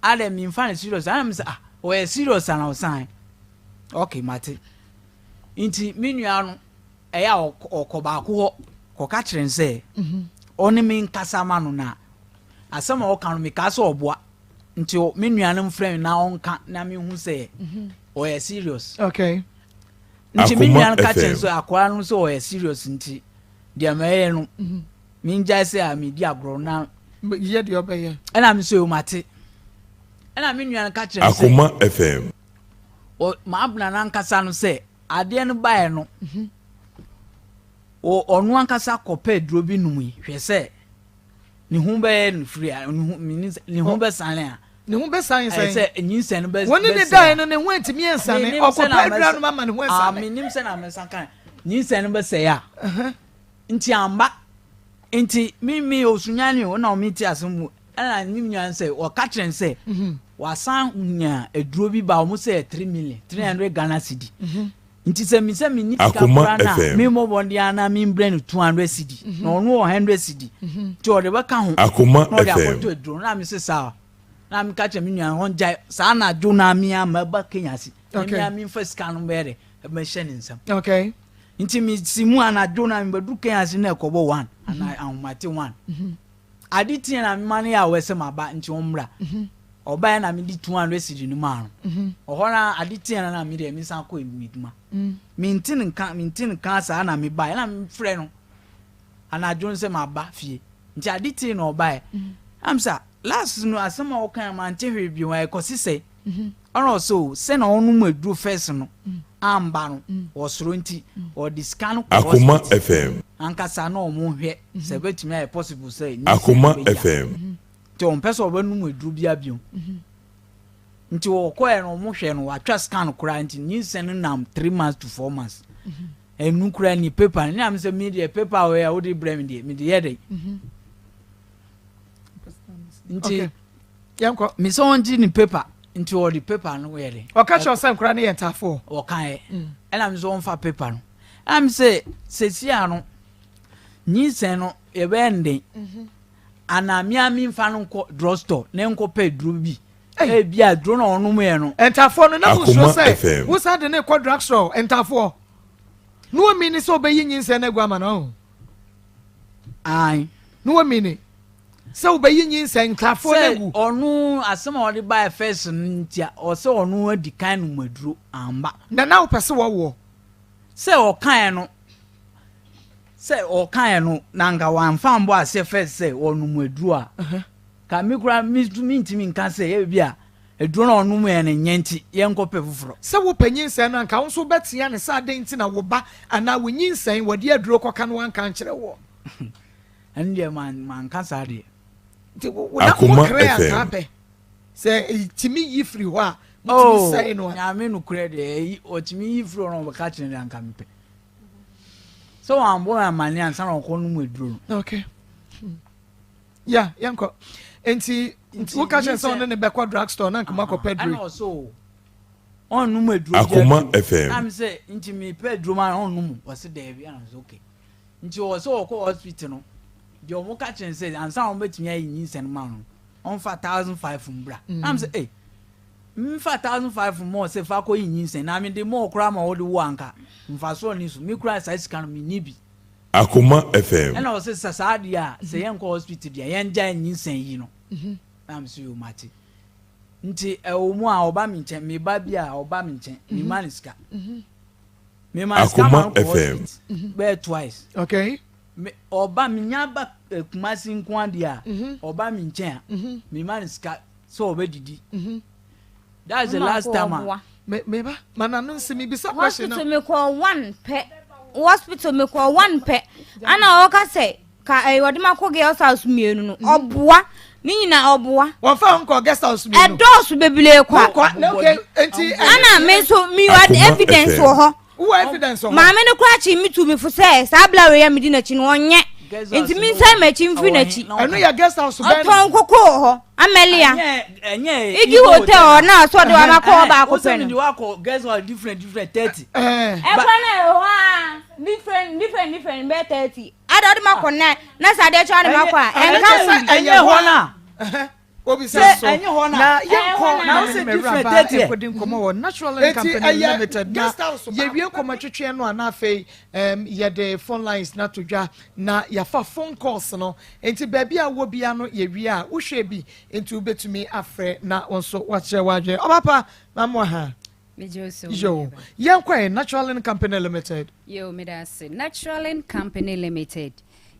ale mi mfa na serious ana mi se o e serious na o san okay mate nti mi nua no eya okoba ko ko ka kire nse oni mi nkasa ma no na asem a wo ka no mi ka so oboa nti mi nua no mfrɛ na onka na mi hu se o e serious okay nti mi nua no ka kire so akwa no so o e serious nti dia me no mi nja se a mi di agro na ye de obeye na mi so o mate na mi nua no ka kire nse Akoma FM o ma abuna na nkasa no se ade no bae no o onu ankasa kope duro bi numi hwe se ni hu be no free ni hu be san a ni hu be san se nyinsen no be woni ne dai no ne hu antimi ensane okopa dura no mama ne hu ensane mi nim se na me san kan nyinsen no be se ya nti amba nti mi osunyane o na o mi ti asemu ana nim nyan se o ka kire se wasan nya eduro bi ba o mo se 3 million 300 Ghana cedi nti se mi ni ka na mi mo bondi ana mi brain 200 cedi no no 100 cedi ti o de ba ka ho Akoma no de FM akoto eduro na mi se sa na mi ka che mi nyan hon jai sa na jo na mi ama ba Kenya si mi first kan no bere ma hye ni nsam okay nti mi simu ana jo na mi bedu Kenya si na ekobo 1 ana ahomate 1 aditi na mi mane ya wese maba nti omra oba na mi di 200 cedi no ma no ohora aditi na mi de mi san ko emiduma mintin kan sa na mi ba na mi frɛ no ana jo nse maba fie nti aditi na oba am sa last no asema o kan ma nte hwe bi wa ekosise ono so se na onu mu aduru first no amba no osoro nti o discount Akoma FM ankasa na o mu hwe se betumi ay possible say Akoma FM ti on pese obanu mu aduru bia bio nti o ko e no mu hwe no watwa scan kura nti nyinsen nam 3 months to 4 months enu kura ni paper ni am say media paper we o di brem di me di yede nti yanko mi so on ni paper nti o di paper no we o ka cho sam kura ni yentafo o kan e na mi so on fa paper no am say sesia no nyinsen no e be ndin ana mi mfa no nko drugstore na nko pe duro bi e bia duro na onu mu e no entafo no na mu so say FM. wo sa de ne ko drugstore entafo no mi ni so be yin nyinsen na gwa ma no ai no mi ni so be yin nyinsen entafo na gu onu asema odi buy first ntia o se onu adi kan no maduro amba na wo pese wo se o kan no se o kan no nanga wan fan bo ase first se onu maduro a ka mi kura mi ntimi nkan se e bia eduro na onu mu ene nyenti ye nkope fufuro se wo panyinsen na nka wo so betia ne sa den ti na wo ba ana wo nyinsen wo de aduro koka no wan kan kire wo and dear man can't say Akoma FM. Say Timmy yi free wa. Oh, I mean no credit or Timmy from catching and come. So I'm born money and some of withdraw. Okay. Yeah, yanko. Enti wo catch son in the backward drugstore na kuma ko pedri. And also on no withdraw. Akoma FM. I'm say into me pedro man on no was there be and okay. Into also ko hospital no. The omo catch and say and some betimi ayi nsen man on 1,500 from bra. I'm say eh 5,500 more say fa ko yin nsen na me the more kra ma wo de wo anka. Mfa so ni so me kra size kan me ni bi. Akoma FM. And I say sasadia say yen ko hospital dia yen ja nsen yi no. I'm so you mati. Nti omo a oba mi nchen me ba bia oba mi nchen me maniska. Me maniska Akoma FM. Bear twice. Okay. Me oba mi nyaba kumasi nkwande a oba mi nchen a me maniska so obedidi. That's the last time. Me ba mananu nsi me bisa question. Hospital me call one pet. Hospital me call one pet. Ana oka say ka wode makọ girls house mienu no oboa ni nyina oboa won fa nko guest house mienu edos bebile kwa okay enti ana me so mi wa evidence wo ho wo evidence wo ma me no kwa chi mi tu mi fu say sabla we ya mi di na chi no onye enti mi sai ma chi mfi na chi enu ya guest house ben oton kokko ho amelia enye igi hotel na so de wa makọ ba ko pe no wa ko guest house different 30 e kwa na wa different be 30 ada makọ na sa de cha de makọ a enye ho na obi say so enye ho na yenko na se different 30 ekodi nkomo wo natural company limited guest house ye wie nkomo twetwe no na afei ye the phone lines na todwa na ya fa phone calls no enti baabi a wo bia no ye wie a wo hwe bi enti wo betumi afre na wonso wa kire wadwe obapa mamo ha Yo, Yankwa Natural Company Limited. Yo, Medasi Natural Company Limited.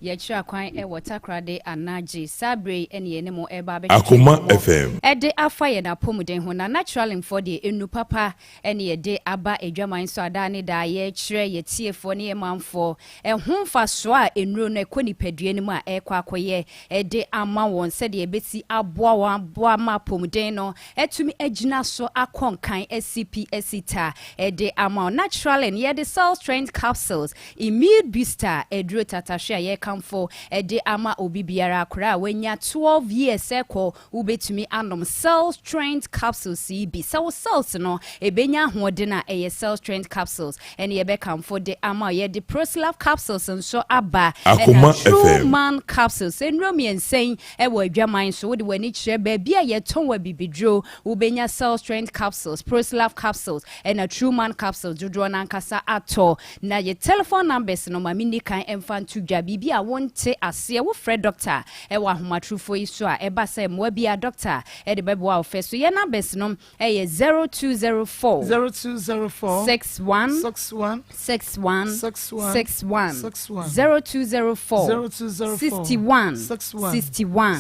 Yechira kwan e watakrade anaji sabre ene ye ne mo e ba be Akoma FM. E de afa ye na pomuden ho na natural for de enu papa ene ye de aba edwaman so ada ne da ye kire ye tiefo ne ye manfo e homfa so a enuro no ekoni padua ne mu a e kwa akoye e de ama won se de ebesi aboa ma pomuden no etumi agina so akonkan SCP esita e de ama natural ye de cell strength capsules immune booster eduro tatahwe ye for a de ama obi biara akra wenya 12 years eko ubetumi anom cell strength capsules CB so cells no ebenya hoode na eye cell strength capsules and ye be come for de ama ye de proslav capsules and so aba Akoma FM man capsules and romien saying e wo adwaman so de wani kire ba bia ye ton wa bibidro ubenya cell strength capsules proslav capsules and a true man capsules dodo na nkasa ato na ye telephone numbers no mamini kan emfantu dwa bibia wonte ase wo fred doctor e wa homatrufo iso a e ba se mo bia doctor e de bebo wa ofe so ye na bes no e ye 0204 61 0204 61 61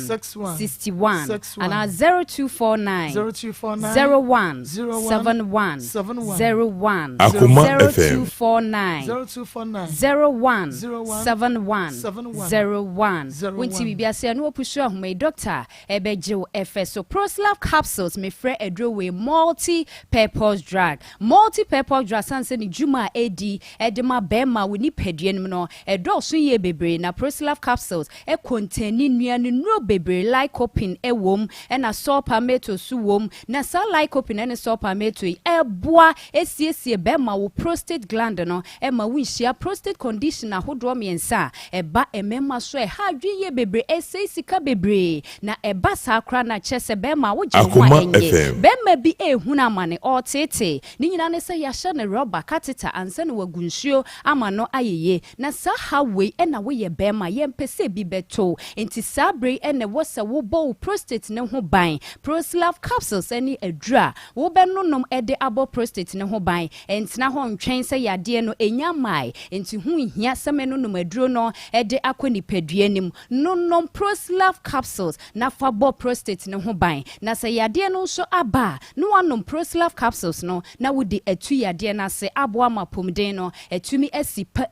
and 0249 01 71 01 0249 01 71 01 Winti bibia se no opushu ahome doctor ebeje efeso proslav capsules me frɛ adro we multi-purpose drug sanse ni juma edi edema bema we ni peduen no edo so ye bebre na proslav capsules e contain nuane no bebre lycopene ewom na sulfameto su wom na sa lycopene ne sulfameto e boa esiesie bema wo prostate gland no e ma winhia prostate condition ahodo miensa eba emema so e ha dwie bebre esisika bebre na eba sakra na chese bema wo jewa enye bema bi ehuna amane otete ni nyina ne se yahye ne rubber catheter ansa ne wagunsuo amano ayeye na sa hawe na wo ye bema yempese bi beto enti sabre ene wo se wo bo prostate ne ho ban proslav capsules ani adura wo benonom ede abo prostate ne ho ban entina ho ntwen se yade no enya mai enti hu hia semeno no maduro no ede akoni peduanim no nom proslav capsules na fabo prostate ne ho ban na se yade no so aba no anom proslav capsules no na wodi atu yade na se aboa mapomden no etumi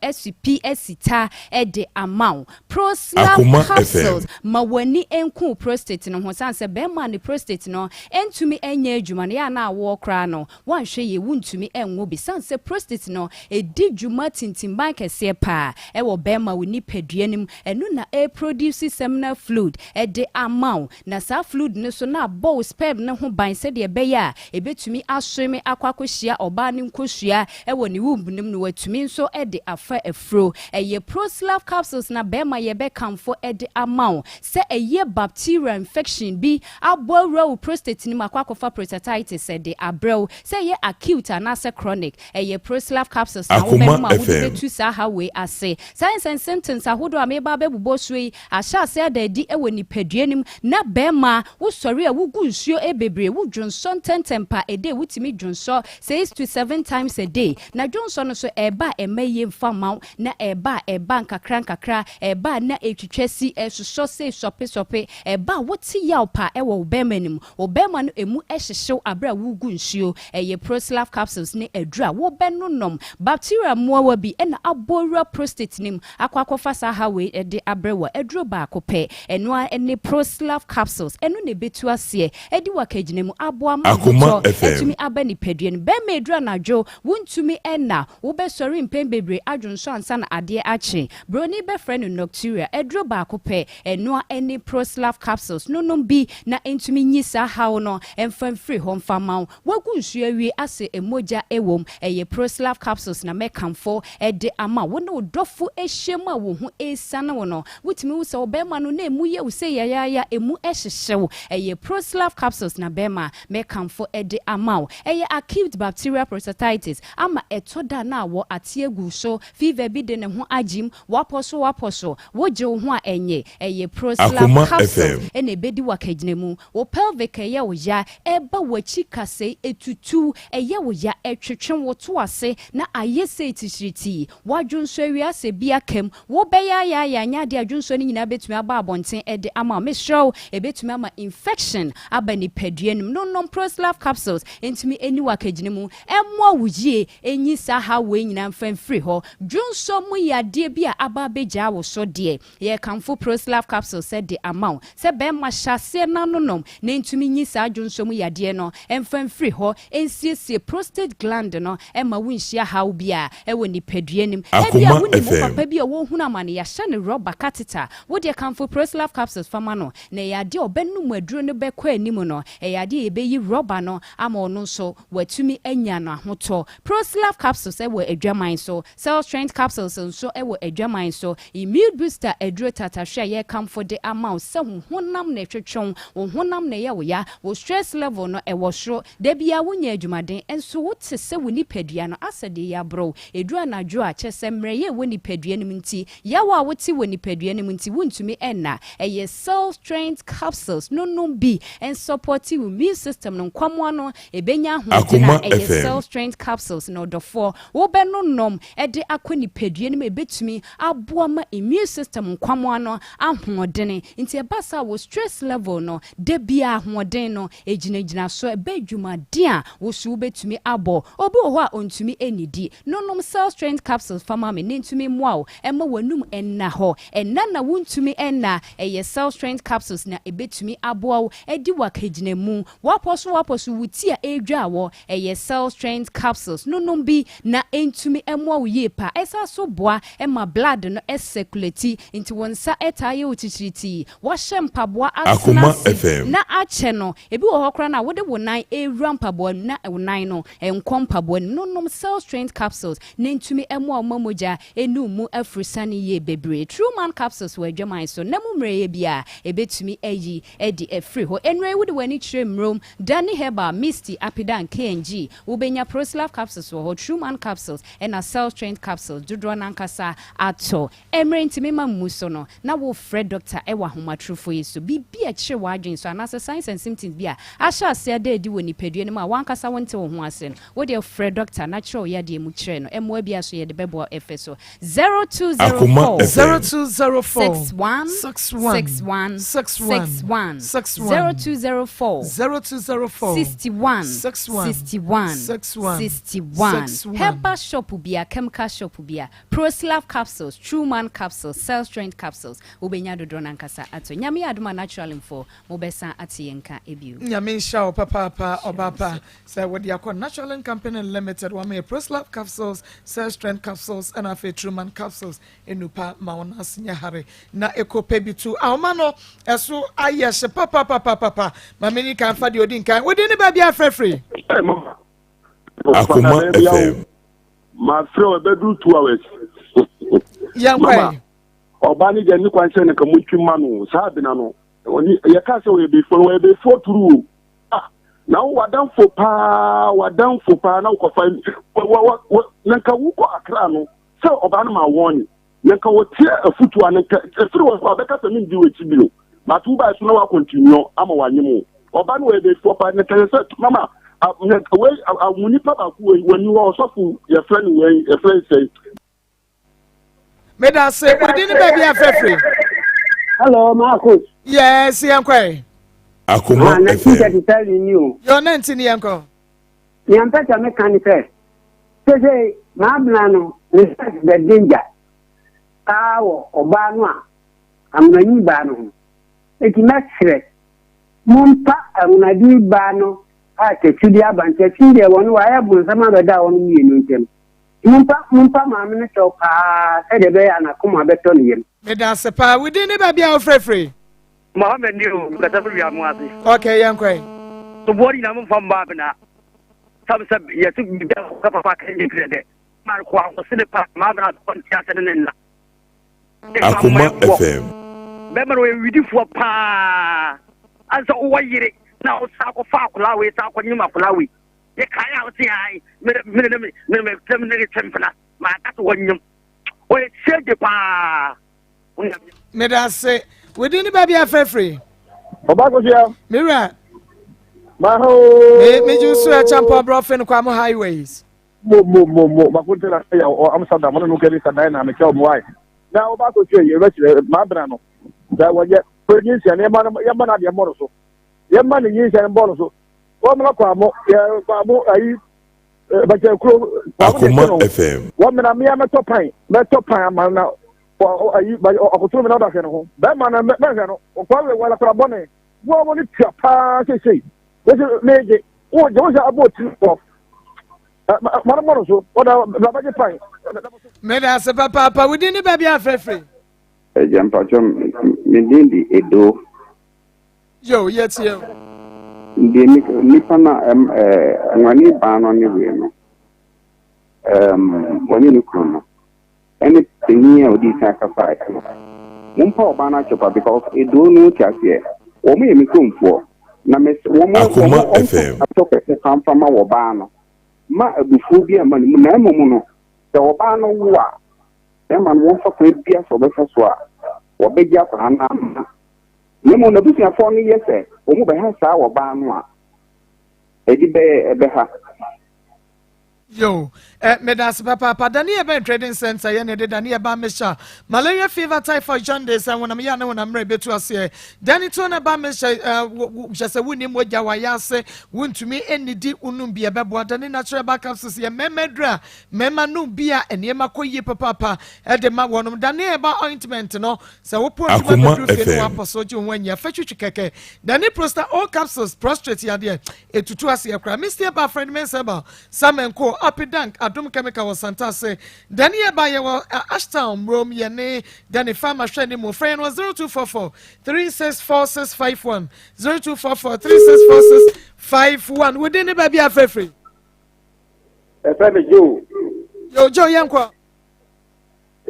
SCP esita ede amount proslav capsules ma wani enku prostate no ho sanse be ma ne prostate no entumi enya adwuma ya na awo kra no wanhwe ye wuntumi enwo bi sanse prostate no edi dwuma tintimban kese pa e wo be ma woni peduanim enu na produce seminal fluid ede amount na sa fluid ne so na bow sperm ne ho ban se de be ya ebetumi asweme akwakohia oba ne nkohua e wo ne wumbunim no watumi nso ede afa afro eye proslav capsules na be ma ye be kamfo ede amount se eye bacterial infection bi aboro prostate ni makwakofa prostatitis ede abrel se ye acute anase chronic eye proslav capsules na wo be ma wo de tu sa ha we ase signs and symptoms ahodo ameba be bubo sui asha se ade ewo ni peduanim na be ma wo sori a wo gu nsuo ebebre wo dwonso ntentempa ede wutimi dwonso 6 to 7 times a day na dwonso no so eba emaye mfama na eba nkakra eba na etwetwesi esoso se sope eba woti ya opa ewo obemanim obema no emu ehyehew abra wo gu nsuo eye proslav capsules ne adura wo benonom bacteria mowa bi na abora prostate nim akwakofa sa hawe ede abrewa aduro ba kope eno ene proslav capsules eno ne betu ase edi wakagine mu aboa ma etumi abani peduan be medura najo wuntumi enna wo be sori mpem bebre adwonso ansa na ade ache broni be friend nocturia aduro ba kope eno ene proslav capsules nonom bi na entumi nyisa hawo no emfam free home famau wagu nsuo awie ase emoja ewom eye proslav capsules na mekamfo ede ama wo no dofo ehyem a wo ho esane wo no wutimi wo se obema no na emu ye wo se ya emu ehyehyew eye proslav capsules na bema mekamfo ede ama eye acute bacterial prostatitis ama etoda na wo atiegu so fever bi de ne ho agim waposo woje wo ho a enye eye proslav capsules ene bedi wakaginemu wo pelvic eye wo ya eba wachi kase etutu eye wo ya etwetwen wo to ase na ayese tishiriti wadwonso awia se bia kem wo beya ya nyade adwonso ni nyina betumi aba abonten ede ama meshow ebetumi ama infection abani peduanum no proslav capsules entumi eni wakaginemu emmo wujie enyi sa ha we nyina mfan free ho dwonso mu yade bia aba beja wo so de ye kamfo proslav capsules said the amount se be ma hyase nanom na entumi nyi sa dwonso mu yade no emfan free ho ensiesie prostate gland no ema wunhia hawo bia ewo ni peduanim ebia wuni mo papa bia wo huna mane ya hye ne rubber catheter wo de kamfo proslav capsules fama no na yade obenum aduro no be kwa anim no yade ebeyi rubber no ama ono so watumi anya no ahoto proslav capsules ewo adwaman so cell strength capsules so ewo adwaman so immune booster aduro tatahwe ye kamfo de amount se honam na twetwon honam na ye wo ya wo stress level no ewo hro da bia wonya adwumaden enso wote se woni padua no asade ya bro edu anadwo a chese mreye woni padua nim nti yawa wote woni padua nim nti wontumi enna eye cell strength capsules no bi and support your immune system no kwamo no ebenya hodina eye cell strength capsules no do for wo be no nom ede akoni padua nim ebetumi aboa ma immune system kwamo no ahodene nti ebasa wo stress level no da bia ahoden no ejinagina so ebedwuma dia wo su betumi abo obi ho a ontumi enidi nonom cell strength capsules fama me ntumi moa ema wanum enna ho enna na wontumi enna eye cell strength capsules na ebetumi abo edi wakagina mu waposo wutia edwa wo eye cell strength capsules nonom bi na entumi emoa wo yepa esa so boa ema blood no circulate into wonsa etaye otichiriti wahye mpaboa asna na ache no ebi wo hokra na wode wonan ewura mpaboa na wonan no enkom mpaboa nonom cell strength capsules nentumi emoa mamoja enumu afrisani ye bebre true man capsules we adwaman so namu mreye bia ebetumi eyi edi efri ho enwe wode wani kire mrom dani heba misty apidan kng ubenya proslav capsules wo true man capsules and cell strength capsules dudro nankasa ato emre ntimi mamuso no na wo fred doctor ewa homatrufo yeso bibia kire wadwen so anase signs and symptoms bia asha se de di woni padua no ma wankasa wonte wo ho ase no wo de fred doctor na kire ya de mu kire no emwa bia so ye de bebo efeso 0204 Akoma FM. 0204 61 61 61 0204 61 61 Herbal shop bia chemical shop bia Proslav capsules True Man capsules Cell Strength capsules ubenya dodo nankasa ato nyame adoma natural info mobesa atiyenka ebiu nyame sha papa obapa say what they call Natural Company Limited one me Proslav capsules Cell Strength capsules and afi True Man capsules enupa maona sinya hare na ekope bitu awmano eso ayeshe papa mameni kan fa de odin kan wodi ne ba bia frefre Akoma FM. My friend bedu 2 hours. Yankwe. Obani je ni kwanse ne kamutwi manu sa bina no. Oni ye ka se we be for turu. Ah, na wadan fo pa na ko fa nanka wu ko akra no. Se obani ma woni. Nanka wo tie afutu ananka efiri wo abeka se min di we tibilo. Ma tu ba so na wa continue ama wanyemu. Obani we be for pa ne kan se mama awuni papa ku wani wa osofu your friend say Meda say wodi ni baby afrefre. Hello Maa Akos. Yes yankwe. Akoma FM. Your 19 yanko. Yampeta me kan say say ma bla no respect the danger. Awo oba no a amnani ba no. Eti na kire. Mumpa amnadi ba no. Chudi abante chudi wonu wa ya bu sama be da wonu mienu ntem mumpa ma me to pa se de be ya na kuma beto ne yem me da se pa we dey ne ba bia ofrefre Mohammed ni o ka tabu ya mu ase okay yankwe to bori na mun fam ba bina sab ya tu bi da ka papa kan je krede mar ko ko se pa ma bina kon tia se ne na Akoma FM. be mar we widi fo pa ansa o wayire na o sa ko fa kula we sa ko nyima kula we ye kaya o ti ai me temne templa ma ta to wonyum o ye chede pa me da say we dey ni ba bia frefre oba ko sia mira ma ho me ju so a champa brofen kwa mo highways mo ma ko tela ya o Amsterdam no keri sa dai na me ka mo ai na oba ko sia ye re ma bra no da woje produce ya ma na de mo so yemma ni yin shan bolo so wo mna kwa mo ayi ba je kro Akoma FM. wo mna me to pan ama na ayi ba okotro me na da hwe ho ba ma na me hwe no kwa we wala kra bone wo mo ni tia pa sei wo se meje wo je wo se abot of ma mo so wo da ba je pan me da se papa we dey ni ba bia frefre Jampa chom midindi edo yo yes yo nipa na wani ba no ne we no wani ni kono ene tenia odi saka fa mumpa oba na chopa because edo no tiase o me mi komfo na me wo mo atoke se kampa ma wo ba no ma abufu bi ama ni na emu no se wo ba no wo a e man wo fa ko bia so be so a wo be ja fa na Nemo na busi afọ ni yese omu be ha sa wo ba no a edi be ha yo medas papa Daniel Ben Trading Center ye ne de Daniel ba mesha malaria fever typhoid jaundice and when am ya na when am re betu ase Dani to na ba mesha jese wuni moja wa yase wuntumi enidi unum bia bebo Dani natural backups ye memedra mema no bia enema koyi papa e de ma wonum Dani ba ointment no se wo po Akoma ma fe no aposo ji wanya fatwitwi keke Dani prosta all capsules prostrate ya de etutu ase yakra Mr. Ba friend men seba samenko Apidank Adum Chemical was Santa say Daniel Baye Ashtown Rome Yene Danny Farmer Shani Mo friend was 0244 364651 0244 364651 within the baby affair free. Joe. Yo Joe Yankwa.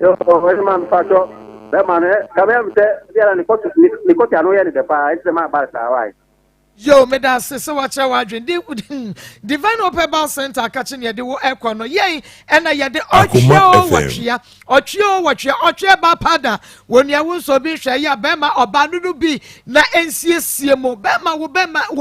Yo man facho that man come here say there and the coach no here the pa it's my bar why. Yo, me da se wacha wadwen Divine Opebal Center catching ye de wo ekwa no ye ena ye de ochio ba pada wonia wo so bi hwe ya bema oba nudu bi na ensiesie mo bema wo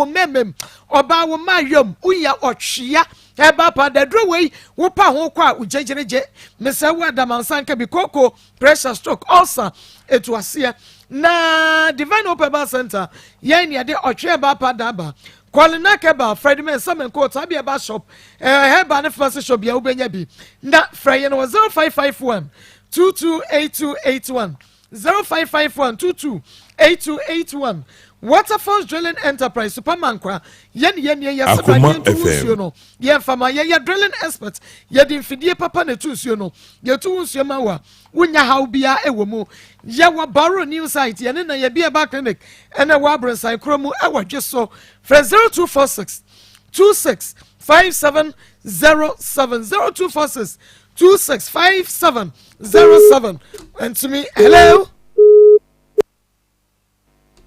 memem oba wo mayom uya ochia eba pa da dro we wo pa ho kwa ujejereje mesa wo adamansanka bi koko pressure stroke ulcer etuase na divine hope herbal center yen ye de otwe eba pa da ba Kwalina keba Fredman Summon Court Abia Bar Shop Heba ne Fancy Shop ya ubenya bi na Freya no 0551 228281 0551 228281 Waterfalls Drilling Enterprise Superman kwa yen Akoma FM no yen fama ye drilling expert ye di mfidie papa ne tusuo no ye tu nsuo ma wa wonya haw bia ewo mu ye wa baro new site ye ne na ye bia ba clinic ene wa abrensan kromu e wa dweso fra 0246 265707 0246 265707 and to me hello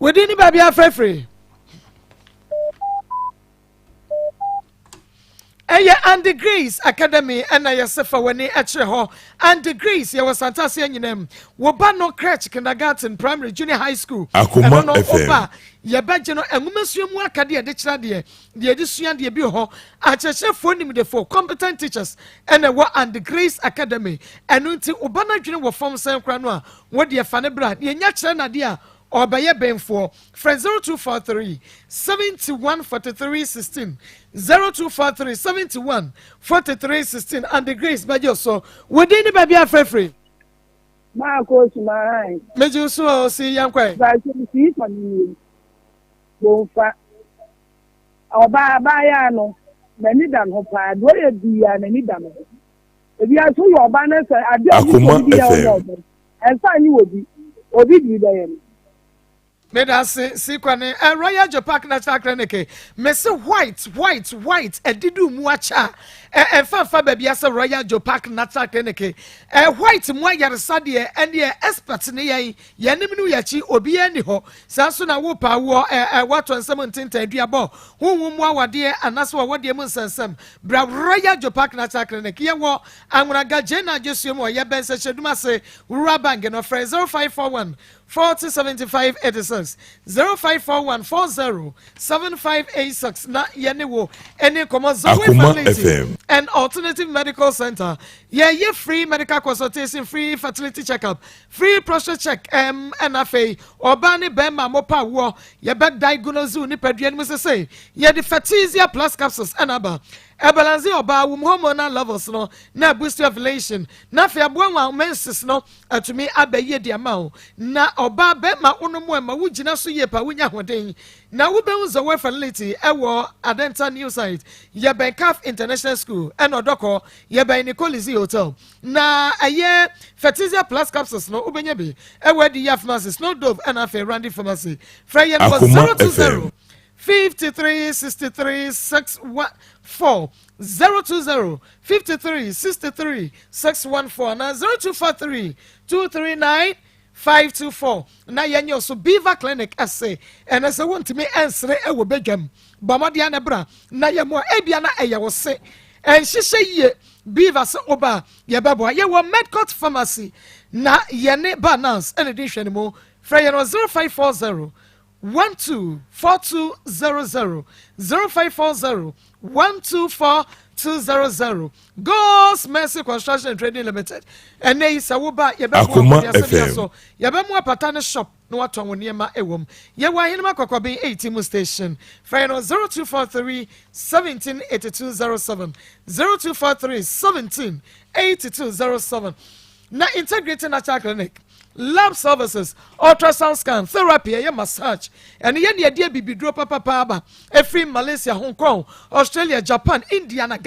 Within baby free. And the Grace Academy and I yourself when they actually ho and the Grace you was fantastic in them. Wobano crèche kindergarten primary junior high school. Akoma FM. Ye badge no enwumasua mu akade de kira de edisua de bi ho achechef phone nim de for competent teachers and and the Grace Academy enu nti obana dwene wo form sen kra no a wo de fa ne bra ye nya kira na de a Obaye Benfo, friend 0243 714316 0243 714316 and the Grace Bajo so within the baby free. Maa Akos my Meju so see young quay. But see for me. Bonfa. Oba no. Many than Hopa, do you be an any damage? If you are so your banners, I don't know. And sign you will be. Obi there. Made us see Kwane Royal Jopak Natural Clinic. Messe white, a didu muacha. Fa baby as a Royal Jopak Natural Clinic. White moya sadie and the experts near Yaniminu Yachi Obi anyho. Sansuna Wopa war what on 17 diabo. Who wa dear and that's what the moon says some. Bra Royal Jopak Natural Clinic. Yawa, I'm gonna get Jenna just you more. Yaben said Shedumase, Urabang and of 0541 407586 0541407586 na yenewo ene komo FM and alternative medical center ye free medical consultation free fertility checkup free prostate check NFA obani bema mopa wo ye back diagnose ni pedua ni say ye the fertilizia plus capsules anaba balance oba wom hormonal levels no na boost ovulation na fe aboa menses no atumi abaye di ama na oba be ma onomo ma wugina so ye pa wunya hoden na wo be unzo we fertility ewo adenta new site ye ben Calf International School and odoko ye ben Nicolisi Hotel na aye fertilizia plus capsules no ubenya bi ewo di ya pharmacy no dove and afa Randy pharmacy frey no 020 53 63 614 020 53 63 614 na 0243 239 524 na yanyo so Beaver Clinic ase and as I want to me answer e wo bedwam bamode na bra na yemo ebia na eyewo se en hihye ye Beaver se oba ye bebo ye wo Medcourt Pharmacy na yene balance and edition mo frey no 0540 124200 0540 124200 God's Mercy Construction and Trading Limited and they sawoba Akoma FM yabemu patane shop no watonwo niema ewom ye wa hinema kokobe 18 station final 0243 178207 0243 178207 na integrated natural clinic lab services, ultrasound scan, therapy, massage, and yen ye dear bibi drop papa ba. Every Malaysia, Hong Kong, Australia, Japan, India,